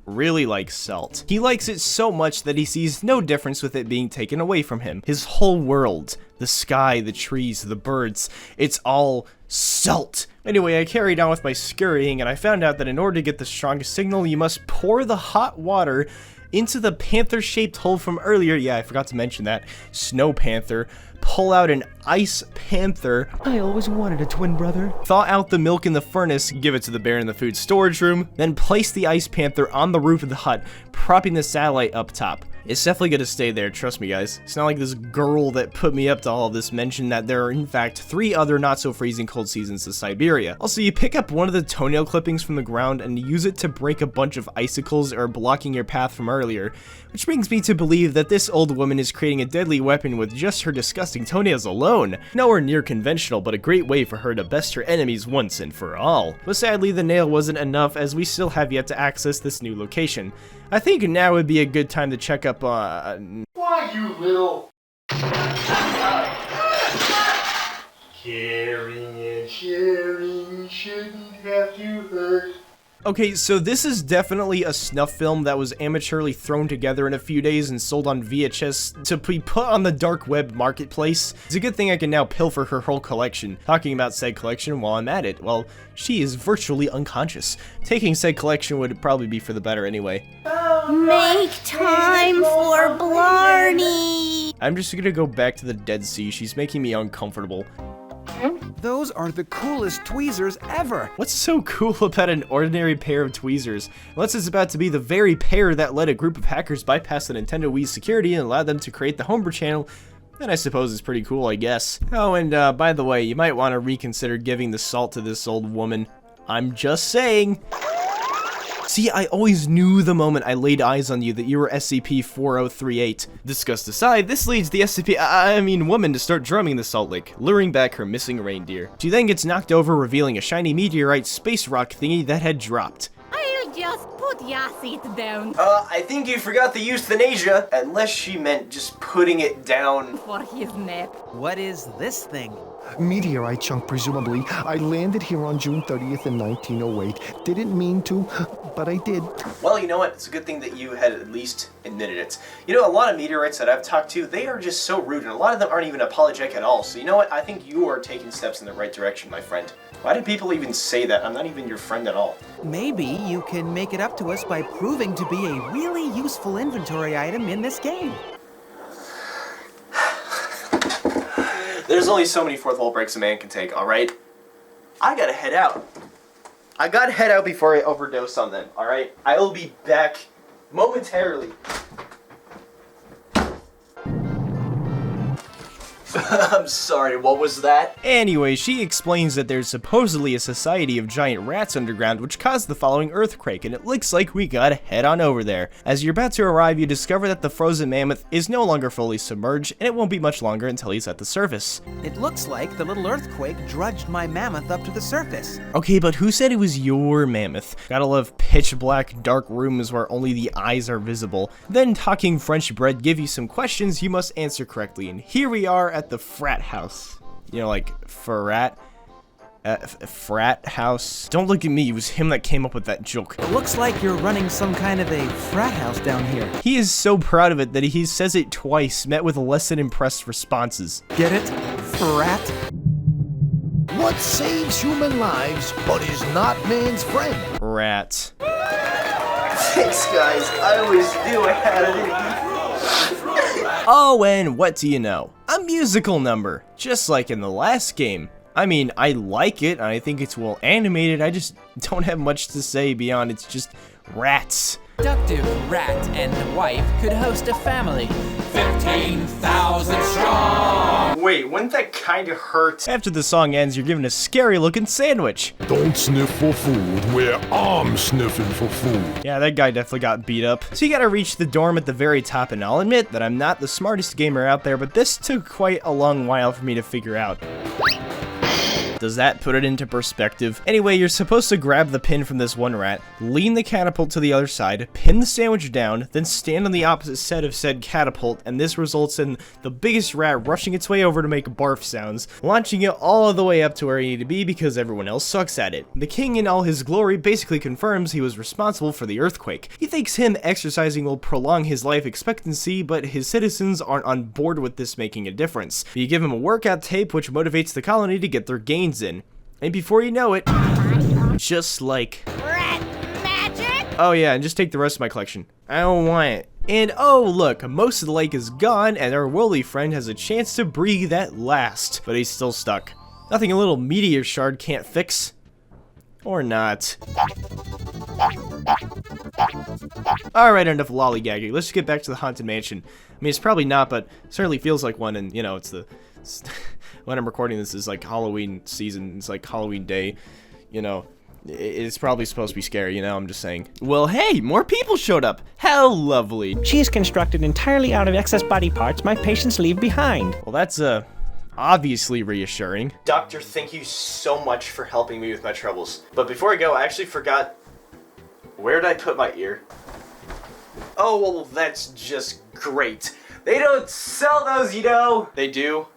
really likes salt. He likes it so much that he sees no difference with it being taken away from him. His whole world, the sky, the trees, the birds, it's all salt. Anyway, I carried on with my scurrying, and I found out that in order to get the strongest signal, you must pour the hot water into the panther-shaped hole from earlier. Yeah, I forgot to mention that. Snow panther. Pull out an ice panther. I always wanted a twin brother. Thaw out the milk in the furnace, give it to the bear in the food storage room, then place the ice panther on the roof of the hut, propping the satellite up top. It's definitely gonna stay there, trust me guys. It's not like this girl that put me up to all of this mentioned that there are in fact 3 other not so freezing cold seasons to Siberia. Also, you pick up one of the toenail clippings from the ground and use it to break a bunch of icicles or blocking your path from earlier, which brings me to believe that this old woman is creating a deadly weapon with just her disgusting toenails alone. Nowhere near conventional, but a great way for her to best her enemies once and for all. But sadly, the nail wasn't enough, as we still have yet to access this new location. I think now would be a good time to check up on... Why, you little... Caring and sharing shouldn't have to hurt. Okay, so this is definitely a snuff film that was amateurly thrown together in a few days and sold on VHS to be put on the dark web marketplace. It's a good thing I can now pilfer her whole collection. Talking about said collection while I'm at it, well, she is virtually unconscious. Taking said collection would probably be for the better anyway. Make time for Blarney! I'm just gonna go back to the Dead Sea. She's making me uncomfortable. Those are the coolest tweezers ever! What's so cool about an ordinary pair of tweezers? Unless it's about to be the very pair that let a group of hackers bypass the Nintendo Wii's security and allow them to create the homebrew channel, then I suppose it's pretty cool, I guess. Oh, and by the way, you might want to reconsider giving the salt to this old woman. I'm just saying. See, I always knew the moment I laid eyes on you that you were SCP-4038. Disgust aside, this leads the woman to start drumming the salt lick, luring back her missing reindeer. She then gets knocked over, revealing a shiny meteorite space rock thingy that had dropped. I'll just put your seat down. I think you forgot the euthanasia, unless she meant just putting it down. For his nap. What is this thing? Meteorite chunk, presumably. I landed here on June 30th in 1908. Didn't mean to, but I did. Well, you know what? It's a good thing that you had at least admitted it. You know, a lot of meteorites that I've talked to, they are just so rude, and a lot of them aren't even apologetic at all. So you know what? I think you are taking steps in the right direction, my friend. Why did people even say that? I'm not even your friend at all. Maybe you can make it up to us by proving to be a really useful inventory item in this game. There's only so many fourth wall breaks a man can take, alright? I gotta head out. I gotta head out before I overdose on them, alright? I will be back momentarily. I'm sorry, what was that? Anyway, she explains that there's supposedly a society of giant rats underground which caused the following earthquake, and it looks like we gotta head on over there. As you're about to arrive, you discover that the frozen mammoth is no longer fully submerged, and it won't be much longer until he's at the surface. It looks like the little earthquake drudged my mammoth up to the surface. Okay, but who said it was your mammoth? Gotta love pitch black, dark rooms where only the eyes are visible. Then talking French bread give you some questions you must answer correctly, and here we are at the frat house. You know, like frat house. Don't look at me, it was him that came up with that joke. It looks like you're running some kind of a frat house down here. He is so proud of it that he says it twice, met with less than impressed responses. Get it? Frat? What saves human lives but is not man's friend? Rat. Thanks, guys. I always knew I had it in me. Oh, and what do you know? A musical number, just like in the last game. I mean, I like it, and I think it's well animated, I just don't have much to say beyond it's just rats. Productive rat and wife could host a family. 15,000 strong! Wait, wouldn't that kinda hurt? After the song ends, you're given a scary looking sandwich. Don't sniff for food where I'm sniffing for food. Yeah, that guy definitely got beat up. So you gotta reach the dorm at the very top, and I'll admit that I'm not the smartest gamer out there, but this took quite a long while for me to figure out. Does that put it into perspective? Anyway, you're supposed to grab the pin from this one rat, lean the catapult to the other side, pin the sandwich down, then stand on the opposite side of said catapult, and this results in the biggest rat rushing its way over to make barf sounds, launching it all the way up to where he needed to be because everyone else sucks at it. The king in all his glory basically confirms he was responsible for the earthquake. He thinks him exercising will prolong his life expectancy, but his citizens aren't on board with this making a difference. You give him a workout tape which motivates the colony to get their gains in. And before you know it, just like... Oh yeah, and just take the rest of my collection. I don't want it. And oh look, most of the lake is gone and our woolly friend has a chance to breathe at last. But he's still stuck. Nothing a little meteor shard can't fix. Or not. Alright, enough lollygagging. Let's just get back to the Haunted Mansion. I mean, it's probably not, but it certainly feels like one, and you know, when I'm recording this is like Halloween season, it's like Halloween day, you know. It's probably supposed to be scary, you know, I'm just saying. Well, hey, more people showed up. How lovely. She is constructed entirely out of excess body parts my patients leave behind. Well, that's, obviously reassuring. Doctor, thank you so much for helping me with my troubles. But before I go, I actually forgot, where did I put my ear? Oh, well, that's just great. They don't sell those, you know. They do.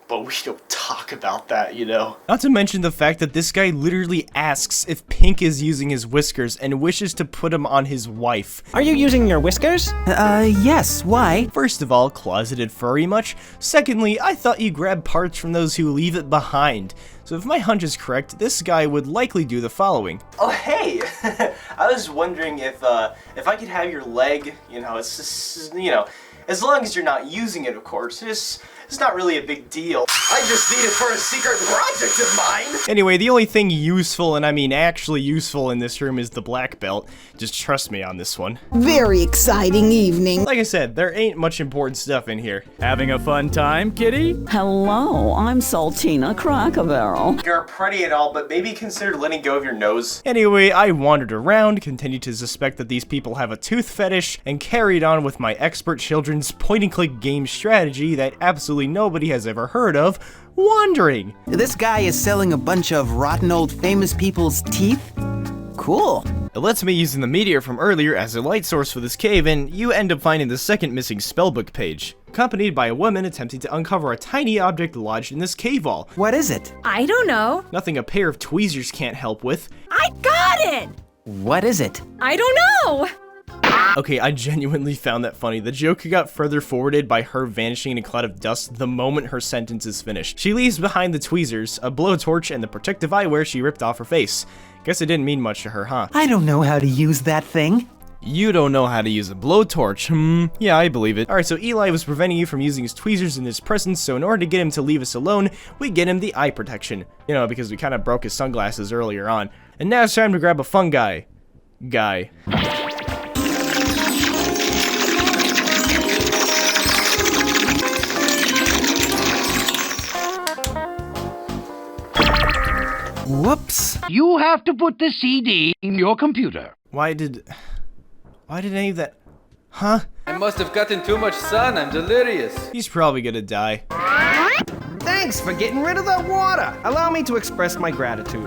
But we don't talk about that, you know. Not to mention the fact that this guy literally asks if Pink is using his whiskers and wishes to put them on his wife. Are you using your whiskers? Yes, why? First of all, closeted furry much? Secondly, I thought you grab parts from those who leave it behind. So if my hunch is correct, this guy would likely do the following. Oh, hey! I was wondering if I could have your leg, you know, it's just, you know, as long as you're not using it, of course. It's not really a big deal. I just need it for a secret project of mine! Anyway, the only thing useful, and I mean actually useful in this room is the black belt. Just trust me on this one. Very exciting evening. Like I said, there ain't much important stuff in here. Having a fun time, kitty? Hello, I'm Saltina Crockerbarrel. You're pretty and all, but maybe consider letting go of your nose. Anyway, I wandered around, continued to suspect that these people have a tooth fetish, and carried on with my expert children's point-and-click game strategy that absolutely nobody has ever heard of, wandering. This guy is selling a bunch of rotten old famous people's teeth? Cool. It lets me using the meteor from earlier as a light source for this cave, and you end up finding the second missing spellbook page, accompanied by a woman attempting to uncover a tiny object lodged in this cave wall. What is it? I don't know. Nothing a pair of tweezers can't help with. I got it! What is it? I don't know! Okay, I genuinely found that funny. The joke got further forwarded by her vanishing in a cloud of dust the moment her sentence is finished. She leaves behind the tweezers, a blowtorch, and the protective eyewear she ripped off her face. Guess it didn't mean much to her, huh? I don't know how to use that thing. You don't know how to use a blowtorch, Yeah, I believe it. Alright, so Eli was preventing you from using his tweezers in his presence, so in order to get him to leave us alone, we get him the eye protection. You know, because we kind of broke his sunglasses earlier on. And now it's time to grab a fungi guy. Whoops. You have to put the CD in your computer. Why did any of that... Huh? I must have gotten too much sun. I'm delirious. He's probably gonna die. Thanks for getting rid of that water. Allow me to express my gratitude.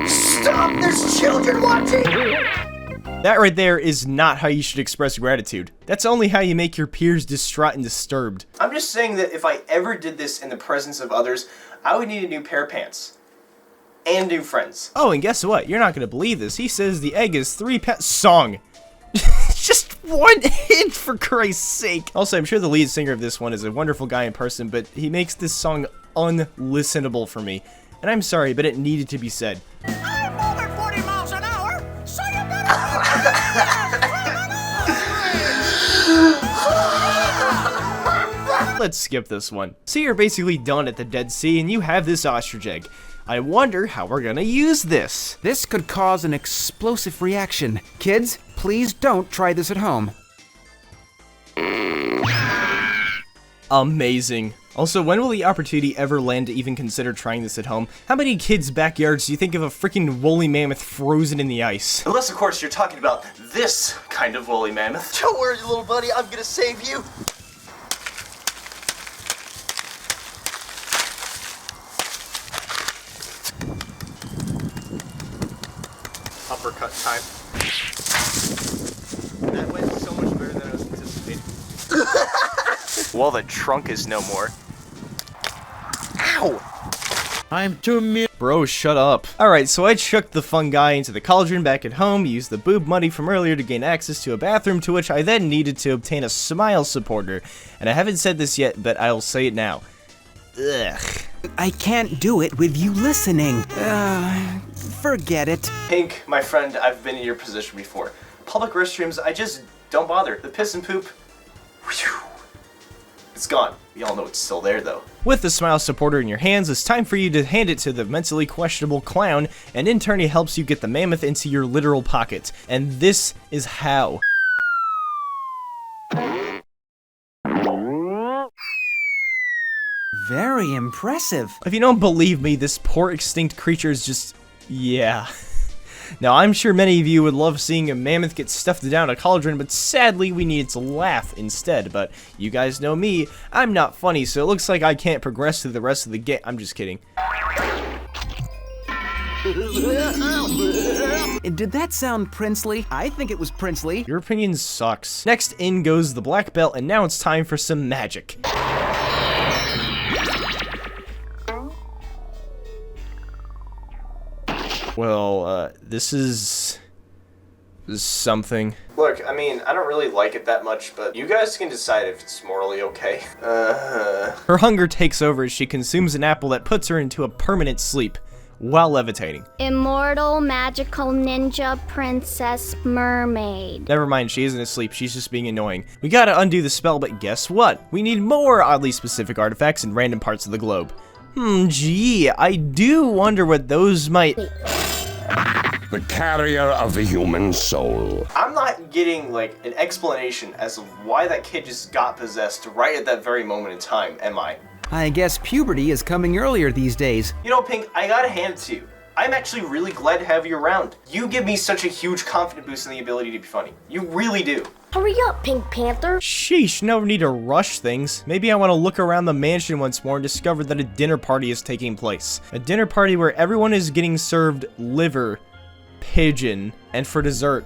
Stop! There's children watching! That right there is not how you should express gratitude. That's only how you make your peers distraught and disturbed. I'm just saying that if I ever did this in the presence of others, I would need a new pair of pants. And new friends. Oh, and guess what? You're not gonna believe this. He says the egg is 3 pounds. Song. Just one hint, for Christ's sake. Also, I'm sure the lead singer of this one is a wonderful guy in person, but he makes this song unlistenable for me. And I'm sorry, but it needed to be said. I'm over 40 miles an hour, so you better... Let's skip this one. So you're basically done at the Dead Sea, and you have this ostrich egg. I wonder how we're gonna use this. This could cause an explosive reaction. Kids, please don't try this at home. Amazing. Also, when will the opportunity ever land to even consider trying this at home? How many kids' backyards do you think of a freaking woolly mammoth frozen in the ice? Unless, of course, you're talking about this kind of woolly mammoth. Don't worry, little buddy, I'm gonna save you. cut time. That went so much better than I was anticipating. Well, the trunk is no more. Ow! I'm too mean. Bro, shut up. Alright, so I chucked the fun guy into the cauldron back at home, used the boob money from earlier to gain access to a bathroom, to which I then needed to obtain a smile supporter. And I haven't said this yet, but I'll say it now. Ugh. I can't do it with you listening. Forget it. Pink, my friend, I've been in your position before. Public restrooms, I just don't bother. The piss and poop, whew, it's gone. We all know it's still there, though. With the smile supporter in your hands, it's time for you to hand it to the mentally questionable clown, and in turn he helps you get the mammoth into your literal pocket. And this is how. Very impressive. If you don't believe me, this poor extinct creature is just... yeah. Now, I'm sure many of you would love seeing a mammoth get stuffed down a cauldron, but sadly, we needed to laugh instead. But you guys know me, I'm not funny, so it looks like I can't progress through the rest of the game. I'm just kidding. Did that sound princely? I think it was princely. Your opinion sucks. Next in goes the black belt, and now it's time for some magic. Well, this is something. Look, I mean, I don't really like it that much, but you guys can decide if it's morally okay. Her hunger takes over as she consumes an apple that puts her into a permanent sleep while levitating. Immortal, magical ninja princess mermaid. Never mind, she isn't asleep, she's just being annoying. We gotta undo the spell, but guess what? We need more oddly specific artifacts in random parts of the globe. Gee, I do wonder what those might... The carrier of the human soul. I'm not getting, like, an explanation as to why that kid just got possessed right at that very moment in time, am I? I guess puberty is coming earlier these days. You know, Pink, I gotta hand it to you. I'm actually really glad to have you around. You give me such a huge confidence boost in the ability to be funny. You really do. Hurry up, Pink Panther. Sheesh, no need to rush things. Maybe I want to look around the mansion once more and discover that a dinner party is taking place. A dinner party where everyone is getting served liver, pigeon, and for dessert,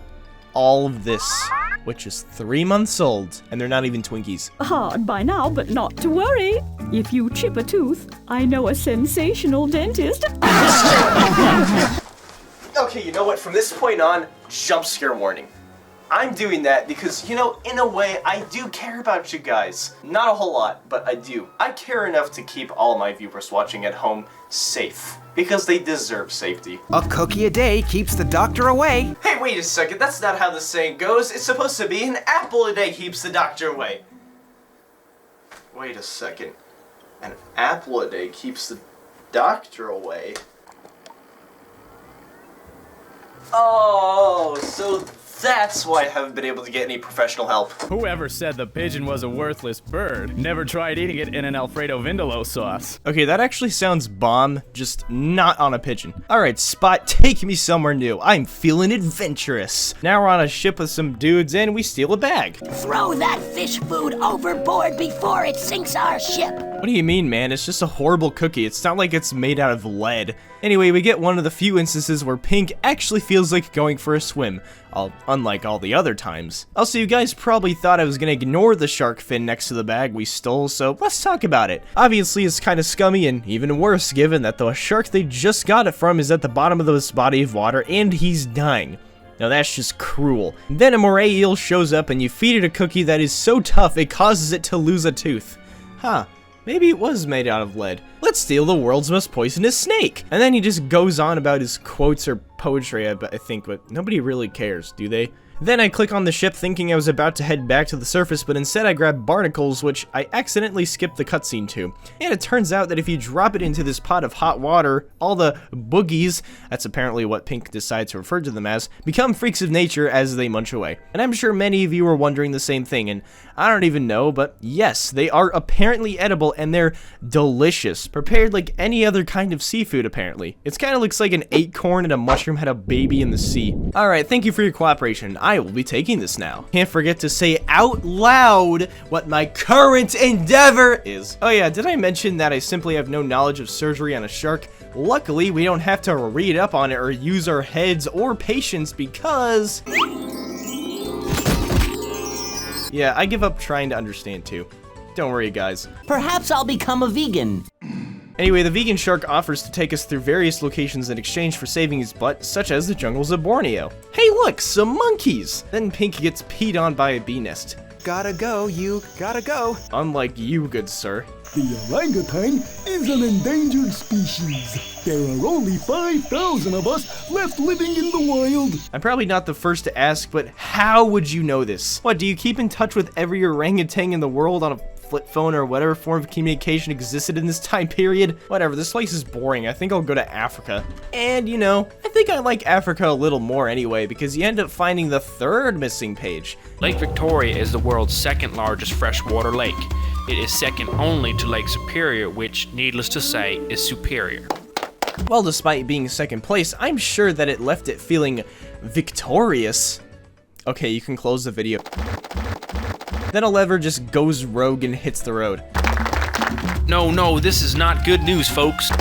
all of this, which is 3 months old, and they're not even Twinkies. Hard by now, but not to worry. If you chip a tooth, I know a sensational dentist. Okay, you know what? From this point on, jump scare warning. I'm doing that because, you know, in a way, I do care about you guys. Not a whole lot, but I do. I care enough to keep all my viewers watching at home safe, because they deserve safety. A cookie a day keeps the doctor away. Hey, wait a second, that's not how the saying goes. It's supposed to be an apple a day keeps the doctor away. Wait a second. An apple a day keeps the doctor away? Oh, so that's why I haven't been able to get any professional help. Whoever said the pigeon was a worthless bird never tried eating it in an Alfredo Vindaloo sauce. Okay, that actually sounds bomb, just not on a pigeon. Alright, Spot, take me somewhere new. I'm feeling adventurous. Now we're on a ship with some dudes and we steal a bag. Throw that fish food overboard before it sinks our ship. What do you mean, man? It's just a horrible cookie. It's not like it's made out of lead. Anyway, we get one of the few instances where Pink actually feels like going for a swim, unlike all the other times. Also, you guys probably thought I was gonna ignore the shark fin next to the bag we stole, so let's talk about it. Obviously, it's kind of scummy and even worse given that the shark they just got it from is at the bottom of this body of water and he's dying. Now that's just cruel. Then a moray eel shows up and you feed it a cookie that is so tough it causes it to lose a tooth. Huh. Maybe it was made out of lead. Let's steal the world's most poisonous snake. And then he just goes on about his quotes or poetry, I think, but nobody really cares, do they? Then I click on the ship thinking I was about to head back to the surface, but instead I grab barnacles, which I accidentally skipped the cutscene to. And it turns out that if you drop it into this pot of hot water, all the boogies, that's apparently what Pink decides to refer to them as, become freaks of nature as they munch away. And I'm sure many of you are wondering the same thing, and I don't even know, but yes, they are apparently edible and they're delicious, prepared like any other kind of seafood apparently. It kind of looks like an acorn and a mushroom had a baby in the sea. Alright, thank you for your cooperation. I will be taking this now. Can't forget to say out loud what my current endeavor is. Oh yeah, did I mention that I simply have no knowledge of surgery on a shark? Luckily, we don't have to read up on it or use our heads or patience because... yeah, I give up trying to understand too. Don't worry, guys. Perhaps I'll become a vegan. Anyway, the vegan shark offers to take us through various locations in exchange for saving his butt, such as the jungles of Borneo. Hey look, some monkeys! Then Pink gets peed on by a bee nest. Gotta go, you gotta go. Unlike you, good sir. The orangutan is an endangered species. There are only 5,000 of us left living in the wild. I'm probably not the first to ask, but how would you know this? What, do you keep in touch with every orangutan in the world on a flip phone or whatever form of communication existed in this time period? Whatever, this place is boring. I think I'll go to Africa. And, you know, I think I like Africa a little more anyway, because you end up finding the third missing page. Lake Victoria is the world's second largest freshwater lake. It is second only to Lake Superior, which, needless to say, is superior. Well, despite being second place, I'm sure that it left it feeling victorious. Okay, you can close the video. Then a lever just goes rogue and hits the road. No, this is not good news, folks.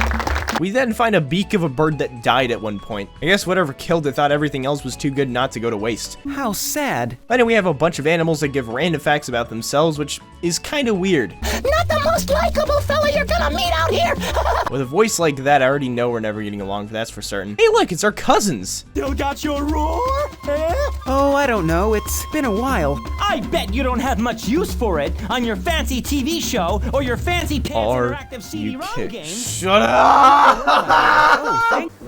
We then find a beak of a bird that died at one point. I guess whatever killed it thought everything else was too good not to go to waste. How sad. Then we have a bunch of animals that give random facts about themselves, which is kinda weird. Not the most likable fella you're gonna meet out here! With a voice like that, I already know we're never getting along, that's for certain. Hey look, it's our cousins! Still got your roar? Eh? Oh, I don't know. It's been a while. I bet you don't have much use for it on your fancy TV show or your fancy pants interactive CD-ROM game. Shut up!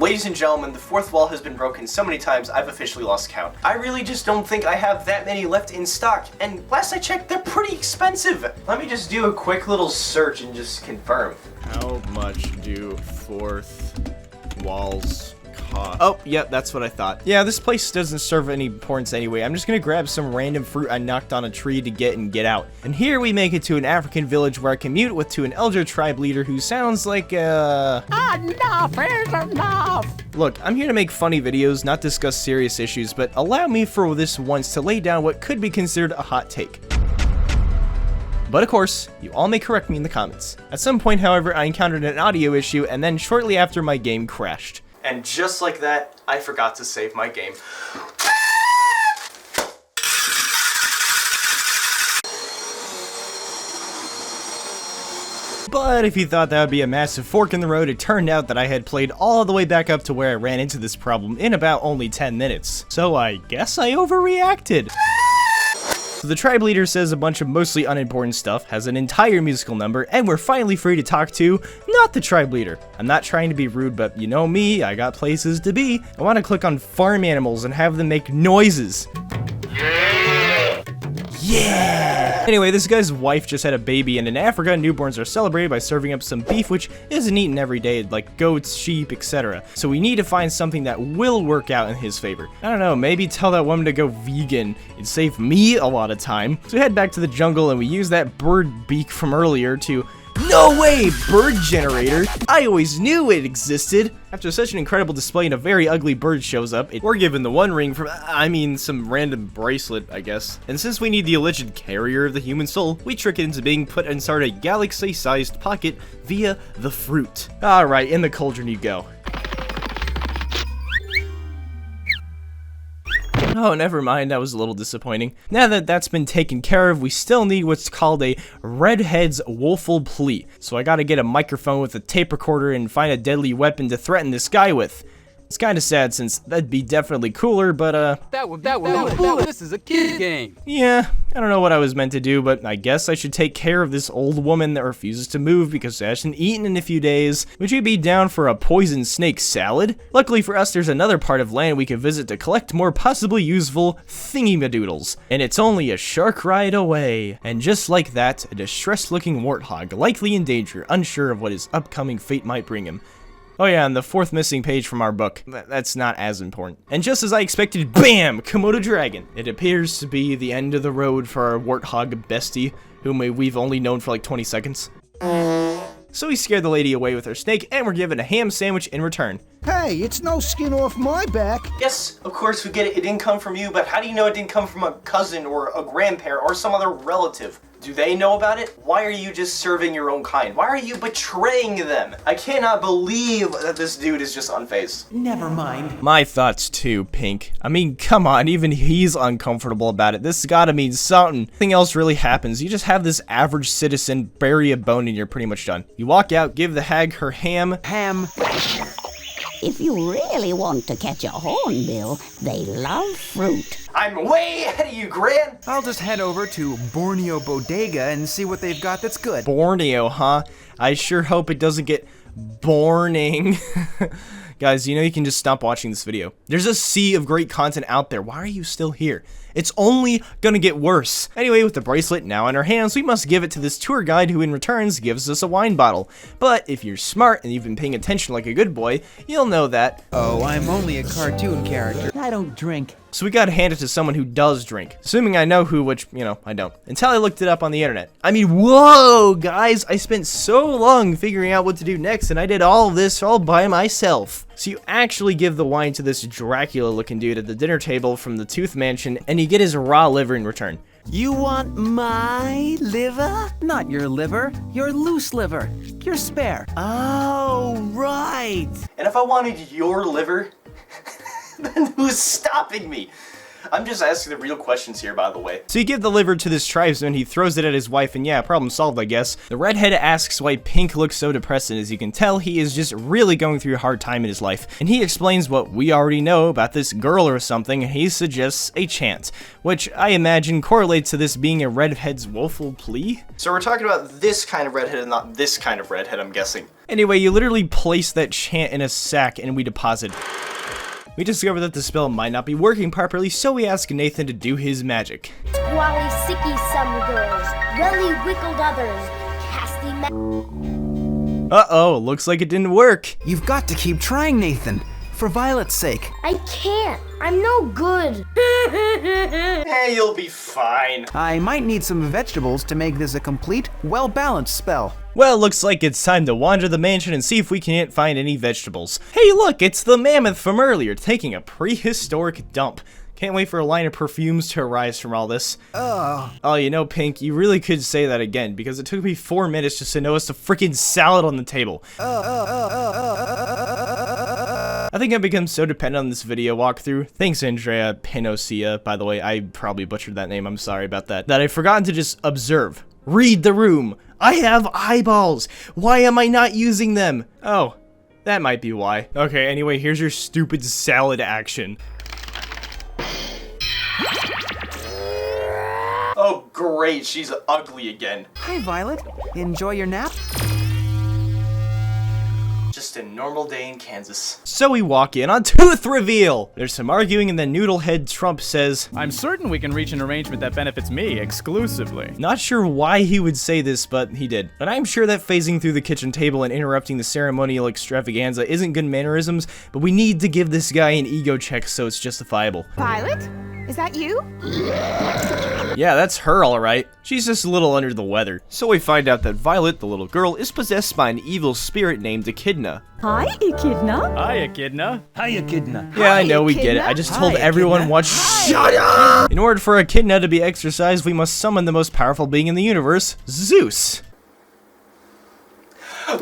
Ladies and gentlemen, the fourth wall has been broken so many times I've officially lost count. I really just don't think I have that many left in stock, and last I checked, they're pretty expensive. Let me just do a quick little search and just confirm. How much do fourth walls cost? Oh, yep, that's what I thought. Yeah, this place doesn't serve any importance anyway. I'm just gonna grab some random fruit I knocked on a tree to get and get out. And here we make it to an African village where I commute to an elder tribe leader who sounds like Enough is enough! Look, I'm here to make funny videos, not discuss serious issues, but allow me for this once to lay down what could be considered a hot take. But of course, you all may correct me in the comments. At some point, however, I encountered an audio issue, and then shortly after my game crashed. And just like that, I forgot to save my game. But if you thought that would be a massive fork in the road, it turned out that I had played all the way back up to where I ran into this problem in about only 10 minutes. So I guess I overreacted. So the tribe leader says a bunch of mostly unimportant stuff, has an entire musical number, and we're finally free to talk to, not the tribe leader. I'm not trying to be rude, but you know me, I got places to be. I want to click on farm animals and have them make noises. Yeah! Anyway, this guy's wife just had a baby, and in Africa, newborns are celebrated by serving up some beef, which isn't eaten every day, like goats, sheep, etc. So we need to find something that will work out in his favor. I don't know, maybe tell that woman to go vegan. It'd save me a lot of time. So we head back to the jungle, and we use that bird beak from earlier to... No way, bird generator! I always knew it existed! After such an incredible display and a very ugly bird shows up, we're given the one ring from, some random bracelet, I guess. And since we need the alleged carrier of the human soul, we trick it into being put inside a galaxy-sized pocket via the fruit. Alright, in the cauldron you go. Oh, never mind, that was a little disappointing. Now that that's been taken care of, we still need what's called a redhead's woeful plea. So I gotta get a microphone with a tape recorder and find a deadly weapon to threaten this guy with. It's kinda sad since that'd be definitely cooler, but That would be cool. This is a kid game. Yeah, I don't know what I was meant to do, but I guess I should take care of this old woman that refuses to move because she hasn't eaten in a few days. Would you be down for a poison snake salad? Luckily for us, there's another part of land we can visit to collect more possibly useful thingy-madoodles. And it's only a shark ride away. And just like that, a distressed-looking warthog, likely in danger, unsure of what his upcoming fate might bring him. Oh yeah, and the fourth missing page from our book. That's not as important. And just as I expected, BAM! Komodo dragon. It appears to be the end of the road for our warthog bestie, whom we've only known for like 20 seconds. So we scared the lady away with her snake, and we're given a ham sandwich in return. Hey, it's no skin off my back. Yes, of course we get it. It didn't come from you, but how do you know it didn't come from a cousin or a grandparent or some other relative? Do they know about it? Why are you just serving your own kind? Why are you betraying them? I cannot believe that this dude is just unfazed. Never mind. My thoughts too, Pink. I mean, come on, even he's uncomfortable about it. This gotta mean something. Nothing else really happens. You just have this average citizen bury a bone and you're pretty much done. You walk out, give the hag her ham. If you really want to catch a hornbill, they love fruit. I'm way ahead of you, Gran! I'll just head over to Borneo Bodega and see what they've got that's good. Borneo, huh? I sure hope it doesn't get boring. Guys, you know you can just stop watching this video. There's a sea of great content out there. Why are you still here? It's only gonna get worse. Anyway, with the bracelet now in our hands, we must give it to this tour guide who in returns gives us a wine bottle. But if you're smart and you've been paying attention like a good boy, you'll know that... Oh, I'm only a cartoon character. I don't drink. So we gotta hand it to someone who does drink. Assuming I know who, which, you know, I don't. Until I looked it up on the internet. I mean, whoa, guys! I spent so long figuring out what to do next, and I did all this all by myself. So you actually give the wine to this Dracula-looking dude at the dinner table from the Tooth Mansion, and you get his raw liver in return. You want my liver? Not your liver, your loose liver. Your spare. Oh, right. And if I wanted your liver, then who's stopping me? I'm just asking the real questions here, by the way. So you give the liver to this tribesman, he throws it at his wife, and yeah, problem solved, I guess. The redhead asks why Pink looks so depressed, and as you can tell, he is just really going through a hard time in his life. And he explains what we already know about this girl or something, and he suggests a chant, which I imagine correlates to this being a redhead's woeful plea? So we're talking about this kind of redhead and not this kind of redhead, I'm guessing. Anyway, you literally place that chant in a sack, and we deposit. We discover that the spell might not be working properly, so we ask Nathan to do his magic. Squally sicky some girls, welly wickled others, casty Uh-oh, looks like it didn't work. You've got to keep trying, Nathan. For Violet's sake. I can't. I'm no good. Hey, you'll be fine. I might need some vegetables to make this a complete, well-balanced spell. Well, looks like it's time to wander the mansion and see if we can't find any vegetables. Hey, look, it's the mammoth from earlier taking a prehistoric dump. Can't wait for a line of perfumes to arise from all this. Oh, you know, Pink, you really could say that again, because it took me 4 minutes just to notice the freaking salad on the table. I think I've become so dependent on this video walkthrough. Thanks, Andrea Penosia, by the way. I probably butchered that name, I'm sorry about that. That I've forgotten to just observe. Read the room. I have eyeballs. Why am I not using them? Oh, that might be why. Okay, anyway, here's your stupid salad action. Oh, great, she's ugly again. Hi, Violet. Enjoy your nap? Just a normal day in Kansas. So we walk in on Tooth Reveal! There's some arguing and then Noodlehead Trump says, I'm certain we can reach an arrangement that benefits me exclusively. Not sure why he would say this, but he did. And I'm sure that phasing through the kitchen table and interrupting the ceremonial extravaganza isn't good mannerisms, but we need to give this guy an ego check so it's justifiable. Violet? Is that you? Yeah, that's her alright. She's just a little under the weather. So we find out that Violet, the little girl, is possessed by an evil spirit named Echidna. Hi, Echidna. Hi, Echidna. Hi, Echidna. Yeah, I know, we get it. I just told everyone what. Shut up! In order for Echidna to be exorcised, we must summon the most powerful being in the universe, Zeus.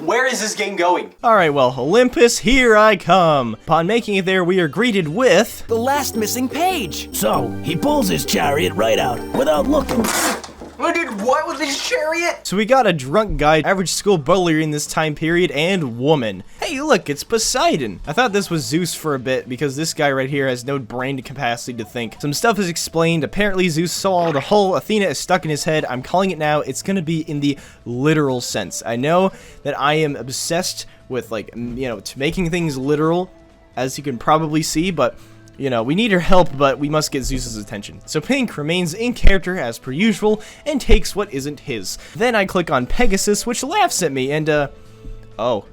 Where is this game going? Alright, well, Olympus, here I come. Upon making it there, we are greeted with... the last missing page. So, he pulls his chariot right out, without looking. Dude, what with this chariot? So we got a drunk guy, average school bully in this time period, and woman. Hey, look, it's Poseidon. I thought this was Zeus for a bit, because this guy right here has no brain capacity to think. Some stuff is explained. Apparently, Zeus swallowed a hole. Athena is stuck in his head. I'm calling it now. It's gonna be in the literal sense. I know that I am obsessed with, like, you know, making things literal, as you can probably see, but... you know, we need her help, but we must get Zeus's attention. So Pink remains in character as per usual and takes what isn't his. Then I click on Pegasus, which laughs at me, and oh,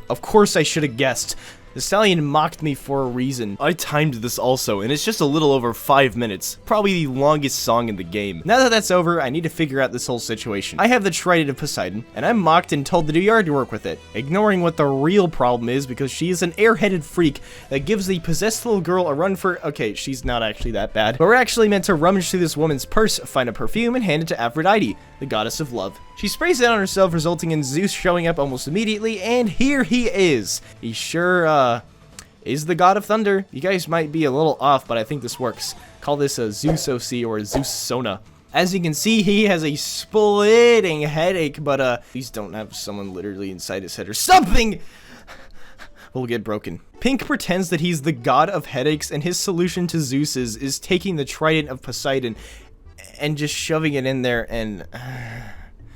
of course I should have guessed. The stallion mocked me for a reason. I timed this also, and it's just a little over 5 minutes. Probably the longest song in the game. Now that that's over, I need to figure out this whole situation. I have the Trident of Poseidon, and I'm mocked and told to do yard work with it, ignoring what the real problem is because she is an airheaded freak that gives the possessed little girl a run for— okay, she's not actually that bad. But we're actually meant to rummage through this woman's purse, find a perfume, and hand it to Aphrodite, the goddess of love. She sprays it on herself, resulting in Zeus showing up almost immediately, and here he is. He sure, is the god of thunder. You guys might be a little off, but I think this works. Call this a Zeus OC or a Zeus Sona. As you can see, he has a splitting headache, but please don't have someone literally inside his head or something! Will get broken. Pink pretends that he's the god of headaches, and his solution to Zeus's is taking the Trident of Poseidon and just shoving it in there and...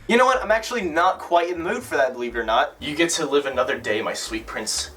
You know what? I'm actually not quite in the mood for that, believe it or not. You get to live another day, my sweet prince.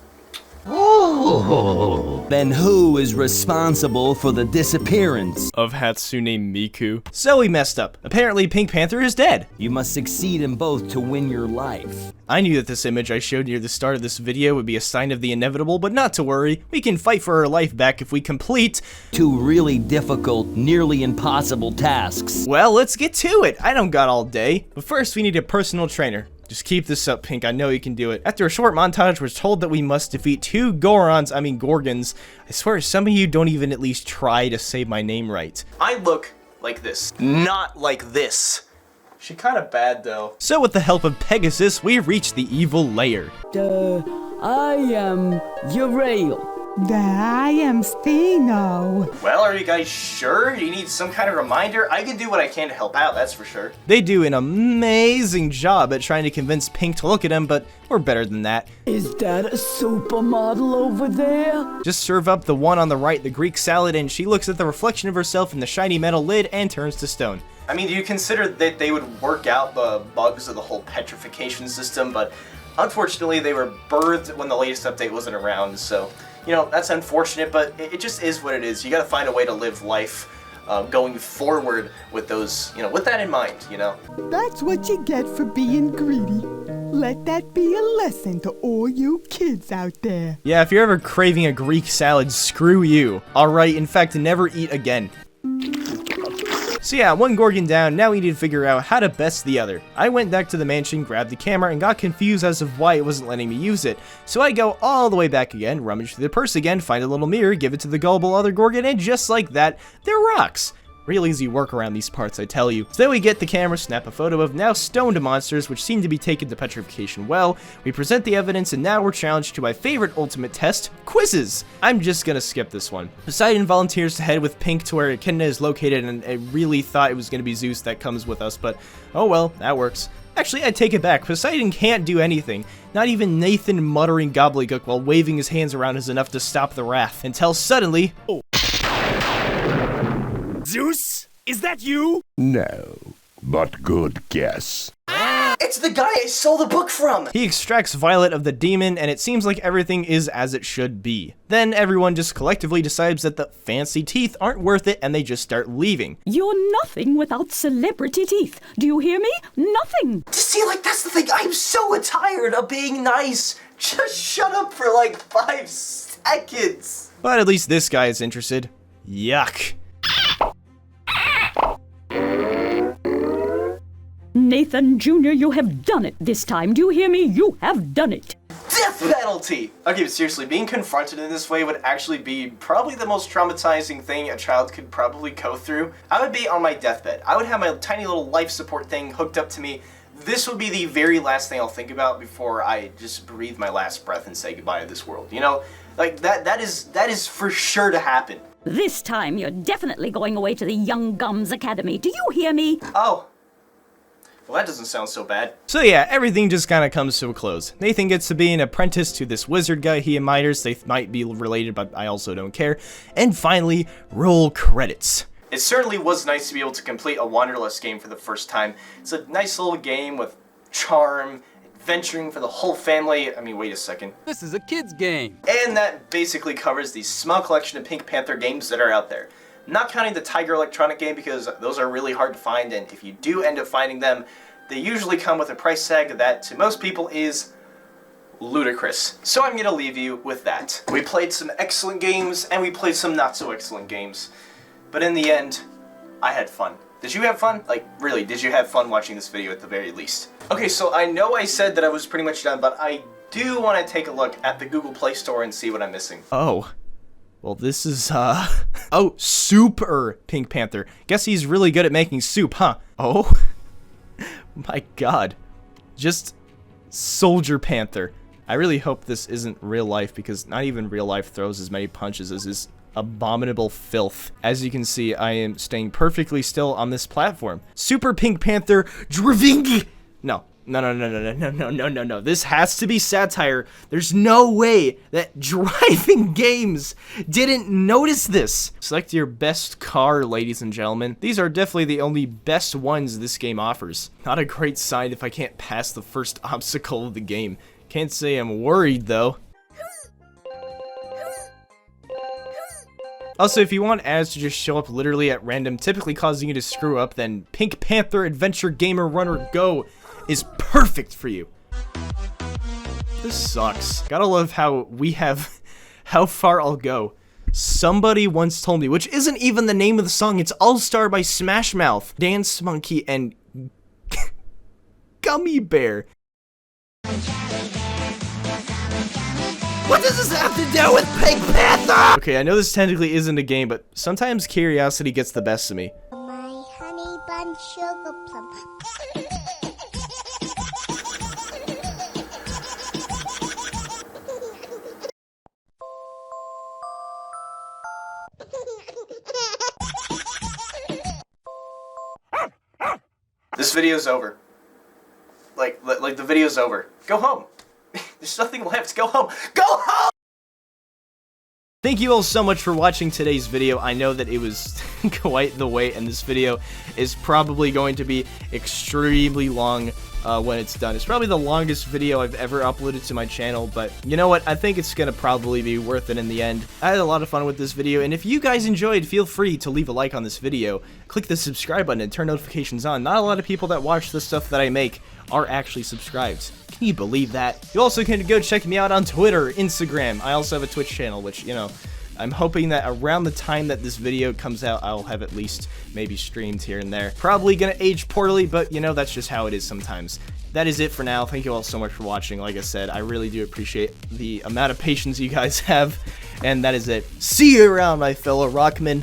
Oh. Then who is responsible for the disappearance of Hatsune Miku? So we messed up. Apparently Pink Panther is dead. You must succeed in both to win your life. I knew that this image I showed near the start of this video would be a sign of the inevitable, but not to worry. We can fight for our life back if we complete 2 really difficult, nearly impossible tasks. Well, let's get to it. I don't got all day. But first, we need a personal trainer. Just keep this up, Pink. I know you can do it. After a short montage, we're told that we must defeat 2 Gorons. I swear, some of you don't even at least try to say my name right. I look like this, not like this. She kind of bad, though. So with the help of Pegasus, we reach the evil lair. I am Uriel. I am Stino. Well, are you guys sure? You need some kind of reminder? I can do what I can to help out, that's for sure. They do an amazing job at trying to convince Pink to look at him, but we're better than that. Is that a supermodel over there? Just serve up the one on the right, the Greek salad, and she looks at the reflection of herself in the shiny metal lid and turns to stone. I mean, do you consider that they would work out the bugs of the whole petrification system? But unfortunately, they were birthed when the latest update wasn't around, so... You know, that's unfortunate, but it just is what it is. You gotta find a way to live life going forward with those, you know, with that in mind, you know? That's what you get for being greedy. Let that be a lesson to all you kids out there. Yeah, if you're ever craving a Greek salad, screw you. Alright, in fact, never eat again. So yeah, 1 Gorgon down, now we need to figure out how to best the other. I went back to the mansion, grabbed the camera, and got confused as of why it wasn't letting me use it. So I go all the way back again, rummage through the purse again, find a little mirror, give it to the gullible other Gorgon, and just like that, they're rocks. Real easy work around these parts, I tell you. So then we get the camera, snap a photo of now stoned monsters, which seem to be taken to petrification well. We present the evidence, and now we're challenged to my favorite ultimate test, quizzes. I'm just gonna skip this one. Poseidon volunteers to head with Pink to where Echidna is located, and I really thought it was gonna be Zeus that comes with us, but oh well, that works. Actually, I take it back. Poseidon can't do anything. Not even Nathan muttering gobbledygook while waving his hands around is enough to stop the wrath, until suddenly... Oh. Zeus? Is that you? No, but good guess. It's the guy I stole the book from! He extracts Violet of the demon, and it seems like everything is as it should be. Then everyone just collectively decides that the fancy teeth aren't worth it, and they just start leaving. You're nothing without celebrity teeth. Do you hear me? Nothing! See, like, that's the thing. I'm so tired of being nice. Just shut up for like 5 seconds. But at least this guy is interested. Yuck. Nathan Jr., you have done it this time. Do you hear me? You have done it. Death penalty! Okay, but seriously, being confronted in this way would actually be probably the most traumatizing thing a child could probably go through. I would be on my deathbed. I would have my tiny little life support thing hooked up to me. This would be the very last thing I'll think about before I just breathe my last breath and say goodbye to this world. You know, like that is for sure to happen. This time, you're definitely going away to the Young Gums Academy. Do you hear me? Oh. Well, that doesn't sound so bad. So yeah, everything just kind of comes to a close. Nathan gets to be an apprentice to this wizard guy he admires. They might be related, but I also don't care. And finally, roll credits. It certainly was nice to be able to complete a Wanderlust game for the first time. It's a nice little game with charm, adventuring for the whole family. I mean, wait a second. This is a kid's game. And that basically covers the small collection of Pink Panther games that are out there. Not counting the Tiger Electronic game because those are really hard to find, and if you do end up finding them, they usually come with a price tag that to most people is ludicrous. So I'm gonna leave you with that. We played some excellent games, and we played some not so excellent games. But in the end, I had fun. Did you have fun? Like, really, did you have fun watching this video at the very least? Okay, so I know I said that I was pretty much done, but I do want to take a look at the Google Play Store and see what I'm missing. Oh. Well, this is, oh, Super Pink Panther. Guess he's really good at making soup, huh? Oh. My god. Just Soldier Panther. I really hope this isn't real life, because not even real life throws as many punches as this abominable filth. As you can see, I am staying perfectly still on this platform. Super Pink Panther Driving. No. This has to be satire. There's no way that driving games didn't notice this. Select your best car, ladies and gentlemen. These are definitely the only best ones this game offers. Not a great sign if I can't pass the first obstacle of the game. Can't say I'm worried though. Also, if you want ads to just show up literally at random, typically causing you to screw up, then Pink Panther Adventure Gamer Runner Go is perfect for you. This sucks. Gotta love how we have How Far I'll Go. Somebody once told me, which isn't even the name of the song, it's All Star by Smash Mouth, Dance Monkey, and Gummy Bear. What does this have to do with Pink Panther? Okay, I know this technically isn't a game, but sometimes curiosity gets the best of me. My honey bun sugar plum. This video's over. Like the video's over. Go home. There's nothing left. Go home. Go home! Thank you all so much for watching today's video. I know that it was quite the wait, and this video is probably going to be extremely long when it's done. It's probably the longest video I've ever uploaded to my channel, but you know what? I think it's gonna probably be worth it in the end. I had a lot of fun with this video, and if you guys enjoyed, feel free to leave a like on this video, click the subscribe button, and turn notifications on. Not a lot of people that watch the stuff that I make are actually subscribed. Can you believe that? You also can go check me out on Twitter, Instagram. I also have a Twitch channel, which, you know, I'm hoping that around the time that this video comes out, I'll have at least maybe streamed here and there. Probably gonna age poorly, but you know, that's just how it is sometimes. That is it for now. Thank you all so much for watching. Like I said, I really do appreciate the amount of patience you guys have, and that is it. See you around, my fellow Rockmen.